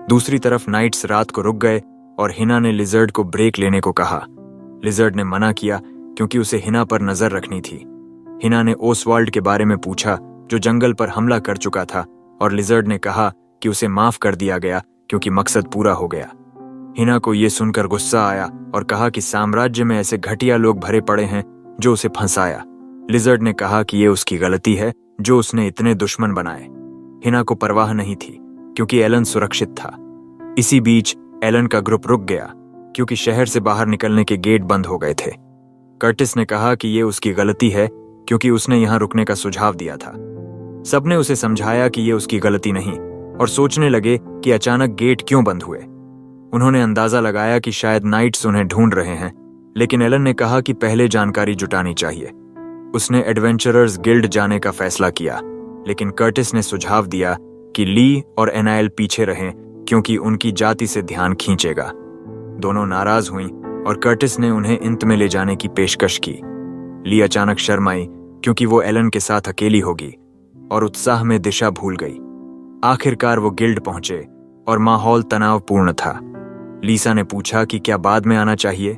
दूसरी तरफ नाइट्स रात को रुक गए और हिना ने लिजर्ड को ब्रेक लेने को कहा। लिजर्ड ने मना किया क्योंकि उसे हिना पर नजर रखनी थी। हिना ने ओसवाल्ड के बारे में पूछा, जो जंगल पर हमला कर चुका था, और लिजर्ड ने कहा कि उसे माफ कर दिया गया क्योंकि मकसद पूरा हो गया। हिना को यह सुनकर गुस्सा आया और कहा कि साम्राज्य में ऐसे घटिया लोग भरे पड़े हैं जो उसे फंसाया। लिजर्ड ने कहा कि यह उसकी गलती है जो उसने इतने दुश्मन बनाए। हिना को परवाह नहीं थी क्योंकि एलन सुरक्षित था। इसी बीच एलन का ग्रुप रुक गया क्योंकि शहर से बाहर निकलने के गेट बंद हो गए थे। कर्टिस ने कहा कि यह उसकी गलती है क्योंकि उसने यहां रुकने का सुझाव दिया था। सबने उसे समझाया कि यह उसकी गलती नहीं और सोचने लगे कि अचानक गेट क्यों बंद हुए। उन्होंने अंदाजा लगाया कि शायद नाइट्स उन्हें ढूंढ रहे हैं, लेकिन एलन ने कहा कि पहले जानकारी जुटानी चाहिए। उसने एडवेंचरर्स गिल्ड जाने का फैसला किया, लेकिन कर्टिस ने सुझाव दिया कि ली और एनाइल पीछे रहें क्योंकि उनकी जाति से ध्यान खींचेगा। दोनों नाराज हुईं और कर्टिस ने उन्हें इंत में ले जाने की पेशकश की। ली अचानक शर्माई क्योंकि वो एलन के साथ अकेली होगी और उत्साह में दिशा भूल गई। आखिरकार वो गिल्ड पहुंचे और माहौल तनावपूर्ण था। लीसा ने पूछा कि क्या बाद में आना चाहिए,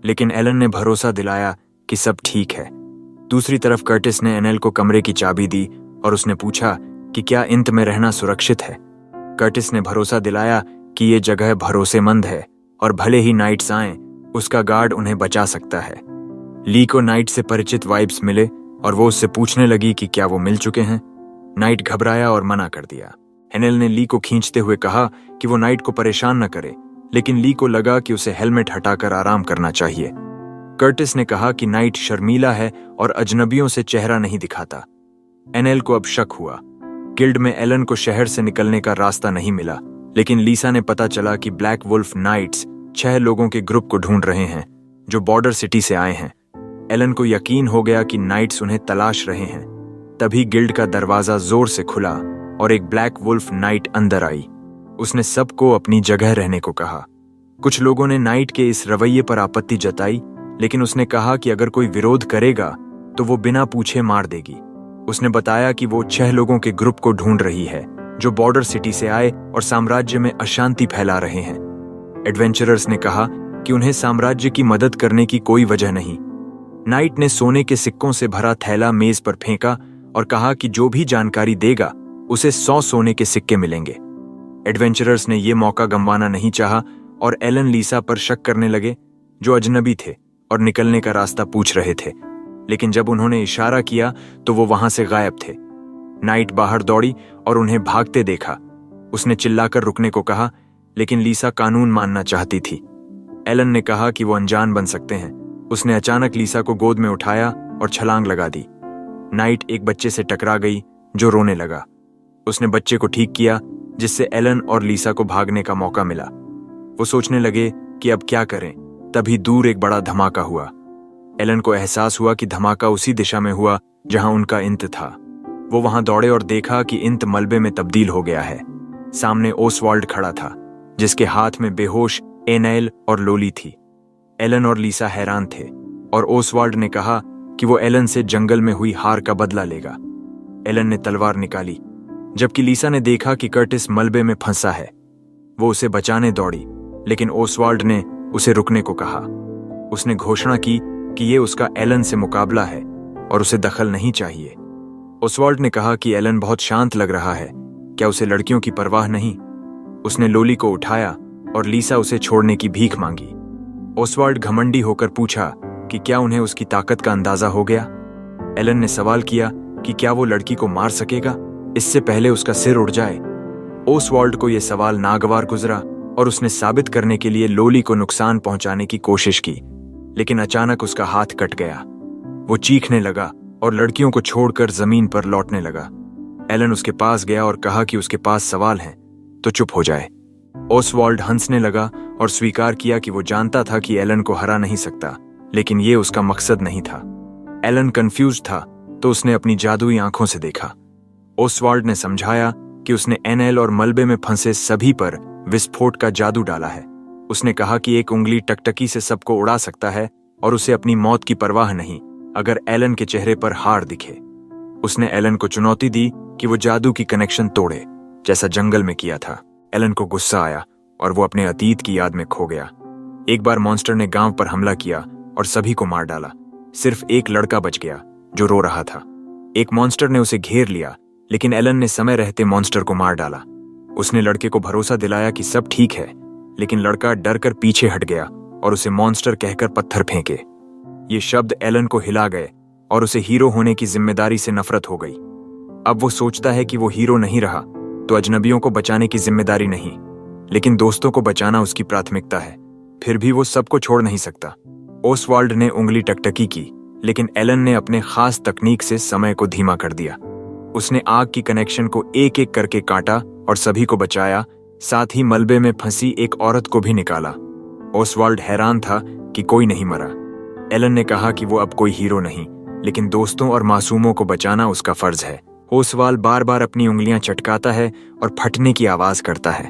लेकिन एलन ने भरोसा दिलाया कि सब ठीक है। दूसरी तरफ कर्टिस ने एनेल को कमरे की चाबी दी और उसने पूछा कि क्या इंत में रहना सुरक्षित है। कर्टिस ने भरोसा दिलाया कि ये जगह भरोसेमंद है और भले ही नाइट्स आएं, उसका गार्ड उन्हें बचा सकता है। ली को नाइट से परिचित वाइब्स मिले और वो उससे पूछने लगी कि क्या वो मिल चुके हैं। नाइट घबराया और मना कर दिया। एनेल ने ली को खींचते हुए कहा कि वो नाइट को परेशान न करे, लेकिन ली को लगा कि उसे हेलमेट हटाकर आराम करना चाहिए। कर्टिस ने कहा कि नाइट शर्मीला है और अजनबियों से चेहरा नहीं दिखाता। एनेल को अब शक हुआ। गिल्ड में एलन को शहर से निकलने का रास्ता नहीं मिला, लेकिन लीसा ने पता चला कि ब्लैक वुल्फ नाइट्स 6 लोगों के ग्रुप को ढूंढ रहे हैं जो बॉर्डर सिटी से आए हैं। एलन को यकीन हो गया कि नाइट्स उन्हें तलाश रहे हैं। तभी गिल्ड का दरवाजा जोर से खुला और एक ब्लैक वुल्फ नाइट अंदर आई। उसने सबको अपनी जगह रहने को कहा। कुछ लोगों ने नाइट के इस रवैये पर आपत्ति जताई, लेकिन उसने कहा कि अगर कोई विरोध करेगा तो वो बिना पूछे मार देगी। उसने बताया कि वो 6 लोगों के ग्रुप को ढूंढ रही है जो बॉर्डर सिटी से आए और साम्राज्य में अशांति फैला रहे हैं। एडवेंचरर्स ने कहा कि उन्हें साम्राज्य की मदद करने की कोई वजह नहीं। नाइट ने सोने के सिक्कों से भरा थैला मेज पर फेंका और कहा कि जो भी जानकारी देगा उसे 100 सोने के सिक्के मिलेंगे। एडवेंचरर्स ने यह मौका गंवाना नहीं चाहा और एलन लीसा पर शक करने लगे, जो अजनबी थे और निकलने का रास्ता पूछ रहे थे। लेकिन जब उन्होंने इशारा किया तो वो वहां से गायब थे। नाइट बाहर दौड़ी और उन्हें भागते देखा। उसने चिल्लाकर रुकने को कहा, लेकिन लीसा कानून मानना चाहती थी। एलन ने कहा कि वो अनजान बन सकते हैं। उसने अचानक लीसा को गोद में उठाया और छलांग लगा दी। नाइट एक बच्चे से टकरा गई जो रोने लगा। उसने बच्चे को ठीक किया, जिससे एलन और लीसा को भागने का मौका मिला। वो सोचने लगे कि अब क्या करें। तभी दूर एक बड़ा धमाका हुआ। एलन को एहसास हुआ कि धमाका उसी दिशा में हुआ जहां उनका इंत था। वो वहां दौड़े और देखा कि इंत मलबे में तब्दील हो गया है। सामने ओसवाल्ड खड़ा था, जिसके हाथ में बेहोश एनेल और लोली थी। एलन और लीसा हैरान थे और ओसवाल्ड ने कहा कि वो एलन से जंगल में हुई हार का बदला लेगा। एलन ने तलवार निकाली, जबकि लीसा ने देखा कि कर्टिस मलबे में फंसा है। वो उसे बचाने दौड़ी, लेकिन ओसवाल्ड ने उसे रुकने को कहा। उसने घोषणा की कि ये उसका एलन से मुकाबला है और उसे दखल नहीं चाहिए। ओसवाल्ड ने कहा कि एलन बहुत शांत लग रहा है, क्या उसे लड़कियों की परवाह नहीं? उसने लोली को उठाया और लीसा उसे छोड़ने की भीख मांगी। ओसवाल्ड घमंडी होकर पूछा कि क्या उन्हें उसकी ताकत का अंदाजा हो गया। एलन ने सवाल किया कि क्या वो लड़की को मार सकेगा इससे पहले उसका सिर उड़ जाए। ओसवाल्ड को यह सवाल नागवार गुजरा और उसने साबित करने के लिए लोली को नुकसान पहुंचाने की कोशिश की, लेकिन अचानक उसका हाथ कट गया। वो चीखने लगा और लड़कियों को छोड़कर जमीन पर लौटने लगा। एलन उसके पास गया और कहा कि उसके पास सवाल हैं तो चुप हो जाए। ओसवाल्ड हंसने लगा और स्वीकार किया कि वो जानता था कि एलन को हरा नहीं सकता, लेकिन ये उसका मकसद नहीं था। एलन कंफ्यूज था तो उसने अपनी जादुई आंखों से देखा। ओसवाल्ड ने समझाया कि उसने एनएल और मलबे में फंसे सभी पर विस्फोट का जादू डाला है। उसने कहा कि एक उंगली टकटकी से सबको उड़ा सकता है और उसे अपनी मौत की परवाह नहीं अगर एलन के चेहरे पर हार दिखे। उसने एलन को चुनौती दी कि वो जादू की कनेक्शन तोड़े, जैसा जंगल में किया था। एलन को गुस्सा आया और वो अपने अतीत की याद में खो गया। एक बार मॉन्स्टर ने गांव पर हमला किया और सभी को मार डाला। सिर्फ एक लड़का बच गया जो रो रहा था। एक मॉन्स्टर ने उसे घेर लिया, लेकिन एलन ने समय रहते मॉन्स्टर को मार डाला। उसने लड़के को भरोसा दिलाया कि सब ठीक है, लेकिन लड़का डर कर पीछे हट गया और उसे मॉन्स्टर कहकर पत्थर फेंके। ये शब्द एलन को हिला गए और उसे हीरो होने की जिम्मेदारी से नफरत हो गई। अब वो सोचता है कि वो हीरो नहीं रहा तो अजनबियों को बचाने की जिम्मेदारी नहीं, लेकिन दोस्तों को बचाना उसकी प्राथमिकता है। फिर भी वो सबको छोड़ नहीं सकता। ओसवाल्ड ने उंगली टकटकी की, लेकिन एलन ने अपने खास तकनीक से समय को धीमा कर दिया। उसने आग की कनेक्शन को एक एक करके काटा और सभी को बचाया, साथ ही मलबे में फंसी एक औरत को भी निकाला। ओसवाल्ड हैरान था कि कोई नहीं मरा। एलन ने कहा कि वो अब कोई हीरो नहीं, लेकिन दोस्तों और मासूमों को बचाना उसका फर्ज है। ओसवाल्ड बार बार अपनी उंगलियां चटकाता है और फटने की आवाज करता है।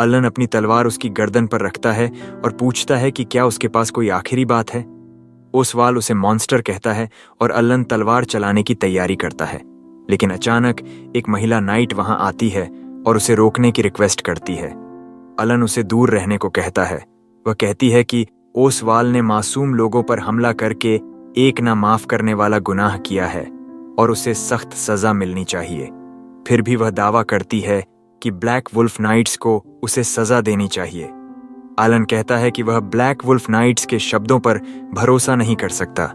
एलन अपनी तलवार उसकी गर्दन पर रखता है और पूछता है कि क्या उसके पास कोई आखिरी बात है। ओसवाल्ड उसे मॉन्स्टर कहता है और एलन तलवार चलाने की तैयारी करता है, लेकिन अचानक एक महिला नाइट वहां आती है और उसे रोकने की रिक्वेस्ट करती है। एलन उसे दूर रहने को कहता है। वह कहती है कि ओसवाल्ड ने मासूम लोगों पर हमला करके एक ना माफ करने वाला गुनाह किया है और उसे सख्त सजा मिलनी चाहिए। फिर भी वह दावा करती है कि ब्लैक वुल्फ नाइट्स को उसे सजा देनी चाहिए। एलन कहता है कि वह ब्लैक वुल्फ नाइट्स के शब्दों पर भरोसा नहीं कर सकता।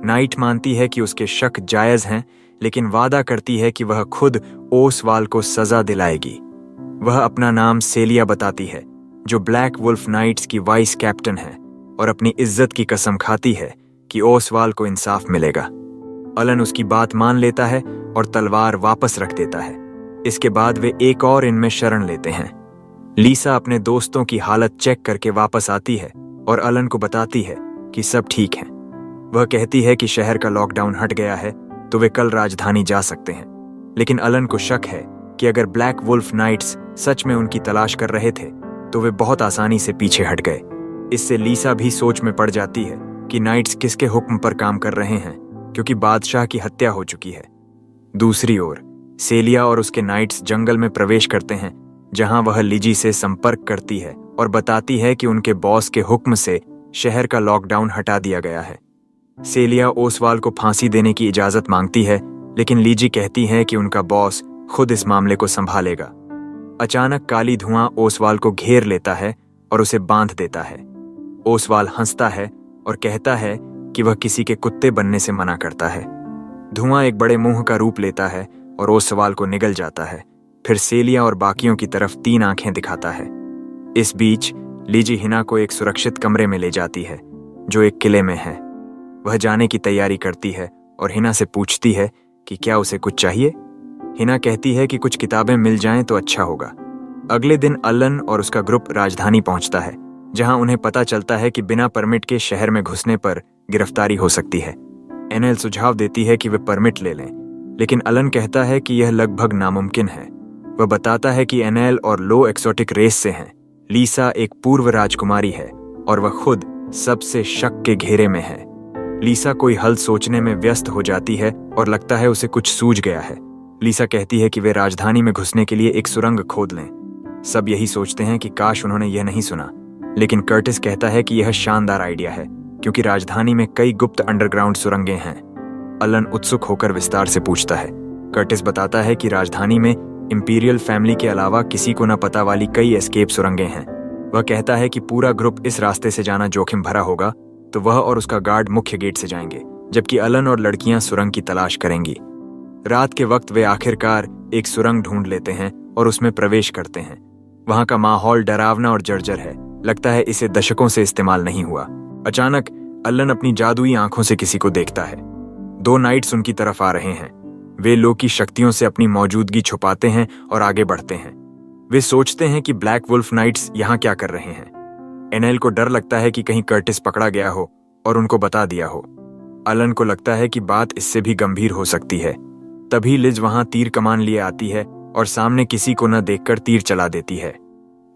नाइट मानती है कि उसके शक जायज हैं, लेकिन वादा करती है कि वह खुद ओसवाल्ड को सजा दिलाएगी। वह अपना नाम सेलिया बताती है, जो ब्लैक वुल्फ नाइट्स की वाइस कैप्टन है, और अपनी इज्जत की कसम खाती है कि ओसवाल्ड को इंसाफ मिलेगा। एलन उसकी बात मान लेता है और तलवार वापस रख देता है। इसके बाद वे एक और इनमें शरण लेते हैं। लीसा अपने दोस्तों की हालत चेक करके वापस आती है और एलन को बताती है कि सब ठीक है। वह कहती है कि शहर का लॉकडाउन हट गया है तो वे कल राजधानी जा सकते हैं, लेकिन एलन को शक है कि अगर ब्लैक वुल्फ नाइट्स सच में उनकी तलाश कर रहे थे तो वे बहुत आसानी से पीछे हट गए। इससे लीसा भी सोच में पड़ जाती है कि नाइट्स किसके हुक्म पर काम कर रहे हैं, क्योंकि बादशाह की हत्या हो चुकी है। दूसरी ओर सेलिया और उसके नाइट्स जंगल में प्रवेश करते हैं, जहां वह लिजी से संपर्क करती है और बताती है कि उनके बॉस के हुक्म से शहर का लॉकडाउन हटा दिया गया है। सेलिया ओसवाल्ड को फांसी देने की इजाजत मांगती है, लेकिन लिजी कहती है कि उनका बॉस खुद इस मामले को संभालेगा। अचानक काली धुआं ओसवाल्ड को घेर लेता है और उसे बांध देता है। ओसवाल्ड हंसता है और कहता है कि वह किसी के कुत्ते बनने से मना करता है। धुआं एक बड़े मुंह का रूप लेता है और ओसवाल्ड को निगल जाता है। फिर सेलिया और बाकियों की तरफ 3 आंखें दिखाता है। इस बीच लिजी हिना को एक सुरक्षित कमरे में ले जाती है, जो एक किले में है। वह जाने की तैयारी करती है और हिना से पूछती है कि क्या उसे कुछ चाहिए। हिना कहती है कि कुछ किताबें मिल जाएं तो अच्छा होगा। अगले दिन एलन और उसका ग्रुप राजधानी पहुंचता है, जहां उन्हें पता चलता है कि बिना परमिट के शहर में घुसने पर गिरफ्तारी हो सकती है। एनएल सुझाव देती है कि वे परमिट ले लें, लेकिन एलन कहता है कि यह लगभग नामुमकिन है। वह बताता है कि एनएल और लो एक्सोटिक रेस से हैं। लीसा एक पूर्व राजकुमारी है और वह खुद सबसे शक के घेरे में है। लीसा कोई हल सोचने में व्यस्त हो जाती है और लगता है उसे कुछ सूझ गया है। लीसा कहती है कि वे राजधानी में घुसने के लिए एक सुरंग खोद लें। सब यही सोचते हैं कि काश उन्होंने यह नहीं सुना, लेकिन कर्टिस कहता है कि यह शानदार आइडिया है क्योंकि राजधानी में कई गुप्त अंडरग्राउंड सुरंगें हैं। अलन उत्सुक होकर विस्तार से पूछता है। कर्टिस बताता है कि राजधानी में इंपीरियल फैमिली के अलावा किसी को न पता वाली कई एस्केप सुरंगें हैं। वह कहता है कि पूरा ग्रुप इस रास्ते से जाना जोखिम भरा होगा, तो वह और उसका गार्ड मुख्य गेट से जाएंगे, जबकि अलन और लड़कियां सुरंग की तलाश करेंगी। रात के वक्त वे आखिरकार एक सुरंग ढूंढ लेते हैं और उसमें प्रवेश करते हैं। वहां का माहौल डरावना और जर्जर है। लगता है इसे दशकों से इस्तेमाल नहीं हुआ। अचानक अलन अपनी जादुई आंखों से किसी को देखता है। 2 नाइट्स उनकी तरफ आ रहे हैं। वे लो की शक्तियों से अपनी मौजूदगी छुपाते हैं और आगे बढ़ते हैं। वे सोचते हैं कि ब्लैक वुल्फ नाइट्स यहाँ क्या कर रहे हैं। एनेल को डर लगता है कि कहीं कर्टिस पकड़ा गया हो और उनको बता दिया हो। अलन को लगता है कि बात इससे भी गंभीर हो सकती है। तभी लिज वहां तीर कमान लिए आती है और सामने किसी को न देखकर तीर चला देती है।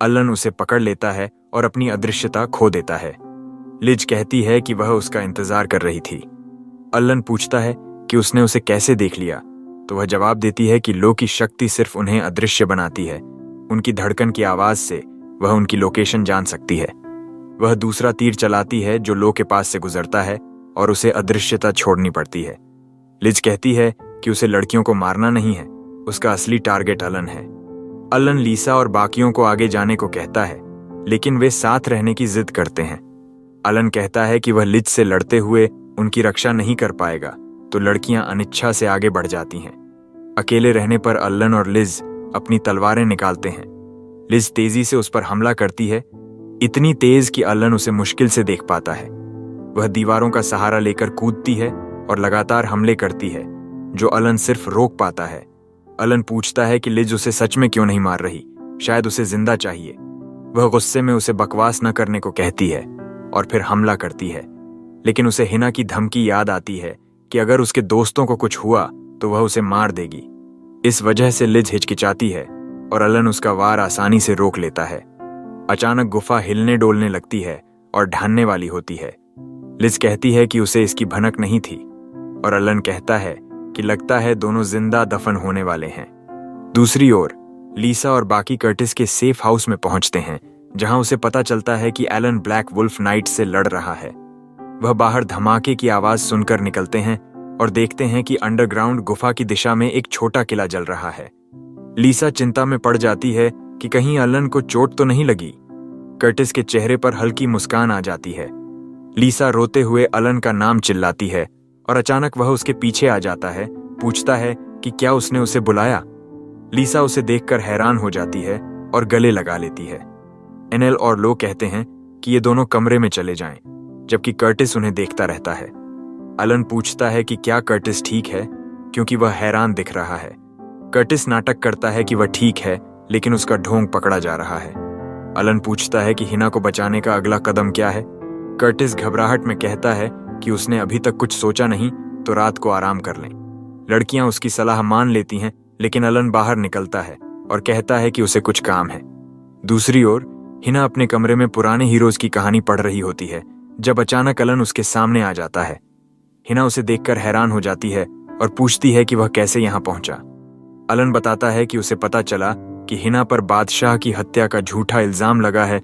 अलन उसे पकड़ लेता है और अपनी अदृश्यता खो देता है। लिज कहती है कि वह उसका इंतजार कर रही थी। अलन पूछता है कि उसने उसे कैसे देख लिया, तो वह जवाब देती है कि लो की शक्ति सिर्फ उन्हें अदृश्य बनाती है। उनकी धड़कन की आवाज से वह उनकी लोकेशन जान सकती है। वह दूसरा तीर चलाती है जो लो के पास से गुजरता है और उसे अदृश्यता छोड़नी पड़ती है। लिज कहती है कि उसे लड़कियों को मारना नहीं है, उसका असली टारगेट अलन है। अलन लीसा और बाकियों को आगे जाने को कहता है, लेकिन वे साथ रहने की जिद करते हैं। अलन कहता है कि वह लिज से लड़ते हुए उनकी रक्षा नहीं कर पाएगा, तो लड़कियां अनिच्छा से आगे बढ़ जाती हैं। अकेले रहने पर अलन और लिज अपनी तलवारें निकालते हैं। लिज तेजी से उस पर हमला करती है, इतनी तेज कि अलन उसे मुश्किल से देख पाता है। वह दीवारों का सहारा लेकर कूदती है और लगातार हमले करती है, जो अलन सिर्फ रोक पाता है। अलन पूछता है कि लिज उसे सच में क्यों नहीं मार रही, शायद उसे जिंदा चाहिए। वह गुस्से में उसे बकवास न करने को कहती है और फिर हमला करती है, लेकिन उसे हिना की धमकी याद आती है कि अगर उसके दोस्तों को कुछ हुआ तो वह उसे मार देगी। इस वजह से लिज हिचकिचाती है और अलन उसका वार आसानी से रोक लेता है। अचानक गुफा हिलने डोलने लगती है और ढानने वाली होती है। लिज कहती है कि उसे इसकी भनक नहीं थी और अलन कहता है कि लगता है दोनों जिंदा दफन होने वाले हैं। दूसरी ओर लीसा और बाकी कर्टिस के सेफ हाउस में पहुंचते हैं, जहां उसे पता चलता है कि एलन ब्लैक वुल्फ नाइट से लड़ रहा है। वह बाहर धमाके की आवाज सुनकर निकलते हैं और देखते हैं कि अंडरग्राउंड गुफा की दिशा में एक छोटा किला जल रहा है। लीसा चिंता में पड़ जाती है कि कहीं अलन को चोट तो नहीं लगी। कर्टिस के चेहरे पर हल्की मुस्कान आ जाती है। लीसा रोते हुए अलन का नाम चिल्लाती है और अचानक वह उसके पीछे आ जाता है, पूछता है कि क्या उसने उसे बुलाया। लीसा उसे देखकर हैरान हो जाती है और गले लगा लेती है। एनेल और लो कहते हैं कि ये दोनों कमरे में चले जाएं, जबकि कर्टिस उन्हें देखता रहता है। अलन पूछता है कि क्या कर्टिस ठीक है, क्योंकि वह हैरान दिख रहा है। कर्टिस नाटक करता है कि वह ठीक है, लेकिन उसका ढोंग पकड़ा जा रहा है। अलन पूछता है कि हिना को बचाने का अगला कदम क्या है। कर्टिस घबराहट में कहता है कि उसने अभी तक कुछ सोचा नहीं, तो रात को आराम कर लें। लड़कियां उसकी सलाह मान लेती हैं, लेकिन अलन बाहर निकलता है और कहता है कि उसे कुछ काम है। दूसरी ओर हिना अपने कमरे में पुराने हीरोज की कहानी पढ़ रही होती है, जब अचानक अलन उसके सामने आ जाता है। हिना उसे देखकर हैरान हो जाती है और पूछती है कि वह कैसे यहां पहुंचा। अलन बताता है कि उसे पता चला कि हिना पर बादशाह की हत्या का झूठा इल्जाम लगा है,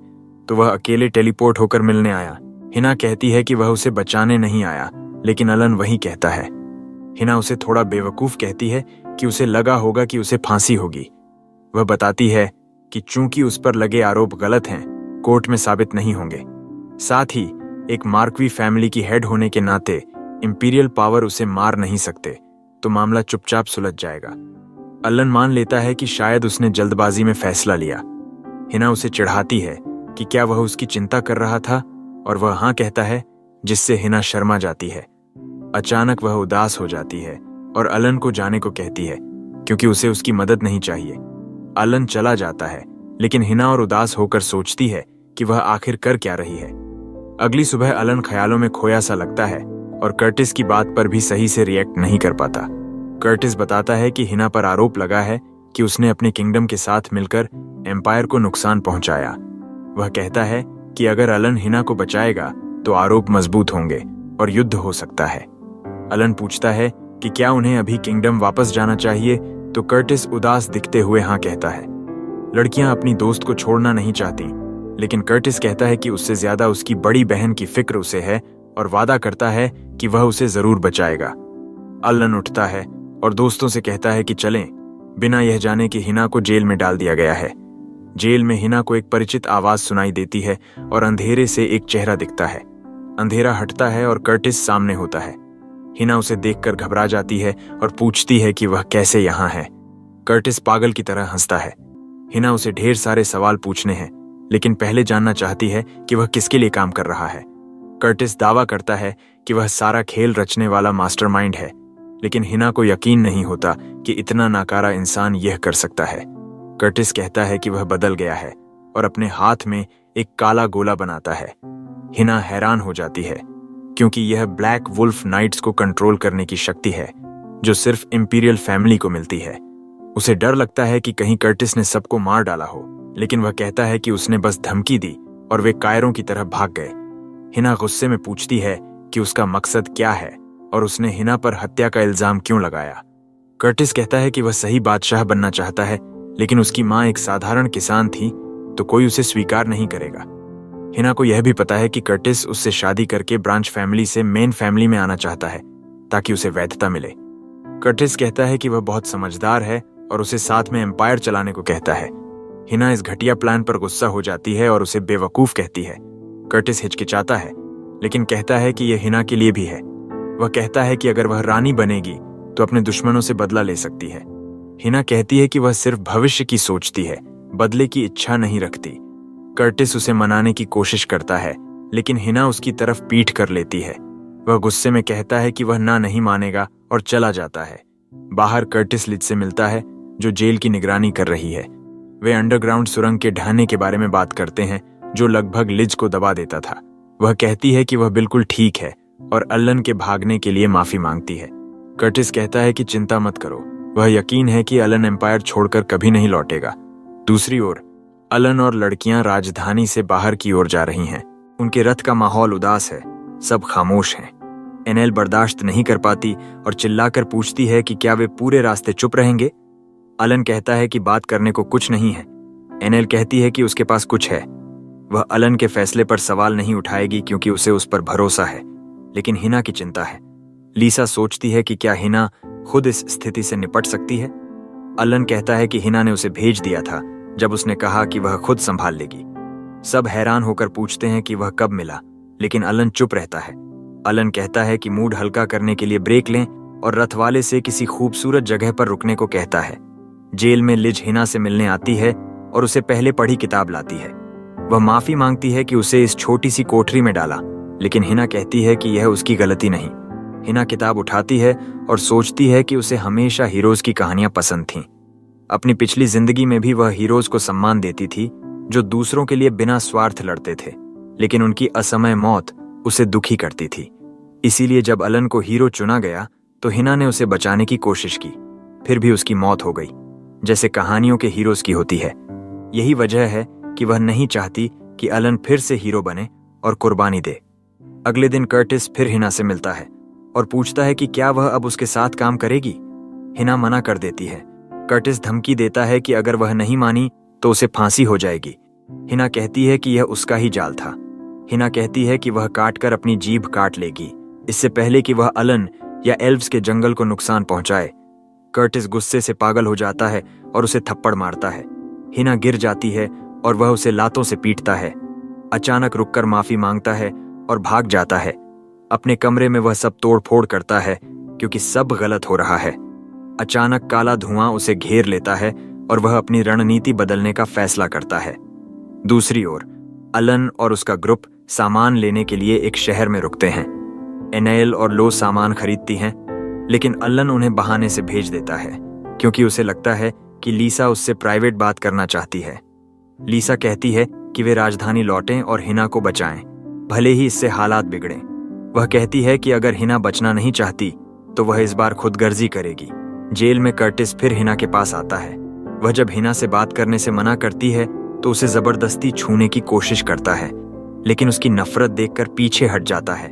तो वह अकेले टेलीपोर्ट होकर मिलने आया। हिना कहती है कि वह उसे बचाने नहीं आया, लेकिन अलन वही कहता है। हिना उसे थोड़ा बेवकूफ कहती है कि उसे लगा होगा कि उसे फांसी होगी। वह बताती है कि चूंकि उस पर लगे आरोप गलत हैं, कोर्ट में साबित नहीं होंगे। साथ ही एक मार्कवी फैमिली की हेड होने के नाते इंपीरियल पावर उसे मार नहीं सकते, तो मामला चुपचाप सुलझ जाएगा। अलन मान लेता है कि शायद उसने जल्दबाजी में फैसला लिया। हिना उसे चिढ़ाती है कि क्या वह उसकी चिंता कर रहा था, और वह हाँ कहता है, जिससे हिना शर्मा जाती है। अचानक वह उदास हो जाती है और अलन को जाने को कहती है, क्योंकि उसे उसकी मदद नहीं चाहिए। अलन चला जाता है, लेकिन हिना और उदास होकर सोचती है कि वह आखिर कर क्या रही है। अगली सुबह अलन ख्यालों में खोया सा लगता है और कर्टिस की बात पर भी सही से रिएक्ट नहीं कर पाता। कर्टिस बताता है कि हिना पर आरोप लगा है कि उसने अपने किंगडम के साथ मिलकर एम्पायर को नुकसान पहुंचाया। वह कहता है कि अगर अलन हिना को बचाएगा तो आरोप मजबूत होंगे और युद्ध हो सकता है। अलन पूछता है कि क्या उन्हें अभी किंगडम वापस जाना चाहिए, तो कर्टिस उदास दिखते हुए हाँ कहता है। लड़कियां अपनी दोस्त को छोड़ना नहीं चाहती, लेकिन कर्टिस कहता है कि उससे ज्यादा उसकी बड़ी बहन की फिक्र उसे है और वादा करता है कि वह उसे जरूर बचाएगा। अलन उठता है और दोस्तों से कहता है कि चलें, बिना यह जाने कि हिना को जेल में डाल दिया गया है। जेल में हिना को एक परिचित आवाज सुनाई देती है और अंधेरे से एक चेहरा दिखता है। अंधेरा हटता है और कर्टिस सामने होता है। हिना उसे देखकर घबरा जाती है और पूछती है कि वह कैसे यहाँ है। कर्टिस पागल की तरह हंसता है। हिना उसे ढेर सारे सवाल पूछने हैं, लेकिन पहले जानना चाहती है कि वह किसके लिए काम कर रहा है। कर्टिस दावा करता है कि वह सारा खेल रचने वाला मास्टरमाइंड है, लेकिन हिना को यकीन नहीं होता कि इतना नाकारा इंसान यह कर सकता है। कर्टिस कहता है कि वह बदल गया है और अपने हाथ में एक काला गोला बनाता है। हिना हैरान हो जाती है, क्योंकि यह ब्लैक वुल्फ नाइट्स को कंट्रोल करने की शक्ति है जो सिर्फ इंपीरियल फैमिली को मिलती है। उसे डर लगता है कि कहीं कर्टिस ने सबको मार डाला हो, लेकिन वह कहता है कि उसने बस धमकी दी और वे कायरों की तरह भाग गए। हिना गुस्से में पूछती है कि उसका मकसद क्या है और उसने हिना पर हत्या का इल्जाम क्यों लगाया। कर्टिस कहता है कि वह सही बादशाह बनना चाहता है, लेकिन उसकी मां एक साधारण किसान थी, तो कोई उसे स्वीकार नहीं करेगा। हिना को यह भी पता है कि कर्टिस उससे शादी करके ब्रांच फैमिली से मेन फैमिली में आना चाहता है ताकि उसे वैधता मिले। कर्टिस कहता है कि वह बहुत समझदार है और उसे साथ में एम्पायर चलाने को कहता है। हिना इस घटिया प्लान पर गुस्सा हो जाती है और उसे बेवकूफ कहती है। कर्टिस हिचकिचाता है, लेकिन कहता है कि यह हिना के लिए भी है। वह कहता है कि अगर वह रानी बनेगी तो अपने दुश्मनों से बदला ले सकती है। हिना कहती है कि वह सिर्फ भविष्य की सोचती है, बदले की इच्छा नहीं रखती। कर्टिस उसे मनाने की कोशिश करता है, लेकिन हिना उसकी तरफ पीठ कर लेती है। वह गुस्से में कहता है कि वह ना नहीं मानेगा और चला जाता है। बाहर कर्टिस लिज से मिलता है, जो जेल की निगरानी कर रही है। वे अंडरग्राउंड सुरंग के ढहने के बारे में बात करते हैं, जो लगभग लिज को दबा देता था। वह कहती है कि वह बिल्कुल ठीक है और अलन के भागने के लिए माफी मांगती है। कर्टिस कहता है कि चिंता मत करो, वह यकीन है कि अलन एम्पायर छोड़कर कभी नहीं लौटेगा। दूसरी ओर अलन और लड़कियां राजधानी से बाहर की ओर जा रही हैं। उनके रथ का माहौल उदास है, सब खामोश हैं। एनेल बर्दाश्त नहीं कर पाती और चिल्लाकर पूछती है कि क्या वे पूरे रास्ते चुप रहेंगे। अलन कहता है कि बात करने को कुछ नहीं है। एनेल कहती है कि उसके पास कुछ है। वह अलन के फैसले पर सवाल नहीं उठाएगी क्योंकि उसे उस पर भरोसा है, लेकिन हिना की चिंता है। लीसा सोचती है कि क्या हिना खुद इस स्थिति से निपट सकती है। अलन कहता है कि हिना ने उसे भेज दिया था जब उसने कहा कि वह खुद संभाल लेगी। सब हैरान होकर पूछते हैं कि वह कब मिला, लेकिन अलन चुप रहता है। अलन कहता है कि मूड हल्का करने के लिए ब्रेक लें और रथ वाले से किसी खूबसूरत जगह पर रुकने को कहता है। जेल में लिज हिना से मिलने आती है और उसे पहले पढ़ी किताब लाती है। वह माफी मांगती है कि उसे इस छोटी सी कोठरी में डाला, लेकिन हिना कहती है कि यह उसकी गलती नहीं। हिना किताब उठाती है और सोचती है कि उसे हमेशा हीरोज की कहानियां पसंद थीं। अपनी पिछली जिंदगी में भी वह हीरोज को सम्मान देती थी जो दूसरों के लिए बिना स्वार्थ लड़ते थे, लेकिन उनकी असमय मौत उसे दुखी करती थी। इसीलिए जब अलन को हीरो चुना गया तो हिना ने उसे बचाने की कोशिश की, फिर भी उसकी मौत हो गई, जैसे कहानियों के हीरोज की होती है। यही वजह है कि वह नहीं चाहती कि अलन फिर से हीरो बने और कुर्बानी दे। अगले दिन कर्टिस फिर हिना से मिलता है और पूछता है कि क्या वह अब उसके साथ काम करेगी। हिना मना कर देती है। कर्टिस धमकी देता है कि अगर वह नहीं मानी तो उसे फांसी हो जाएगी। हिना कहती है कि यह उसका ही जाल था। हिना कहती है कि वह काटकर अपनी जीभ काट लेगी, इससे पहले कि वह अलन या एल्व्स के जंगल को नुकसान पहुंचाए। कर्टिस गुस्से से पागल हो जाता है और उसे थप्पड़ मारता है। हिना गिर जाती है और वह उसे लातों से पीटता है। अचानक रुककर माफी मांगता है और भाग जाता है। अपने कमरे में वह सब तोड़फोड़ करता है क्योंकि सब गलत हो रहा है। अचानक काला धुआं उसे घेर लेता है और वह अपनी रणनीति बदलने का फैसला करता है। दूसरी ओर अलन और उसका ग्रुप सामान लेने के लिए एक शहर में रुकते हैं। एनेल और लो सामान खरीदती हैं, लेकिन अलन उन्हें बहाने से भेज देता है क्योंकि उसे लगता है कि लीसा उससे प्राइवेट बात करना चाहती है। लीसा कहती है कि वे राजधानी लौटें और हिना को बचाएं, भले ही इससे हालात बिगड़ें। वह कहती है कि अगर हिना बचना नहीं चाहती तो वह इस बार खुदगर्जी करेगी। जेल में कर्टिस फिर हिना के पास आता है। वह जब हिना से बात करने से मना करती है तो उसे जबरदस्ती छूने की कोशिश करता है, लेकिन उसकी नफरत देखकर पीछे हट जाता है।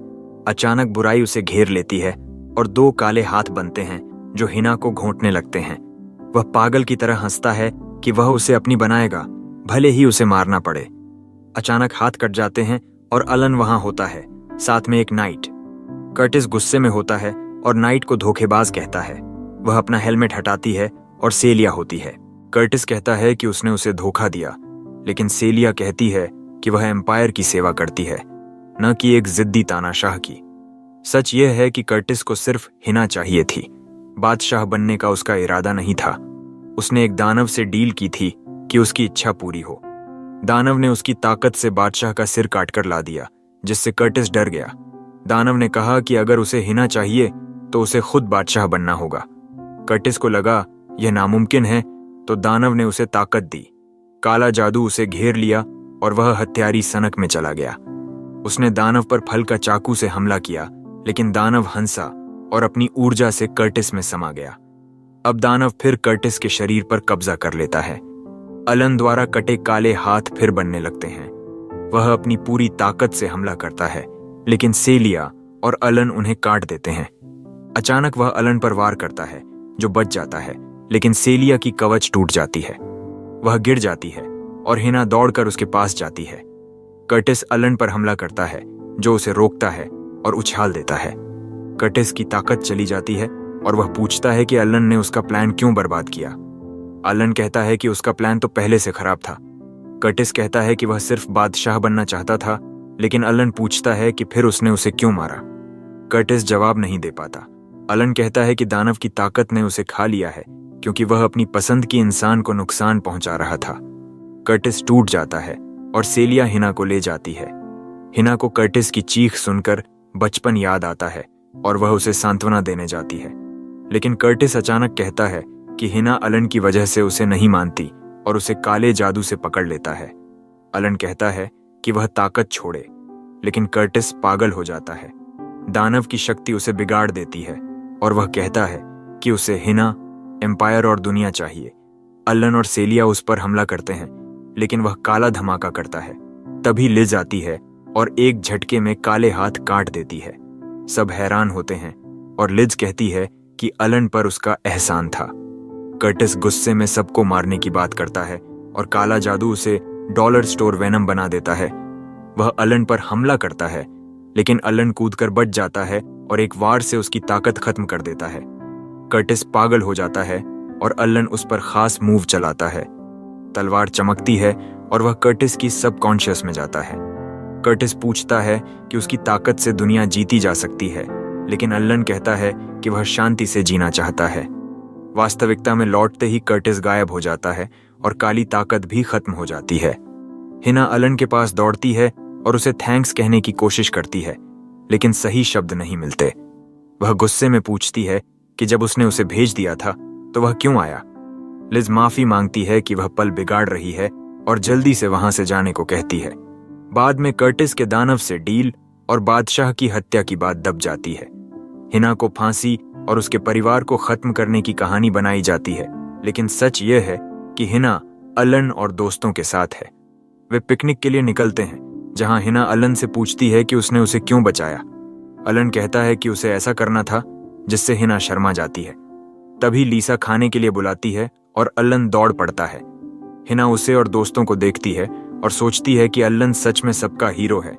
अचानक बुराई उसे घेर लेती है और दो काले हाथ बनते हैं जो हिना को घोंटने लगते हैं। वह पागल की तरह हंसता है कि वह उसे अपनी बनाएगा, भले ही उसे मारना पड़े। अचानक हाथ कट जाते हैं और अलन वहां होता है, साथ में एक नाइट। कर्टिस गुस्से में होता है और नाइट को धोखेबाज कहता है। वह अपना हेलमेट हटाती है और सेलिया होती है। कर्टिस कहता है कि उसने उसे धोखा दिया, लेकिन सेलिया कहती है कि वह एम्पायर की सेवा करती है, न कि एक जिद्दी तानाशाह की। सच यह है कि कर्टिस को सिर्फ हिना चाहिए थी। बादशाह बनने का उसका इरादा नहीं था। उसने एक दानव से डील की थी कि उसकी इच्छा पूरी हो। दानव ने उसकी ताकत से बादशाह का सिर काटकर ला दिया, जिससे कर्टिस डर गया। दानव ने कहा कि अगर उसे हिना चाहिए तो उसे खुद बादशाह बनना होगा। कर्टिस को लगा यह नामुमकिन है, तो दानव ने उसे ताकत दी। काला जादू उसे घेर लिया और वह हत्यारी सनक में चला गया। उसने दानव पर फल का चाकू से हमला किया, लेकिन दानव हंसा और अपनी ऊर्जा से कर्टिस में समा गया। अब दानव फिर कर्टिस के शरीर पर कब्जा कर लेता है। अलन द्वारा कटे काले हाथ फिर बनने लगते हैं। वह अपनी पूरी ताकत से हमला करता है, लेकिन सेलिया और अलन उन्हें काट देते हैं। अचानक वह अलन पर वार करता है, जो बच जाता है, लेकिन सेलिया की कवच टूट जाती है। वह गिर जाती है और हिना दौड़कर उसके पास जाती है। कर्टिस अलन पर हमला करता है, जो उसे रोकता है और उछाल देता है। कर्टिस की ताकत चली जाती है और वह पूछता है कि अलन ने उसका प्लान क्यों बर्बाद किया। अलन कहता है कि उसका प्लान तो पहले से खराब था। कर्टिस कहता है कि वह सिर्फ बादशाह बनना चाहता था, लेकिन अलन पूछता है कि फिर उसने उसे क्यों मारा। कर्टिस जवाब नहीं दे पाता। अलन कहता है कि दानव की ताकत ने उसे खा लिया है, क्योंकि वह अपनी पसंद की इंसान को नुकसान पहुंचा रहा था। कर्टिस टूट जाता है और सेलिया हिना को ले जाती है। हिना को कर्टिस की चीख सुनकर बचपन याद आता है और वह उसे सांत्वना देने जाती है, लेकिन कर्टिस अचानक कहता है कि हिना अलन की वजह से उसे नहीं मानती और उसे काले जादू से पकड़ लेता है। अलन कहता है कि वह ताकत छोड़े, लेकिन कर्टिस पागल हो जाता है। दानव की शक्ति उसे बिगाड़ देती है और वह कहता है कि उसे हिना, एम्पायर और दुनिया चाहिए। अलन और सेलिया उस पर हमला करते हैं, लेकिन वह काला धमाका करता है। तभी लिज आती है और एक झटके में काले हाथ काट देती है। सब हैरान होते हैं और लिज कहती है कि अलन पर उसका एहसान था। कर्टिस गुस्से में सबको मारने की बात करता है और काला जादू उसे डॉलर स्टोर वेनम बना देता है। वह अलन पर हमला करता है, लेकिन अलन कूदकर बच जाता है और एक वार से उसकी ताकत खत्म कर देता है। कर्टिस पागल हो जाता है और अलन उस पर खास मूव चलाता है। तलवार चमकती है और वह कर्टिस की सबकॉन्शियस में जाता है। कर्टिस पूछता है कि उसकी ताकत से दुनिया जीती जा सकती है, लेकिन अलन कहता है कि वह शांति से जीना चाहता है। वास्तविकता में लौटते ही कर्टिस गायब हो जाता है और काली ताकत भी खत्म हो जाती है। हिना अलन के पास दौड़ती है और उसे थैंक्स कहने की कोशिश करती है, लेकिन सही शब्द नहीं मिलते। वह गुस्से में पूछती है कि जब उसने उसे भेज दिया था तो वह क्यों आया। लिज माफी मांगती है कि वह पल बिगाड़ रही है और जल्दी से वहां से जाने को कहती है। बाद में कर्टिस के दानव से डील और बादशाह की हत्या की बात दब जाती है। हिना को फांसी और उसके परिवार को खत्म करने की कहानी बनाई जाती है, लेकिन सच यह है कि हिना अलन और दोस्तों के साथ है। वे पिकनिक के लिए निकलते हैं, जहां हिना अलन से पूछती है कि उसने उसे क्यों बचाया। अलन कहता है कि उसे ऐसा करना था, जिससे हिना शर्मा जाती है। तभी लीसा खाने के लिए बुलाती है और अलन दौड़ पड़ता है। हिना उसे और दोस्तों को देखती है और सोचती है कि अलन सच में सबका हीरो है,